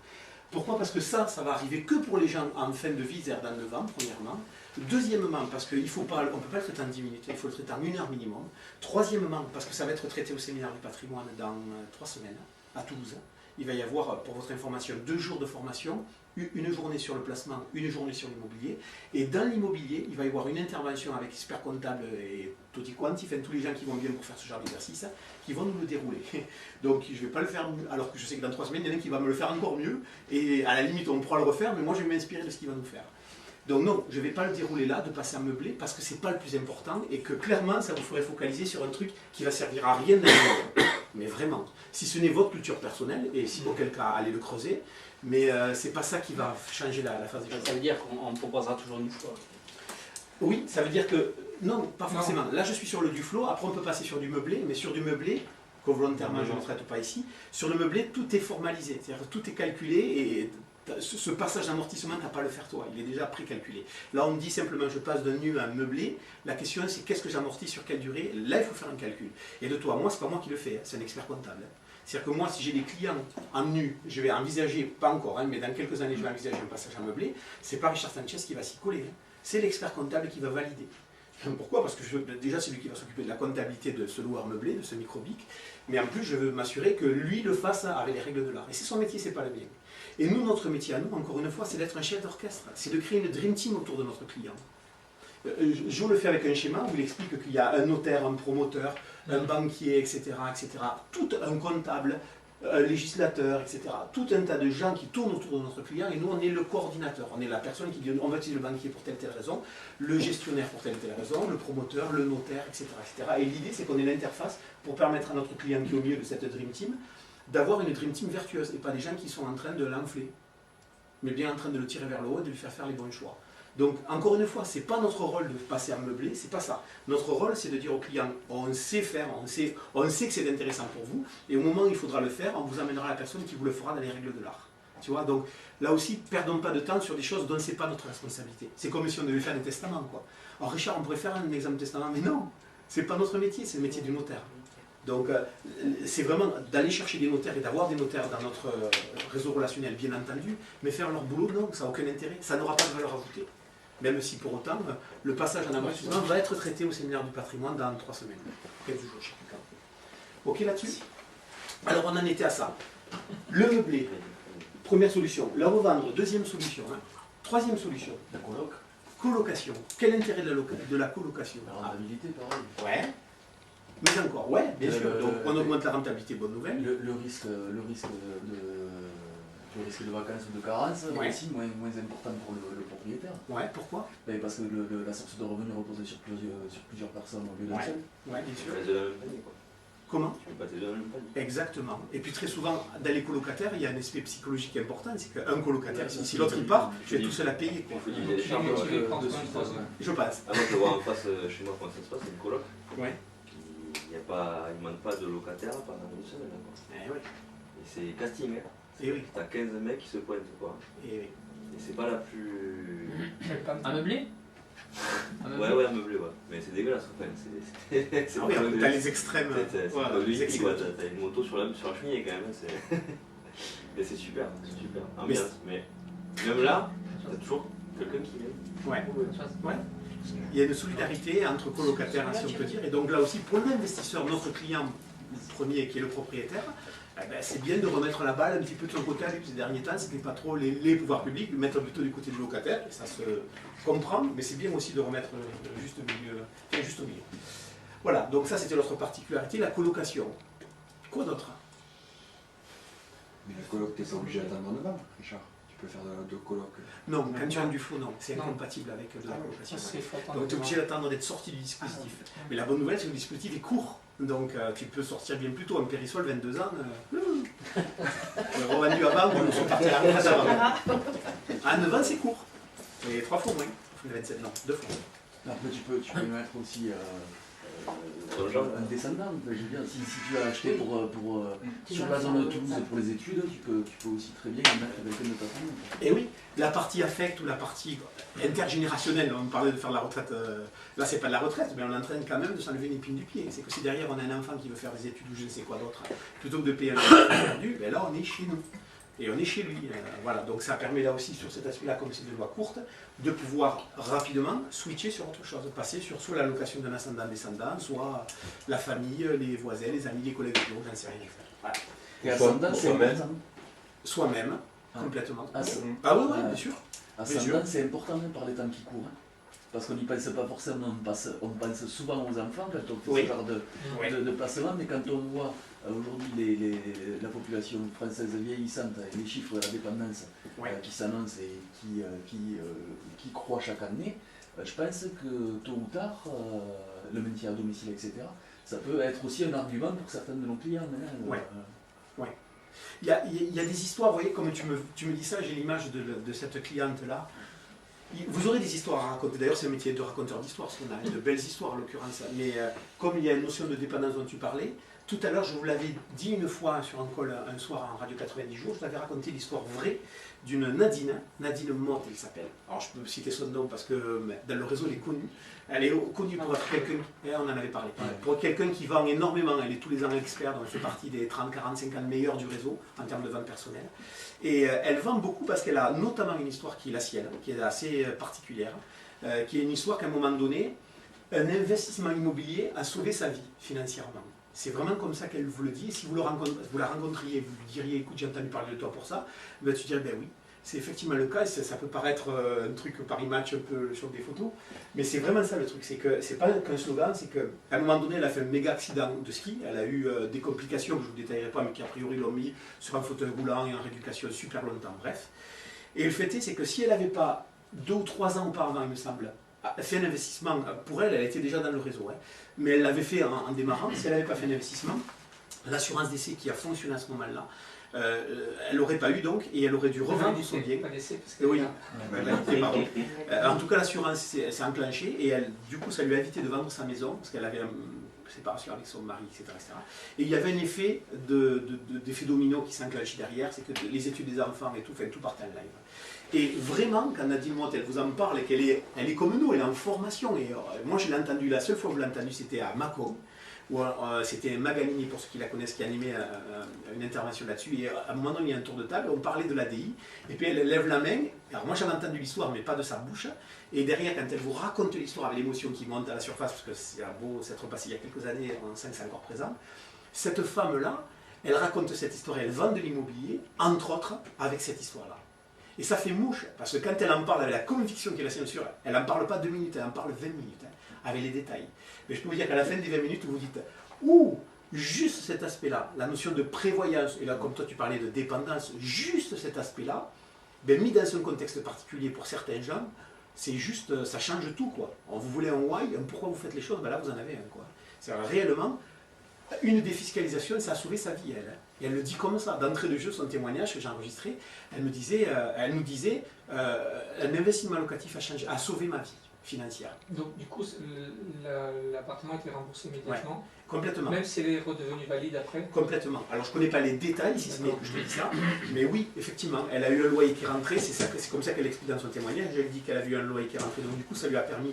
Pourquoi? Parce que ça va arriver que pour les gens en fin de vie, c'est-à-dire dans 9 ans, premièrement. Deuxièmement, parce qu'on ne peut pas le traiter en 10 minutes, il faut le traiter en 1 heure minimum. Troisièmement, parce que ça va être traité au séminaire du patrimoine dans 3 semaines, à Toulouse. Il va y avoir, pour votre information, 2 jours de formation, une journée sur le placement, une journée sur l'immobilier. Et dans l'immobilier, il va y avoir une intervention avec expert comptable et tutti quanti, enfin, tous les gens qui vont bien pour faire ce genre d'exercice, qui vont nous le dérouler. Donc je ne vais pas le faire mieux, alors que je sais que dans 3 semaines, il y en a un qui va me le faire encore mieux. Et à la limite, on pourra le refaire, mais moi je vais m'inspirer de ce qu'il va nous faire. Donc non, je ne vais pas le dérouler là, de passer à meubler, parce que ce n'est pas le plus important, et que clairement, ça vous ferait focaliser sur un truc qui va servir à rien dans le monde. Mais vraiment, si ce n'est votre culture personnelle, et si auquel cas, allez le creuser, mais c'est pas ça qui va changer la phase des choses. Ça veut dire qu'on proposera toujours une fois. Oui, ça veut dire que... Non, pas forcément. Là, je suis sur le Duflo, après on peut passer sur du meublé, mais sur du meublé, que volontairement je ne traite pas ici, sur le meublé, tout est formalisé, c'est-à-dire que tout est calculé, et ce passage d'amortissement, tu n'as pas à le faire toi, il est déjà précalculé. Là, on me dit simplement, je passe d'un nu à un meublé, la question c'est qu'est-ce que j'amortis sur quelle durée? Là, il faut faire un calcul. Et de toi, moi, c'est pas moi qui le fais, c'est un expert comptable. C'est-à-dire que moi, si j'ai des clients en nu, je vais envisager, pas encore, mais dans quelques années, je vais envisager un passage à meubler, c'est pas Richard Sanchez qui va s'y coller, c'est l'expert comptable qui va valider. Pourquoi? Parce que déjà, c'est lui qui va s'occuper de la comptabilité de ce loueur meublé, de ce microbic, mais en plus, je veux m'assurer que lui le fasse avec les règles de l'art. Et c'est son métier, c'est pas le mien. Et nous, notre métier à nous, encore une fois, c'est d'être un chef d'orchestre, c'est de créer une dream team autour de notre client. Je le fais avec un schéma où il explique qu'il y a un notaire, un promoteur, un banquier, etc., tout un comptable, un législateur, etc., tout un tas de gens qui tournent autour de notre client, et nous, on est le coordinateur, on est la personne qui dit on va utiliser le banquier pour telle raison, le gestionnaire pour telle raison, le promoteur, le notaire, etc., etc. Et l'idée, c'est qu'on ait l'interface pour permettre à notre client qui est au milieu de cette dream team d'avoir une dream team vertueuse, et pas des gens qui sont en train de l'enfler, mais bien en train de le tirer vers le haut et de lui faire les bons choix. Donc, encore une fois, ce n'est pas notre rôle de passer à meubler, c'est pas ça. Notre rôle, c'est de dire au client, on sait faire, on sait que c'est intéressant pour vous, et au moment où il faudra le faire, on vous amènera la personne qui vous le fera dans les règles de l'art. Tu vois, donc là aussi, perdons pas de temps sur des choses dont ce n'est pas notre responsabilité. C'est comme si on devait faire des testaments, quoi. Alors Richard, on pourrait faire un examen de testament, mais non, c'est pas notre métier, c'est le métier du notaire. Donc, c'est vraiment d'aller chercher des notaires et d'avoir des notaires dans notre réseau relationnel, bien entendu, mais faire leur boulot, non, ça n'a aucun intérêt, ça n'aura pas de valeur ajoutée. Même si pour autant, le passage en amortissement va être traité au séminaire du patrimoine dans 3 semaines, 15 jours, je ne sais plus quand. Ok là-dessus? Alors, on en était à ça. Le meublé, première solution. Le revendre, deuxième solution. Troisième solution. La coloc. Colocation. Quel intérêt de la colocation? La rentabilité, pareil. Ouais. Mais encore, ouais, bien sûr. Donc on augmente la rentabilité, bonne nouvelle. Le risque de vacances ou de carence est aussi moins important pour le propriétaire. Ouais, pourquoi? Parce que la source de revenus repose sur plusieurs personnes au lieu d'un seul. Ouais, bien sûr. Comment? Tu peux pas t'aider dans le même panier. Exactement. Et puis très souvent, dans les colocataires, il y a un aspect psychologique important, c'est qu'un colocataire, si l'autre il part, tu es tout seul à payer. Il faut diviser les charges. Je passe. Moi je vois en face chez moi comment ça se passe, c'est une coloc. Ouais. Il ne manque pas de locataires pendant une semaine. Eh oui. Et c'est casting. Et oui. T'as 15 mecs qui se pointent quoi. Et oui. Et c'est pas la plus. Un meublé? Ouais, meublé, ouais. Mais c'est dégueulasse, enfin. C'est ah oui, t'as les extrêmes. C'est pas de hippie, quoi. T'as une moto sur la cheminée quand même. Mais c'est super, c'est super. Ambiance. Mais même là, t'as toujours quelqu'un qui vient. Ouais. Il y a une solidarité entre colocataires, si on peut dire. Et donc là aussi, pour l'investisseur, notre client premier qui est le propriétaire, c'est bien de remettre la balle un petit peu de son côté. Ces derniers temps, c'était pas trop les pouvoirs publics, le mettre plutôt du côté du locataire, et ça se comprend, mais c'est bien aussi de remettre juste au milieu. Voilà, donc ça c'était notre particularité, la colocation. Quoi d'autre? Mais la coloc, t'es pas obligé d'attendre 9 ans, Richard. Tu peux faire de coloc. Non, quand tu as du faux, non, c'est incompatible avec de la colocation. Donc tu es obligé d'attendre d'être sorti du dispositif. Mais la bonne nouvelle, c'est que le dispositif est court. Donc tu peux sortir bien plus tôt. Un Périsol, 22 ans, revendu avant, on sont partis à la retraite avant. À 9 ans, c'est court. Et 3 fois moins. 27, non, 2 fois. Après, tu peux mettre aussi un descendant. Je veux dire, si tu as acheté sur la zone de Toulouse pour les études, tu peux aussi très bien mettre quelqu'un de ta famille. Et oui, la partie affect ou la partie intergénérationnelle, on parlait de faire la retraite, là c'est pas de la retraite, mais on est en train quand même de s'enlever une épine du pied. C'est que si derrière on a un enfant qui veut faire des études ou je ne sais quoi d'autre, plutôt que de payer un enfant perdu, ben là on est chez nous. Et on est chez lui. Voilà. Donc ça permet là aussi, sur cet aspect-là, comme c'est des lois courtes, de pouvoir rapidement switcher sur autre chose, passer sur soit la location d'un ascendant-descendant, soit la famille, les voisins, les amis, les collègues, j'en sais rien. Voilà. Et ascendant, c'est important. Soi-même, complètement. Ah oui, bien sûr. Ascendant, c'est important par les temps qui courent. Parce qu'on n'y pense pas forcément, on pense souvent aux enfants quand on fait ce genre de placement, mais quand on voit aujourd'hui la population française vieillissante et les chiffres de la dépendance qui s'annoncent et qui croient chaque année, je pense que tôt ou tard, le maintien à domicile, etc., ça peut être aussi un argument pour certains de nos clients. Il y a des histoires, vous voyez, comme tu me dis ça, j'ai l'image de cette cliente-là. Vous aurez des histoires à raconter, d'ailleurs c'est le métier de raconteur d'histoire, parce qu'on a de belles histoires en l'occurrence, mais comme il y a une notion de dépendance dont tu parlais, tout à l'heure je vous l'avais dit une fois sur un call un soir en Radio 90 jours, je vous avais raconté l'histoire vraie d'une Nadine Motte elle s'appelle. Alors je peux citer son nom parce que dans le réseau elle est connue. Elle est connue pour être quelqu'un, on en avait parlé, pour quelqu'un qui vend énormément, elle est tous les ans experte, donc elle fait partie des 30, 40, 50 meilleurs du réseau en termes de vente personnelle. Et elle vend beaucoup parce qu'elle a notamment une histoire qui est la sienne, qui est assez particulière, qui est une histoire qu'à un moment donné, un investissement immobilier a sauvé sa vie financièrement. C'est vraiment comme ça qu'elle vous le dit. Et si vous la rencontriez, vous lui diriez, écoute, j'ai entendu parler de toi pour ça, ben, tu dirais, ben oui, c'est effectivement le cas. Ça peut paraître un truc Paris Match un peu sur des photos, mais c'est vraiment ça le truc. C'est que c'est pas qu'un slogan, c'est qu'à un moment donné, elle a fait un méga accident de ski. Elle a eu des complications que je ne vous détaillerai pas, mais qui a priori l'ont mis sur un fauteuil roulant et en rééducation super longtemps. Bref. Et le fait est, c'est que si elle n'avait pas 2 ou 3 ans auparavant, il me semble, fait un investissement, pour elle était déjà dans le réseau, mais elle l'avait fait en démarrant. Si elle n'avait pas fait un investissement, l'assurance d'essai qui a fonctionné à ce moment-là, elle n'aurait pas eu donc, et elle aurait dû revendre son bien. Oui, en tout cas l'assurance s'est enclenchée, et elle, du coup ça lui a évité de vendre sa maison, parce qu'elle avait une séparation avec son mari, etc. Et il y avait un effet d'effet domino qui s'enclenchait derrière, c'est que les études des enfants et tout partait en live. Et vraiment, quand Nadine Motte, elle vous en parle, et elle est comme nous, elle est en formation. Et moi, je l'ai entendue, la seule fois où je l'ai entendue, c'était à Mâcon, où c'était Magalini, pour ceux qui la connaissent, qui animait une intervention là-dessus. Et à un moment donné, il y a un tour de table, on parlait de l'ADI, et puis elle lève la main. Alors moi, j'avais entendu l'histoire, mais pas de sa bouche. Et derrière, quand elle vous raconte l'histoire avec l'émotion qui monte à la surface, parce que c'est beau s'être passé il y a quelques années, on sent que c'est encore présent, cette femme-là, elle raconte cette histoire, elle vend de l'immobilier, entre autres, avec cette histoire-là. Et ça fait mouche, parce que quand elle en parle avec la conviction qu'elle a sienne sur, elle n'en parle pas 2 minutes, elle en parle 20 minutes, avec les détails. Mais je peux vous dire qu'à la fin des 20 minutes, vous dites, ouh, juste cet aspect-là, la notion de prévoyance, et là comme toi tu parlais de dépendance, juste cet aspect-là, ben, mis dans un contexte particulier pour certains gens, c'est juste, ça change tout quoi. Alors, vous voulez un why, un pourquoi vous faites les choses, ben là vous en avez un quoi. C'est réellement, une défiscalisation, ça a sauvé sa vie elle. Hein. Et elle le dit comme ça, d'entrée de jeu, son témoignage que j'ai enregistré, elle nous disait, un investissement locatif a sauvé ma vie financière. Donc du coup, l'appartement a été remboursé immédiatement, Ouais, complètement. même si elle est redevenue valide après. Complètement. Alors je ne connais pas les détails, si ce n'est que je te dis ça, mais oui, effectivement, elle a eu un loyer qui est rentré, c'est comme ça qu'elle explique dans son témoignage, elle dit qu'elle a vu un loyer qui est rentré, donc du coup ça lui a permis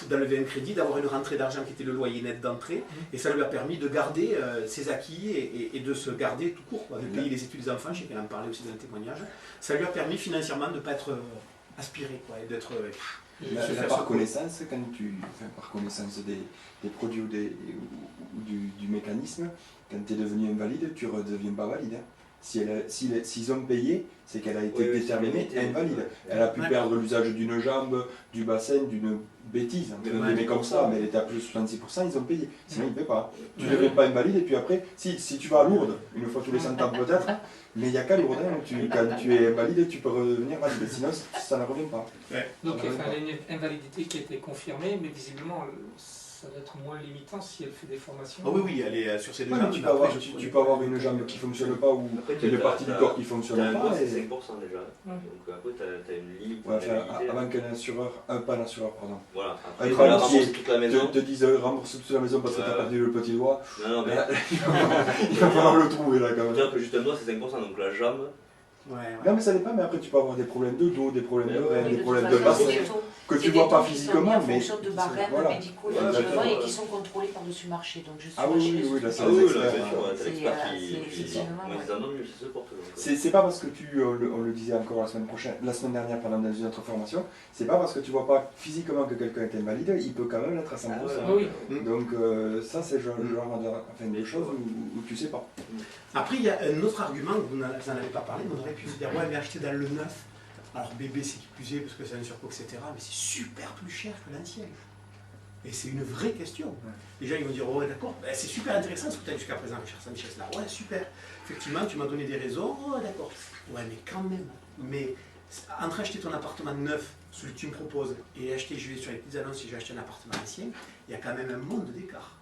d'enlever un crédit, d'avoir une rentrée d'argent qui était le loyer net d'entrée, et ça lui a permis de garder ses acquis et de se garder tout court, quoi, de payer les études des enfants, je sais qu'elle en parlait aussi dans le témoignage. Ça lui a permis financièrement de ne pas être aspiré, quoi, et d'être... par connaissance, par connaissance des produits ou du mécanisme, quand tu es devenu invalide, tu ne redeviens pas valide. Hein. S'ils ont payé, c'est qu'elle a été déterminée invalide. Elle a pu perdre l'usage d'une jambe, du bassin, d'une bêtise, mais comme ça, mais elle était à plus de 66%, ils ont payé. Sinon, ils ne paient pas. Tu ne deviens pas invalide, et puis après, si tu vas à Lourdes, une fois tous les 100 ans peut-être, mais il n'y a qu'à Lourdes, hein, quand tu es invalide, tu peux redevenir valide, sinon ça ne revient pas. Donc elle a une invalidité qui a été confirmée, mais visiblement ça doit être moins limitant si elle fait des formations. Ah oui, elle est sur ses deux Ouais, jambes. tu peux avoir une jambe qui ne fonctionne pas ou une partie du corps qui ne fonctionne pas. C'est 5% déjà. Donc après, tu as une limite. Avant qu'un assureur, pas un assureur, pardon. Voilà, après, Un il va banquier rembourser toute la maison. te dise rembourse toute la maison parce que tu as perdu le petit doigt. Non, mais Il va falloir le trouver là quand même. dire que juste un doigt c'est 5%, donc la jambe. Non mais ça dépend, mais après tu peux avoir des problèmes de dos, des problèmes de reins, des problèmes de façon, bassin, que tu c'est vois des pas taux qui sont mis physiquement, en mais... fonction de barèmes voilà. médicaux Ouais, effectivement, et d'accord. qui sont contrôlés par-dessus marché. Donc je suis Ah oui, chez les oui, là, sous- c'est les bien experts. sûr, t'as C'est, l'expert c'est effectivement, moi, ouais. les anonymes, ça se porte. C'est pas parce que on le disait encore la semaine dernière pendant dans une autre formation, c'est pas parce que tu vois pas physiquement que quelqu'un est invalide, il peut quand même l'être à 100%. Oui. Donc ça c'est le genre de choses où tu sais pas. Après, il y a un autre argument, vous n'en avez pas parlé, mais on aurait pu se dire, ouais, mais acheter dans le neuf, alors bébé c'est qui plus est, parce que c'est un surcoût, etc., mais c'est super plus cher que l'ancien. Et c'est une vraie question. Les gens ils vont dire, ouais d'accord, ben, c'est super intéressant ce que tu as jusqu'à présent, cher Sanchez, là, ouais super. Effectivement, tu m'as donné des raisons, oh d'accord. Ouais, mais quand même, mais entre acheter ton appartement neuf, celui que tu me proposes, et acheter, je vais sur les petites annonces, si j'ai acheté un appartement ancien, il y a quand même un monde d'écart.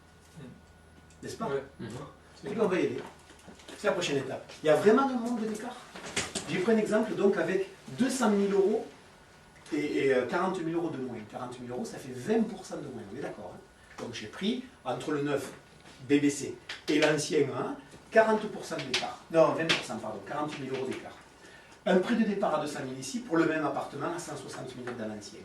N'est-ce pas? Ouais. Et bien on va y aller. C'est la prochaine étape. Il y a vraiment un monde d'écart. J'ai pris un exemple donc avec 200 000 euros et 40 000 euros de moins. 40 000 euros, ça fait 20% de moins, on est d'accord. Hein. Donc j'ai pris entre le neuf BBC et l'ancien 40% d'écart. Non, 20%, pardon, 40 000 euros d'écart. Un prix de départ à 200 000 ici pour le même appartement à 160 000 dans l'ancien.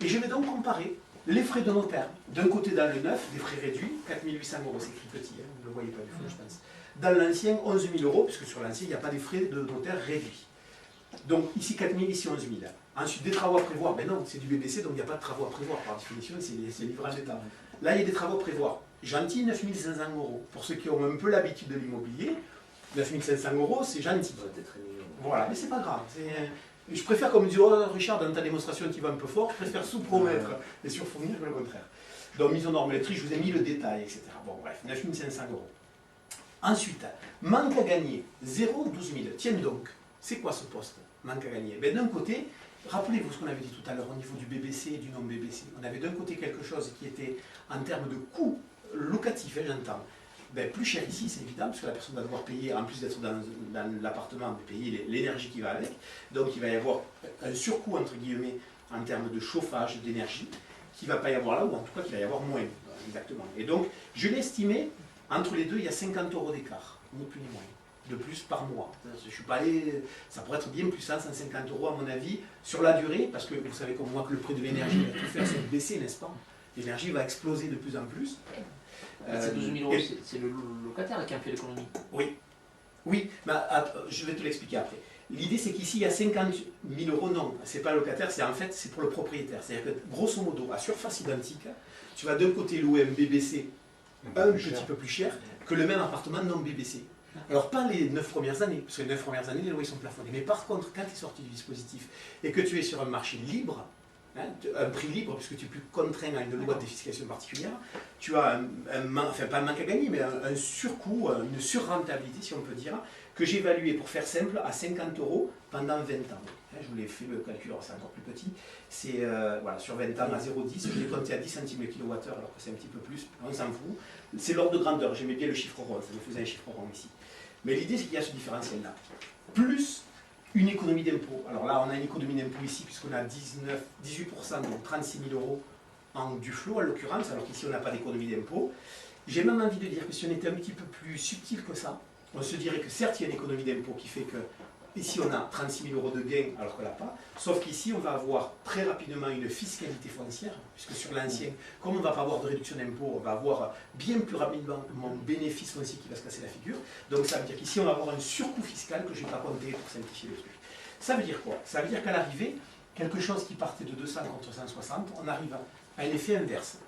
Et je vais donc comparer les frais de notaire. D'un côté dans le neuf, des frais réduits, 4 800 euros, c'est écrit petit, hein, vous ne le voyez pas du tout, je pense. Dans l'ancien, 11 000 euros, puisque sur l'ancien, il n'y a pas des frais de notaire réduits. Donc ici 4 000, ici 11 000. Ensuite, des travaux à prévoir, ben non, c'est du BBC, donc il n'y a pas de travaux à prévoir, par définition, c'est livrage d'État. Là, il y a des travaux à prévoir. Gentil, 9 500 euros. Pour ceux qui ont un peu l'habitude de l'immobilier, 9 500 euros, c'est gentil. Voilà, mais c'est pas grave. Je préfère, comme dit Richard dans ta démonstration qui va un peu fort, je préfère sous-promettre et surfournir que le contraire. Donc, mise aux normes électriques, je vous ai mis le détail, etc. Bon, bref, 9 500 euros. Ensuite, manque à gagner, 0, 12 000. Tiens donc, c'est quoi ce poste, manque à gagner? Ben, d'un côté, rappelez-vous ce qu'on avait dit tout à l'heure au niveau du BBC et du non-BBC. On avait d'un côté quelque chose qui était, en termes de coût locatif, hein, j'entends, ben, plus cher ici, c'est évident, parce que la personne va devoir payer, en plus d'être dans l'appartement, payer l'énergie qui va avec. Donc il va y avoir un surcoût, entre guillemets, en termes de chauffage, d'énergie, qui ne va pas y avoir là, ou en tout cas qu'il va y avoir moins. Exactement. Et donc, je l'ai estimé, entre les deux, il y a 50 euros d'écart, ni plus ni moins, de plus par mois. Je ne suis pas allé, ça pourrait être bien plus, 150 euros à mon avis, sur la durée, parce que vous savez comme moi que le prix de l'énergie va tout faire, c'est baisser, n'est-ce pas? L'énergie va exploser de plus en plus. C'est 12 000 euros, c'est le locataire qui a fait l'économie. Oui, mais je vais te l'expliquer après. L'idée c'est qu'ici il y a 50 000 euros, non, c'est pas le locataire, c'est pour le propriétaire. C'est-à-dire que grosso modo, à surface identique, tu vas d'un côté louer un BBC un petit peu plus cher que le même appartement non BBC. Alors pas les 9 premières années, parce que les 9 premières années, les loyers sont plafonnés. Mais par contre, quand tu es sorti du dispositif et que tu es sur un marché libre, hein, un prix libre, puisque tu es plus contraint à une loi de défiscalisation particulière, tu as enfin pas un manque à gagner, mais un surcoût, une surrentabilité, si on peut dire, que j'ai évalué, pour faire simple, à 50 € pendant 20 ans. Je vous l'ai fait le calcul, c'est encore plus petit. C'est voilà, sur 20 ans à 0,10, je l'ai compté à 10 centimes le kilowattheure, alors que c'est un petit peu plus, on s'en fout. C'est l'ordre de grandeur, j'aimais bien le chiffre rond, ça me faisait un chiffre rond ici. Mais l'idée, c'est qu'il y a ce différentiel-là. Plus une économie d'impôt. Alors là, on a une économie d'impôt ici, puisqu'on a 18%, donc 36 000 € en Duflot, en l'occurrence, alors qu'ici, on n'a pas d'économie d'impôt. J'ai même envie de dire que si on était un petit peu plus subtil que ça, on se dirait que certes, il y a une économie d'impôt qui fait que ici, on a 36 000 € de gains, alors qu'on n'a pas. Sauf qu'ici, on va avoir très rapidement une fiscalité foncière, puisque sur l'ancien, comme on ne va pas avoir de réduction d'impôt, on va avoir bien plus rapidement mon bénéfice foncier qui va se casser la figure. Donc ça veut dire qu'ici, on va avoir un surcoût fiscal que je ne vais pas compter pour simplifier le truc. Ça veut dire quoi? Ça veut dire qu'à l'arrivée, quelque chose qui partait de 200 contre 160, on arrive à un effet inverse.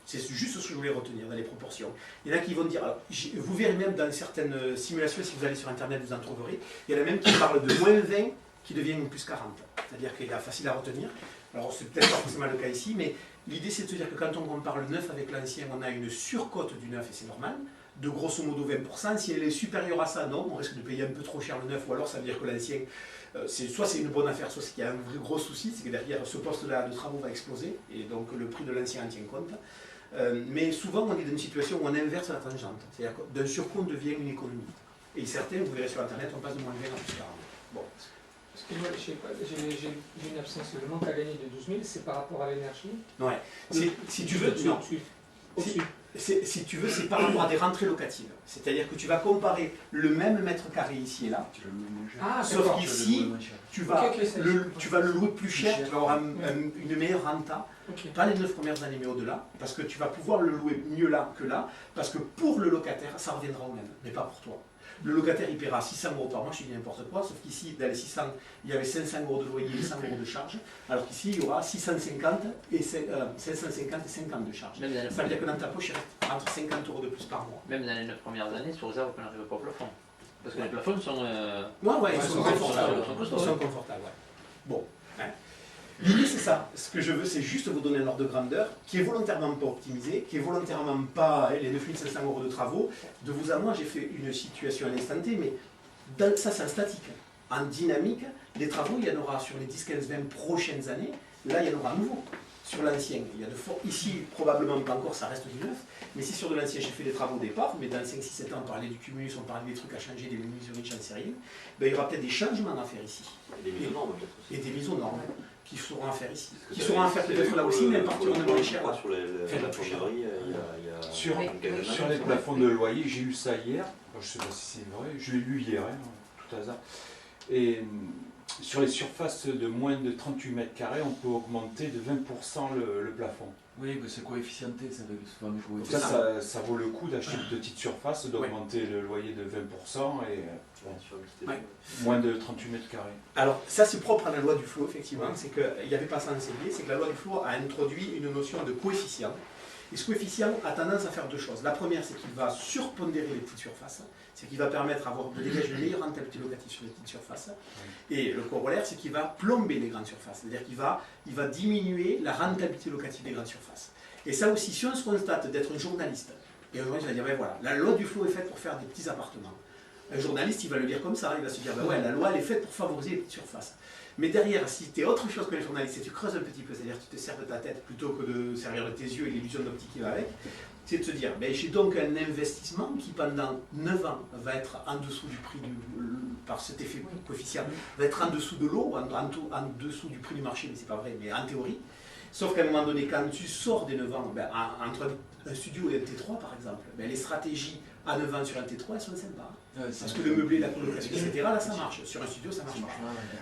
C'est juste ce que je voulais retenir dans les proportions. Il y en a qui vont dire, alors, vous verrez même dans certaines simulations, si vous allez sur Internet, vous en trouverez, il y en a même qui parlent de moins 20 qui deviennent plus 40. C'est-à-dire qu'il est facile à retenir. Alors, c'est peut-être pas forcément le cas ici, mais l'idée, c'est de se dire que quand on compare le neuf avec l'ancien, on a une surcote du neuf, et c'est normal, de grosso modo 20%. Si elle est supérieure à ça, non, on risque de payer un peu trop cher le neuf, ou alors ça veut dire que l'ancien, soit c'est une bonne affaire, soit il y a un vrai gros souci, c'est que derrière ce poste-là de travaux va exploser, et donc le prix de l'ancien en tient compte. Mais souvent, on est dans une situation où on inverse la tangente. C'est-à-dire que d'un surcoût, on devient une économie. Et certains, vous verrez sur Internet, on passe de moins 20 à plus 40. Bon. Parce que moi, je sais pas, j'ai une absence, le manque à gagner de 12 000, c'est par rapport à l'énergie. Ouais. Si tu veux, non. Si tu veux, c'est par rapport à des rentrées locatives. C'est-à-dire que tu vas comparer le même mètre carré ici et là, sauf qu'ici, tu vas le louer plus cher, tu vas avoir une meilleure renta, pas les 9 premières années, mais au-delà, parce que tu vas pouvoir le louer mieux là que là, parce que pour le locataire, ça reviendra au même, mais pas pour toi. Le locataire, il paiera 600 € par mois, je dis n'importe quoi, sauf qu'ici, dans les 600, il y avait 500 € de loyer et 100 € de charge, alors qu'ici, il y aura 550 et 50 de charge. Ça veut dire que dans ta poche, il reste entre 50 € de plus par mois. Même dans les 9 premières années, sous réserve qu'on n'arrive pas au plafond. Parce que les plafonds sont... ils sont confortables. Ils sont confortables, ouais. Bon. Hein. L'idée, c'est ça. Ce que je veux, c'est juste vous donner un ordre de grandeur qui est volontairement pas optimisé, qui est volontairement pas les 9500 € de travaux. De vous à moi, j'ai fait une situation à l'instant T, mais ça, c'est un statique. En dynamique, les travaux, il y en aura sur les 10, 15, 20 prochaines années. Là, il y en aura à nouveau. Sur l'ancien, il y a ici, probablement pas encore, ça reste du neuf. Mais si sur de l'ancien, j'ai fait des travaux au départ, mais dans 5, 6, 7 ans, on parlait du cumulus, on parlait des trucs à changer, des menuiseries, j'en sais rien, ben, il y aura peut-être des changements à faire ici. Et des mises aux normes, peut-être aussi. Et des mises aux normes qui seront à faire ici. Qui seront à faire peut-être là aussi, mais elles partiront de moins cher. Sur les plafonderies, il y a sur les plafonds de loyer, j'ai lu ça hier, je ne sais pas si c'est vrai, je l'ai lu hier, hein, tout hasard. Et sur les surfaces de moins de 38 mètres carrés, on peut augmenter de 20% le plafond. Oui, mais c'est coefficienté, ça veut fameux coefficient. Ça vaut le coup d'acheter de petites surfaces, d'augmenter le loyer de 20% et moins de 38 mètres carrés. Alors, ça c'est propre à la loi Duflot, effectivement, c'est qu'il n'y avait pas ça en CB, c'est que la loi Duflot a introduit une notion de coefficient. Et ce coefficient a tendance à faire deux choses. La première, c'est qu'il va surpondérer les petites surfaces, c'est qu'il va permettre de dégager une meilleure rentabilité locative sur les petites surfaces. Et le corollaire, c'est qu'il va plomber les grandes surfaces, c'est-à-dire qu'il va diminuer la rentabilité locative des grandes surfaces. Et ça aussi, si on se constate d'être un journaliste, et un journaliste va dire, ben voilà, la loi Duflot est faite pour faire des petits appartements. Un journaliste, il va le lire comme ça, il va se dire, ben ouais, la loi, elle est faite pour favoriser les petites surfaces. Mais derrière, si tu es autre chose que les journalistes, et tu creuses un petit peu, c'est-à-dire que tu te sers de ta tête plutôt que de servir de tes yeux et l'illusion d'optique qui va avec, c'est de se dire, ben, j'ai donc un investissement qui pendant 9 ans va être en dessous du prix par cet effet coefficient, va être en dessous de l'eau, en dessous du prix du marché, mais c'est pas vrai, mais en théorie. Sauf qu'à un moment donné, quand tu sors des 9 ans, ben, entre un studio et un T3 par exemple, ben, les stratégies à 9 ans sur un T3, elles sont sympas. Parce que le meublé, la colocation, etc., là ça marche. Sur un studio, ça marche pas.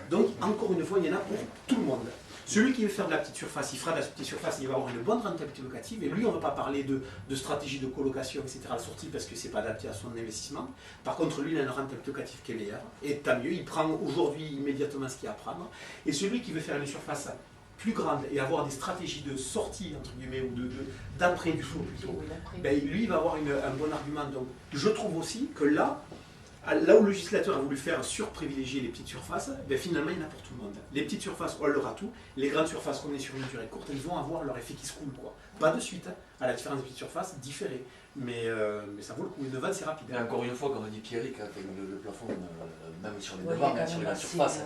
Donc, encore une fois, il y en a pour tout le monde. Celui qui veut faire de la petite surface, il fera de la petite surface, il va avoir une bonne rentabilité locative. Et lui, on ne va pas parler de stratégie de colocation, etc. à la sortie parce que ce n'est pas adapté à son investissement. Par contre, lui, il a une rentabilité locative qui est meilleure. Et tant mieux, il prend aujourd'hui immédiatement ce qu'il y a à prendre. Et celui qui veut faire une surface plus grande et avoir des stratégies de sortie, entre guillemets, ou d'entrée du flot plutôt, ben, lui, il va avoir un bon argument. Donc, je trouve aussi que là, là où le législateur a voulu faire surprivilégier les petites surfaces, ben finalement il y en a pour tout le monde. Les petites surfaces ont leur atout, les grandes surfaces, comme on est sur une durée courte, elles vont avoir leur effet qui se coule, quoi. Pas de suite, hein, à la différence des petites surfaces, différé. Mais ça vaut le coup, une vanne c'est rapide. Et encore une fois, comme on dit Pierrick, hein, le plafond, même sur les Ouais, devants, il y a même quand sur les même grandes aussi, surfaces,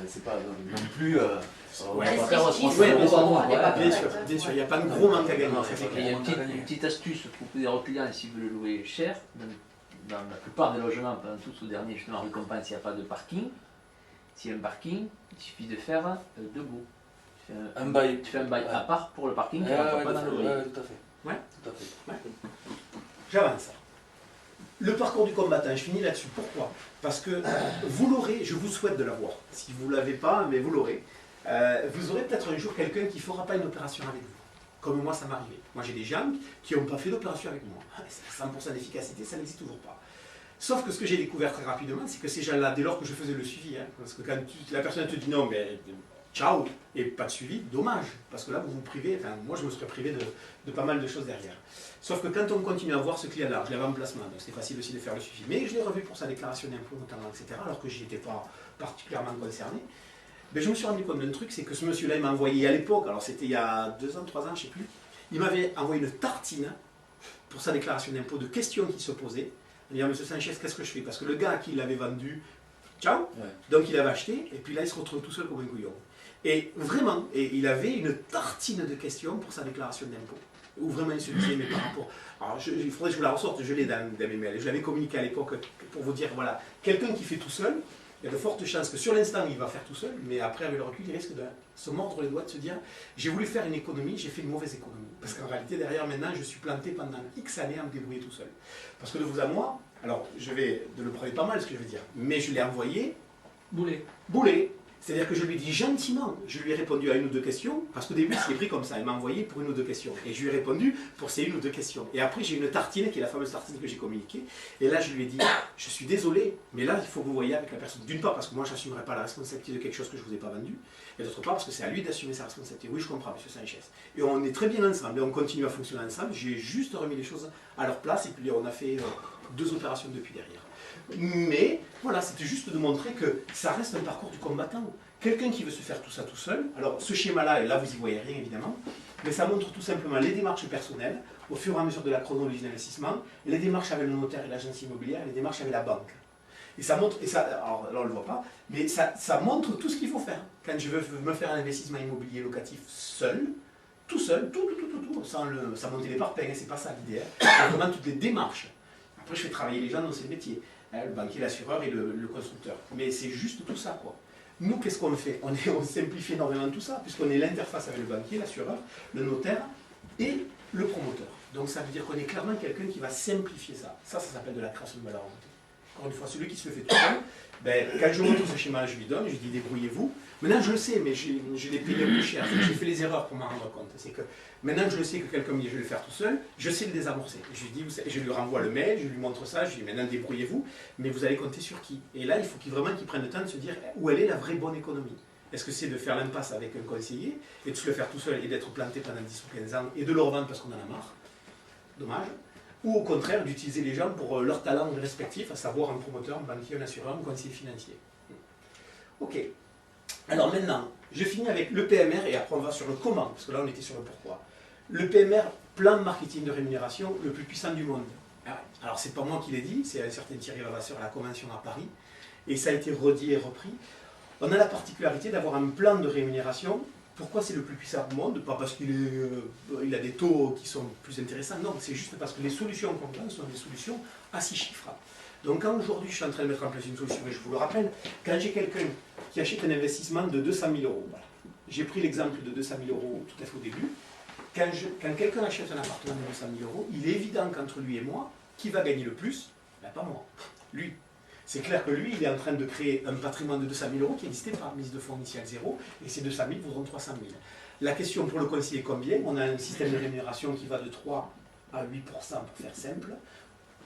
c'est pas non plus. On va Ouais. pas faire 300 Ouais, euros par mois. on est pas Bien correct, sûr, bien sûr, il n'y a ouais. pas de gros manque à gagner. Non, ça, c'est c'est Il y a clair. une petite astuce pour dire aux clients s'ils veulent louer cher, dans la plupart des logements, pendant tous au dernier, justement, récompense, il n'y a pas de parking. S'il y a un parking, il suffit de faire deux bouts. Un bail. Tu fais un bail à part pour le parking, qui ne Ouais, rentre pas dans le loyer. tout à fait. Ouais. Tout à fait. J'avance. Le parcours du combattant, je finis là-dessus. Pourquoi? Parce que vous l'aurez, je vous souhaite de l'avoir. Si vous ne l'avez pas, mais vous l'aurez. Vous aurez peut-être un jour quelqu'un qui ne fera pas une opération avec vous. Comme moi, ça m'est arrivé. Moi, j'ai des gens qui n'ont pas fait d'opération avec moi. 100% d'efficacité, ça n'existe toujours pas. Sauf que ce que j'ai découvert très rapidement, c'est que ces gens-là, dès lors que je faisais le suivi, hein, parce que quand la personne te dit non, mais ciao, et pas de suivi, dommage, parce que là, vous vous privez, enfin, moi, je me serais privé de pas mal de choses derrière. Sauf que quand on continue à voir ce client-là, je l'avais en placement, donc c'était facile aussi de faire le suivi, mais je l'ai revu pour sa déclaration d'impôt, notamment, etc., alors que je n'y étais pas particulièrement concerné. Ben, je me suis rendu compte d'un truc, c'est que ce monsieur-là, il m'a envoyé à l'époque, alors c'était il y a 2 ans, 3 ans, je ne sais plus, il m'avait envoyé une tartine pour sa déclaration d'impôt de questions qui se posaient. Il dit, monsieur Sanchez, qu'est-ce que je fais? Parce que le gars à qui il l'avait vendu, ciao, donc il avait acheté, et puis là, il se retrouve tout seul comme un couillon. Et vraiment, il avait une tartine de questions pour sa déclaration d'impôt. Où vraiment il se disait, mais par rapport. Alors, il faudrait que je vous la ressorte, je l'ai dans mes mails. Je l'avais communiqué à l'époque pour vous dire, voilà, quelqu'un qui fait tout seul, il y a de fortes chances que sur l'instant, il va faire tout seul, mais après, avec le recul, il risque de se mordre les doigts, de se dire, j'ai voulu faire une économie, j'ai fait une mauvaise économie. Parce qu'en réalité, derrière, maintenant, je suis planté pendant X années à me débrouiller tout seul. Parce que de vous à moi, alors, je vais, ne le prenez pas mal ce que je veux dire, mais je l'ai envoyé boulet. C'est-à-dire que je lui ai dit gentiment, je lui ai répondu à 1 ou 2 questions, parce qu'au début, c'est pris comme ça, il m'a envoyé pour 1 ou 2 questions. Et je lui ai répondu pour ces 1 ou 2 questions. Et après, j'ai une tartine, qui est la fameuse tartine que j'ai communiquée. Et là, je lui ai dit, je suis désolé, mais là, il faut que vous voyez avec la personne. D'une part, parce que moi, je n'assumerai pas la responsabilité de quelque chose que je ne vous ai pas vendu. Et d'autre part, parce que c'est à lui d'assumer sa responsabilité. Oui, je comprends, monsieur Sanchez. Et on est très bien ensemble, et on continue à fonctionner ensemble. J'ai juste remis les choses à leur place, et puis on a fait 2 opérations depuis derrière. Mais voilà, c'était juste de montrer que ça reste un parcours du combattant. Quelqu'un qui veut se faire tout ça tout seul, alors ce schéma-là, et là vous n'y voyez rien évidemment, mais ça montre tout simplement les démarches personnelles, au fur et à mesure de la chronologie d'investissement, les démarches avec le notaire et l'agence immobilière, et les démarches avec la banque. Et ça montre, et ça, alors là on ne le voit pas, mais ça montre tout ce qu'il faut faire. Quand je veux me faire un investissement immobilier locatif seul, tout seul, tout, sans monter les parpaings, c'est pas ça l'idée. C'est vraiment toutes les démarches. Après je fais travailler les gens dans ces métiers. Le banquier, l'assureur et le constructeur. Mais c'est juste tout ça, quoi. Nous, qu'est-ce qu'on fait? On simplifie énormément tout ça, puisqu'on est l'interface avec le banquier, l'assureur, le notaire et le promoteur. Donc ça veut dire qu'on est clairement quelqu'un qui va simplifier ça. Ça s'appelle de la création de valeur ajoutée. Encore une fois, celui qui se le fait tout seul, ben, quand je montre ce schéma, je lui donne, je lui dis débrouillez-vous. Maintenant, je le sais, mais je l'ai payé un peu cher. J'ai fait les erreurs pour m'en rendre compte. C'est que maintenant que je le sais, que quelqu'un me dit je vais le faire tout seul, je sais le désamorcer. Je lui dis, je lui renvoie le mail, je lui montre ça, je lui dis maintenant débrouillez-vous, mais vous allez compter sur qui? Et là, il faut vraiment qu'il prenne le temps de se dire où elle est la vraie bonne économie. Est-ce que c'est de faire l'impasse avec un conseiller et de se le faire tout seul et d'être planté pendant 10 ou 15 ans et de le revendre parce qu'on en a marre? Dommage. Ou au contraire, d'utiliser les gens pour leurs talents respectifs, à savoir un promoteur, un banquier, un assureur, un conseiller financier. Ok. Alors maintenant, je finis avec le PMR et après on va sur le comment, parce que là on était sur le pourquoi. Le PMR, plan de marketing de rémunération, le plus puissant du monde. Alors c'est pas moi qui l'ai dit, c'est un certain Thierry Levasseur à la Convention à Paris, et ça a été redit et repris. On a la particularité d'avoir un plan de rémunération. Pourquoi c'est le plus puissant du monde? Pas parce qu'il a des taux qui sont plus intéressants, non, c'est juste parce que les solutions qu'on donne sont des solutions à 6 chiffres. Donc quand aujourd'hui je suis en train de mettre en place une solution, et je vous le rappelle, quand j'ai quelqu'un qui achète un investissement de 200 000 €, voilà. J'ai pris l'exemple de 200 000 € tout à fait au début, quand quelqu'un achète un appartement de 200 000 €, il est évident qu'entre lui et moi, qui va gagner le plus? Ben, pas moi, lui. C'est clair que lui, il est en train de créer un patrimoine de 200 000 € qui n'existait pas, mise de fonds initial 0, et ces 200 000 vaudront 300 000. La question pour le conseiller, combien? On a un système de rémunération qui va de 3 à 8% pour faire simple.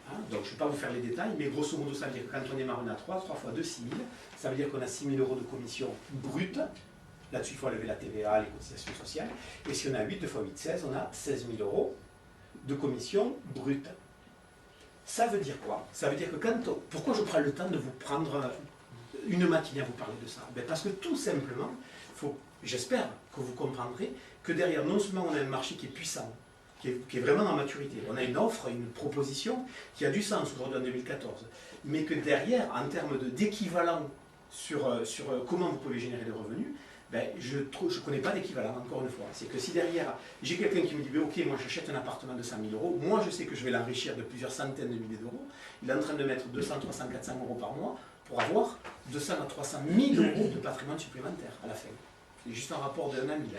Hein, donc je ne vais pas vous faire les détails, mais grosso modo, ça veut dire que quand on démarre, on a 3 fois 2, 6 000. Ça veut dire qu'on a 6 000 € de commission brute. Là-dessus, il faut enlever la TVA, les cotisations sociales. Et si on a 8, 2 fois 8, 16, on a 16 000 € de commission brute. Ça veut dire quoi? Ça veut dire que pourquoi je prends le temps de vous prendre une matinée à vous parler de ça? Ben parce que tout simplement, j'espère que vous comprendrez que derrière, non seulement on a un marché qui est puissant, qui est vraiment en maturité, on a une offre, une proposition qui a du sens aujourd'hui en 2014, mais que derrière, en termes d'équivalent sur comment vous pouvez générer des revenus, ben, je ne connais pas d'équivalent, encore une fois. C'est que si derrière, j'ai quelqu'un qui me dit, ben, ok, moi j'achète un appartement de 100 000 euros, moi je sais que je vais l'enrichir de plusieurs centaines de milliers d'euros, il est en train de mettre 200, 300, 400 euros par mois pour avoir 200 à 300 000 euros de patrimoine supplémentaire à la fin. C'est juste un rapport de 1 à 1000.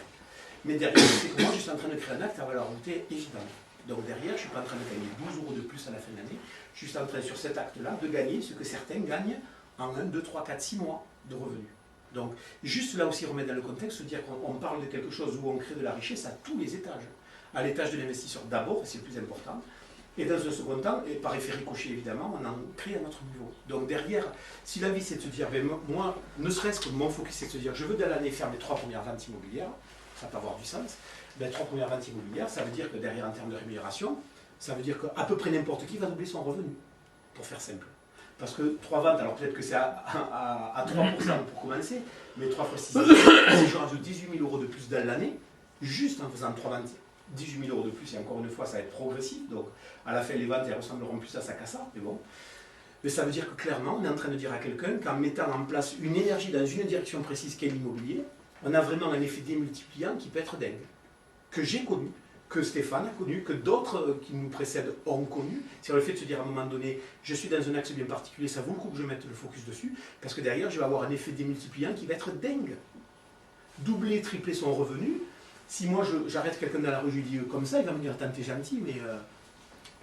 Mais derrière, c'est que moi je suis en train de créer un acte à valeur ajoutée évidente. Donc derrière, je ne suis pas en train de gagner 12 euros de plus à la fin de l'année, je suis juste en train, sur cet acte-là, de gagner ce que certains gagnent en 1, 2, 3, 4, 6 mois de revenus. Donc, juste là aussi remettre dans le contexte, se dire qu'on parle de quelque chose où on crée de la richesse à tous les étages. À l'étage de l'investisseur d'abord, c'est le plus important, et dans un second temps, et par effet ricochet évidemment, on en crée à notre niveau. Donc derrière, si la vie c'est de se dire, ben, moi, ne serait-ce que mon focus c'est de se dire, je veux de l'année faire mes 3 premières ventes immobilières, ça peut avoir du sens, ben, 3 premières ventes immobilières, ça veut dire que derrière en termes de rémunération, ça veut dire qu'à peu près n'importe qui va doubler son revenu, pour faire simple. Parce que 3 ventes, alors peut-être que c'est à 3% pour commencer, mais 3 fois 6, si je rajoute 18 000 euros de plus dans l'année, juste en faisant 3 ventes, 18 000 euros de plus, et encore une fois, ça va être progressif, donc à la fin, les ventes, elles ressembleront plus à ça qu'à ça, mais bon. Mais ça veut dire que clairement, on est en train de dire à quelqu'un qu'en mettant en place une énergie dans une direction précise qu'est l'immobilier, on a vraiment un effet démultipliant qui peut être dingue, que j'ai connu, que Stéphane a connu, que d'autres qui nous précèdent ont connu. C'est le fait de se dire à un moment donné, je suis dans un axe bien particulier, ça vaut le coup que je mette le focus dessus, parce que derrière, je vais avoir un effet démultipliant qui va être dingue. Doubler, tripler son revenu. Si moi, j'arrête quelqu'un dans la rue, je lui dis comme ça, il va me dire, attends, t'es gentil, mais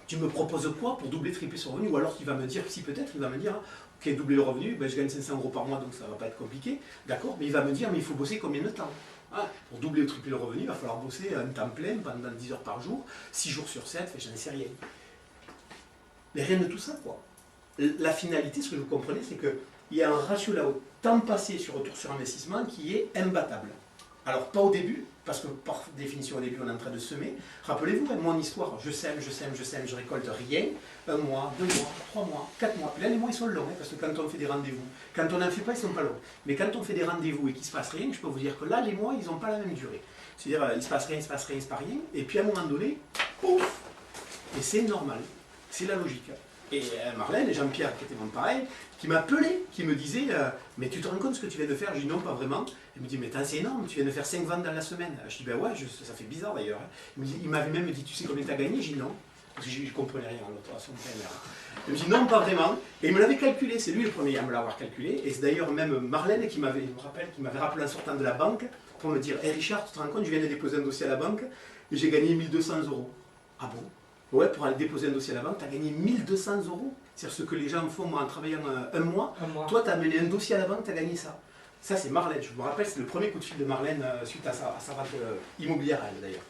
tu me proposes quoi pour doubler, tripler son revenu? Ou alors il va me dire, si peut-être, il va me dire, ok, doubler le revenu, ben, je gagne 500 euros par mois, donc ça ne va pas être compliqué, d'accord, mais il va me dire, mais il faut bosser combien de temps? Ah, pour doubler ou tripler le revenu, il va falloir bosser un temps plein pendant 10 heures par jour, 6 jours sur 7, j'en sais rien. Mais rien de tout ça, quoi. La finalité, ce que vous comprenez, c'est qu'il y a un ratio là au temps passé sur retour sur investissement qui est imbattable. Alors, pas au début, parce que par définition, au début, on est en train de semer. Rappelez-vous, mon histoire, je sème, je récolte rien. 1 mois, 2 mois, 3 mois, 4 mois. Puis là, les mois, ils sont longs, hein, parce que quand on fait des rendez-vous, quand on n'en fait pas, ils ne sont pas longs. Mais quand on fait des rendez-vous et qu'il ne se passe rien, je peux vous dire que là, les mois, ils n'ont pas la même durée. C'est-à-dire, il ne se passe rien, il ne se passe rien, il ne se passe rien. Et puis, à un moment donné, pouf! Et c'est normal. C'est la logique. Et Marlène et Jean-Pierre, qui étaient vraiment pareil, qui m'appelaient, qui me disaient mais tu te rends compte de ce que tu viens de faire? Je dis non, pas vraiment. Il me dit mais c'est énorme, tu viens de faire 5 ventes dans la semaine. Je dis ben ouais, ça fait bizarre d'ailleurs. Il m'avait même dit tu sais combien tu as gagné? Je dis non, parce que je ne comprenais rien à l'autre, à son père. Il me dit non, pas vraiment. Et il me l'avait calculé, c'est lui le premier à me l'avoir calculé. Et c'est d'ailleurs même Marlène qui m'avait rappelé en sortant de la banque pour me dire hey Richard, tu te rends compte, je viens de déposer un dossier à la banque et j'ai gagné 1 200 euros. Ah bon? Ouais, pour aller déposer un dossier à la banque, tu as gagné 1 200 euros. C'est-à-dire ce que les gens font moi, en travaillant un mois. Toi, tu as mené un dossier à la banque, tu as gagné ça. Ça, c'est Marlène. Je me rappelle, c'est le premier coup de fil de Marlène suite à sa vente immobilière, elle, d'ailleurs.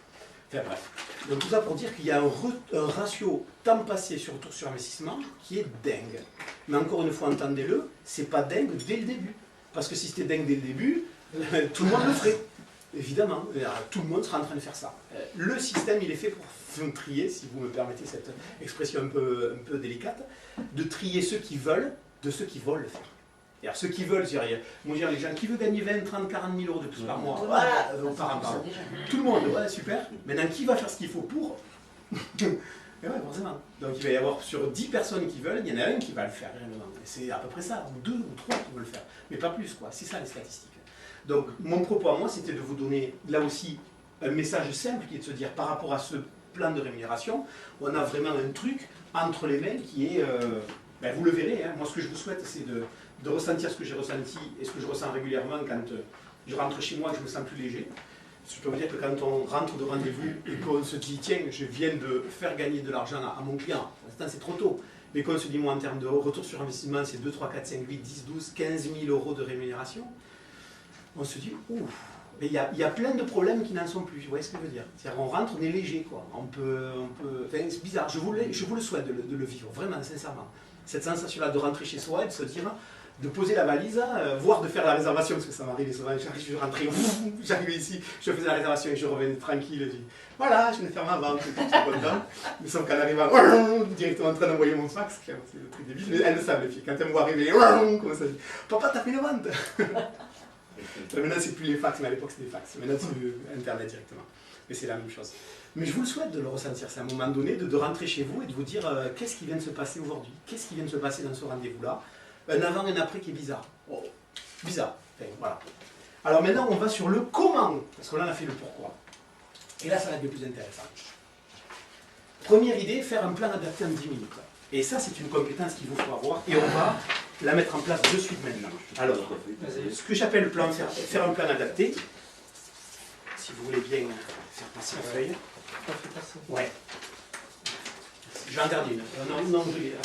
Enfin bref. Donc tout ça pour dire qu'il y a un ratio temps passé sur retour sur investissement qui est dingue. Mais encore une fois, entendez-le, c'est pas dingue dès le début. Parce que si c'était dingue dès le début, tout le monde le ferait. Évidemment, tout le monde sera en train de faire ça. Le système, il est fait pour trier, si vous me permettez cette expression un peu délicate, de trier ceux qui veulent de ceux qui veulent le faire. Et alors ceux qui veulent, les gens qui veulent gagner 20, 30, 40 000 euros de plus par mois, voilà, tout le monde, ouais, super. Maintenant, qui va faire ce qu'il faut pour? Et ouais, forcément. Donc il va y avoir sur 10 personnes qui veulent, il y en a un qui va le faire réellement. Et c'est à peu près ça, ou 2 ou 3 qui veulent le faire. Mais pas plus, quoi. C'est ça les statistiques. Donc mon propos à moi, c'était de vous donner là aussi un message simple qui est de se dire par rapport à ce plan de rémunération, on a vraiment un truc entre les mains qui est, vous le verrez, hein, moi ce que je vous souhaite c'est de ressentir ce que j'ai ressenti et ce que je ressens régulièrement quand je rentre chez moi et que je me sens plus léger. Je peux vous dire que quand on rentre de rendez-vous et qu'on se dit tiens, je viens de faire gagner de l'argent à mon client, pour l'instant c'est trop tôt, mais qu'on se dit moi en termes de retour sur investissement c'est 2, 3, 4, 5, 8, 10, 12, 15 000 euros de rémunération, on se dit ouf. Mais il y a plein de problèmes qui n'en sont plus, vous voyez ce que je veux dire? C'est-à-dire on rentre, on est léger, quoi. On peut... Enfin, c'est bizarre, je vous le souhaite de le vivre, vraiment, sincèrement. Cette sensation-là de rentrer chez soi et de se dire, de poser la valise, voire de faire la réservation, parce que ça m'arrivait souvent, je rentrais, j'arrivais ici, je faisais la réservation et je revenais tranquille, je dis voilà, je viens de faire ma vente, je suis content. Mais sauf qu'en arrivant, directement en train d'envoyer mon fax, c'est le truc débile, mais elles le savent les filles, quand elles me voient arriver, comment ça dit, papa t'as fait une vente. Maintenant c'est plus les fax, mais à l'époque c'était des fax, maintenant c'est internet directement, mais c'est la même chose. Mais je vous le souhaite de le ressentir, c'est à un moment donné de rentrer chez vous et de vous dire qu'est-ce qui vient de se passer aujourd'hui, qu'est-ce qui vient de se passer dans ce rendez-vous-là, un avant et un après qui est bizarre. Oh, bizarre, enfin, voilà. Alors maintenant on va sur le comment, parce qu'on en a fait le pourquoi. Et là ça va être le plus intéressant. Première idée, faire un plan adapté en 10 minutes. Et ça c'est une compétence qu'il vous faut avoir et on va la mettre en place de suite maintenant. Alors, ce que j'appelle le plan, faire un plan adapté, si vous voulez bien faire passer la feuille. Ouais. Je vais en garder une. Non, je l'ai.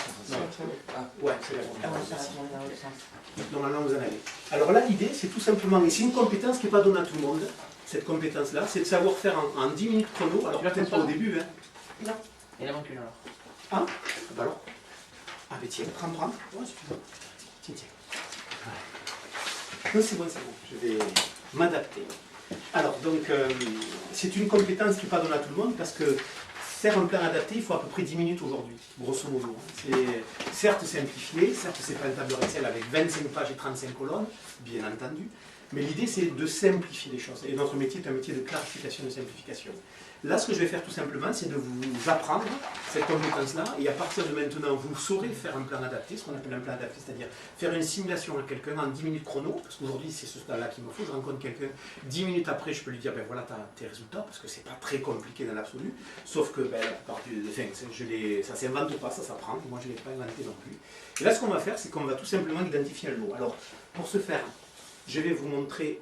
Ouais, c'est bon. Normalement, vous en avez. Alors là, l'idée, c'est tout simplement, et c'est une compétence qui n'est pas donnée à tout le monde, cette compétence-là, c'est de savoir faire en 10 minutes chrono. Alors peut-être pas au début, hein. Non. Et la manque une alors. Ah, bah alors. Ah, mais tiens, prends. Ouais, suffisant. Tiens. Non, c'est bon. Je vais m'adapter. Alors, donc, c'est une compétence qui n'est pas donnée à tout le monde parce que faire un plan adapté, il faut à peu près 10 minutes aujourd'hui, grosso modo. C'est certes simplifié, certes c'est pas un tableur Excel avec 25 pages et 35 colonnes, bien entendu, mais l'idée c'est de simplifier les choses. Et notre métier est un métier de clarification et de simplification. Là, ce que je vais faire tout simplement, c'est de vous apprendre cette compétence-là, et à partir de maintenant, vous saurez faire un plan adapté, ce qu'on appelle un plan adapté, c'est-à-dire faire une simulation à quelqu'un en 10 minutes chrono, parce qu'aujourd'hui, c'est ce stade-là qu'il me faut, je rencontre quelqu'un, 10 minutes après, je peux lui dire, ben voilà tes résultats, parce que c'est pas très compliqué dans l'absolu, sauf que, ben, ça s'invente pas, ça s'apprend, moi je ne l'ai pas inventé non plus. Et là, ce qu'on va faire, c'est qu'on va tout simplement identifier un lot. Alors, pour ce faire, je vais vous montrer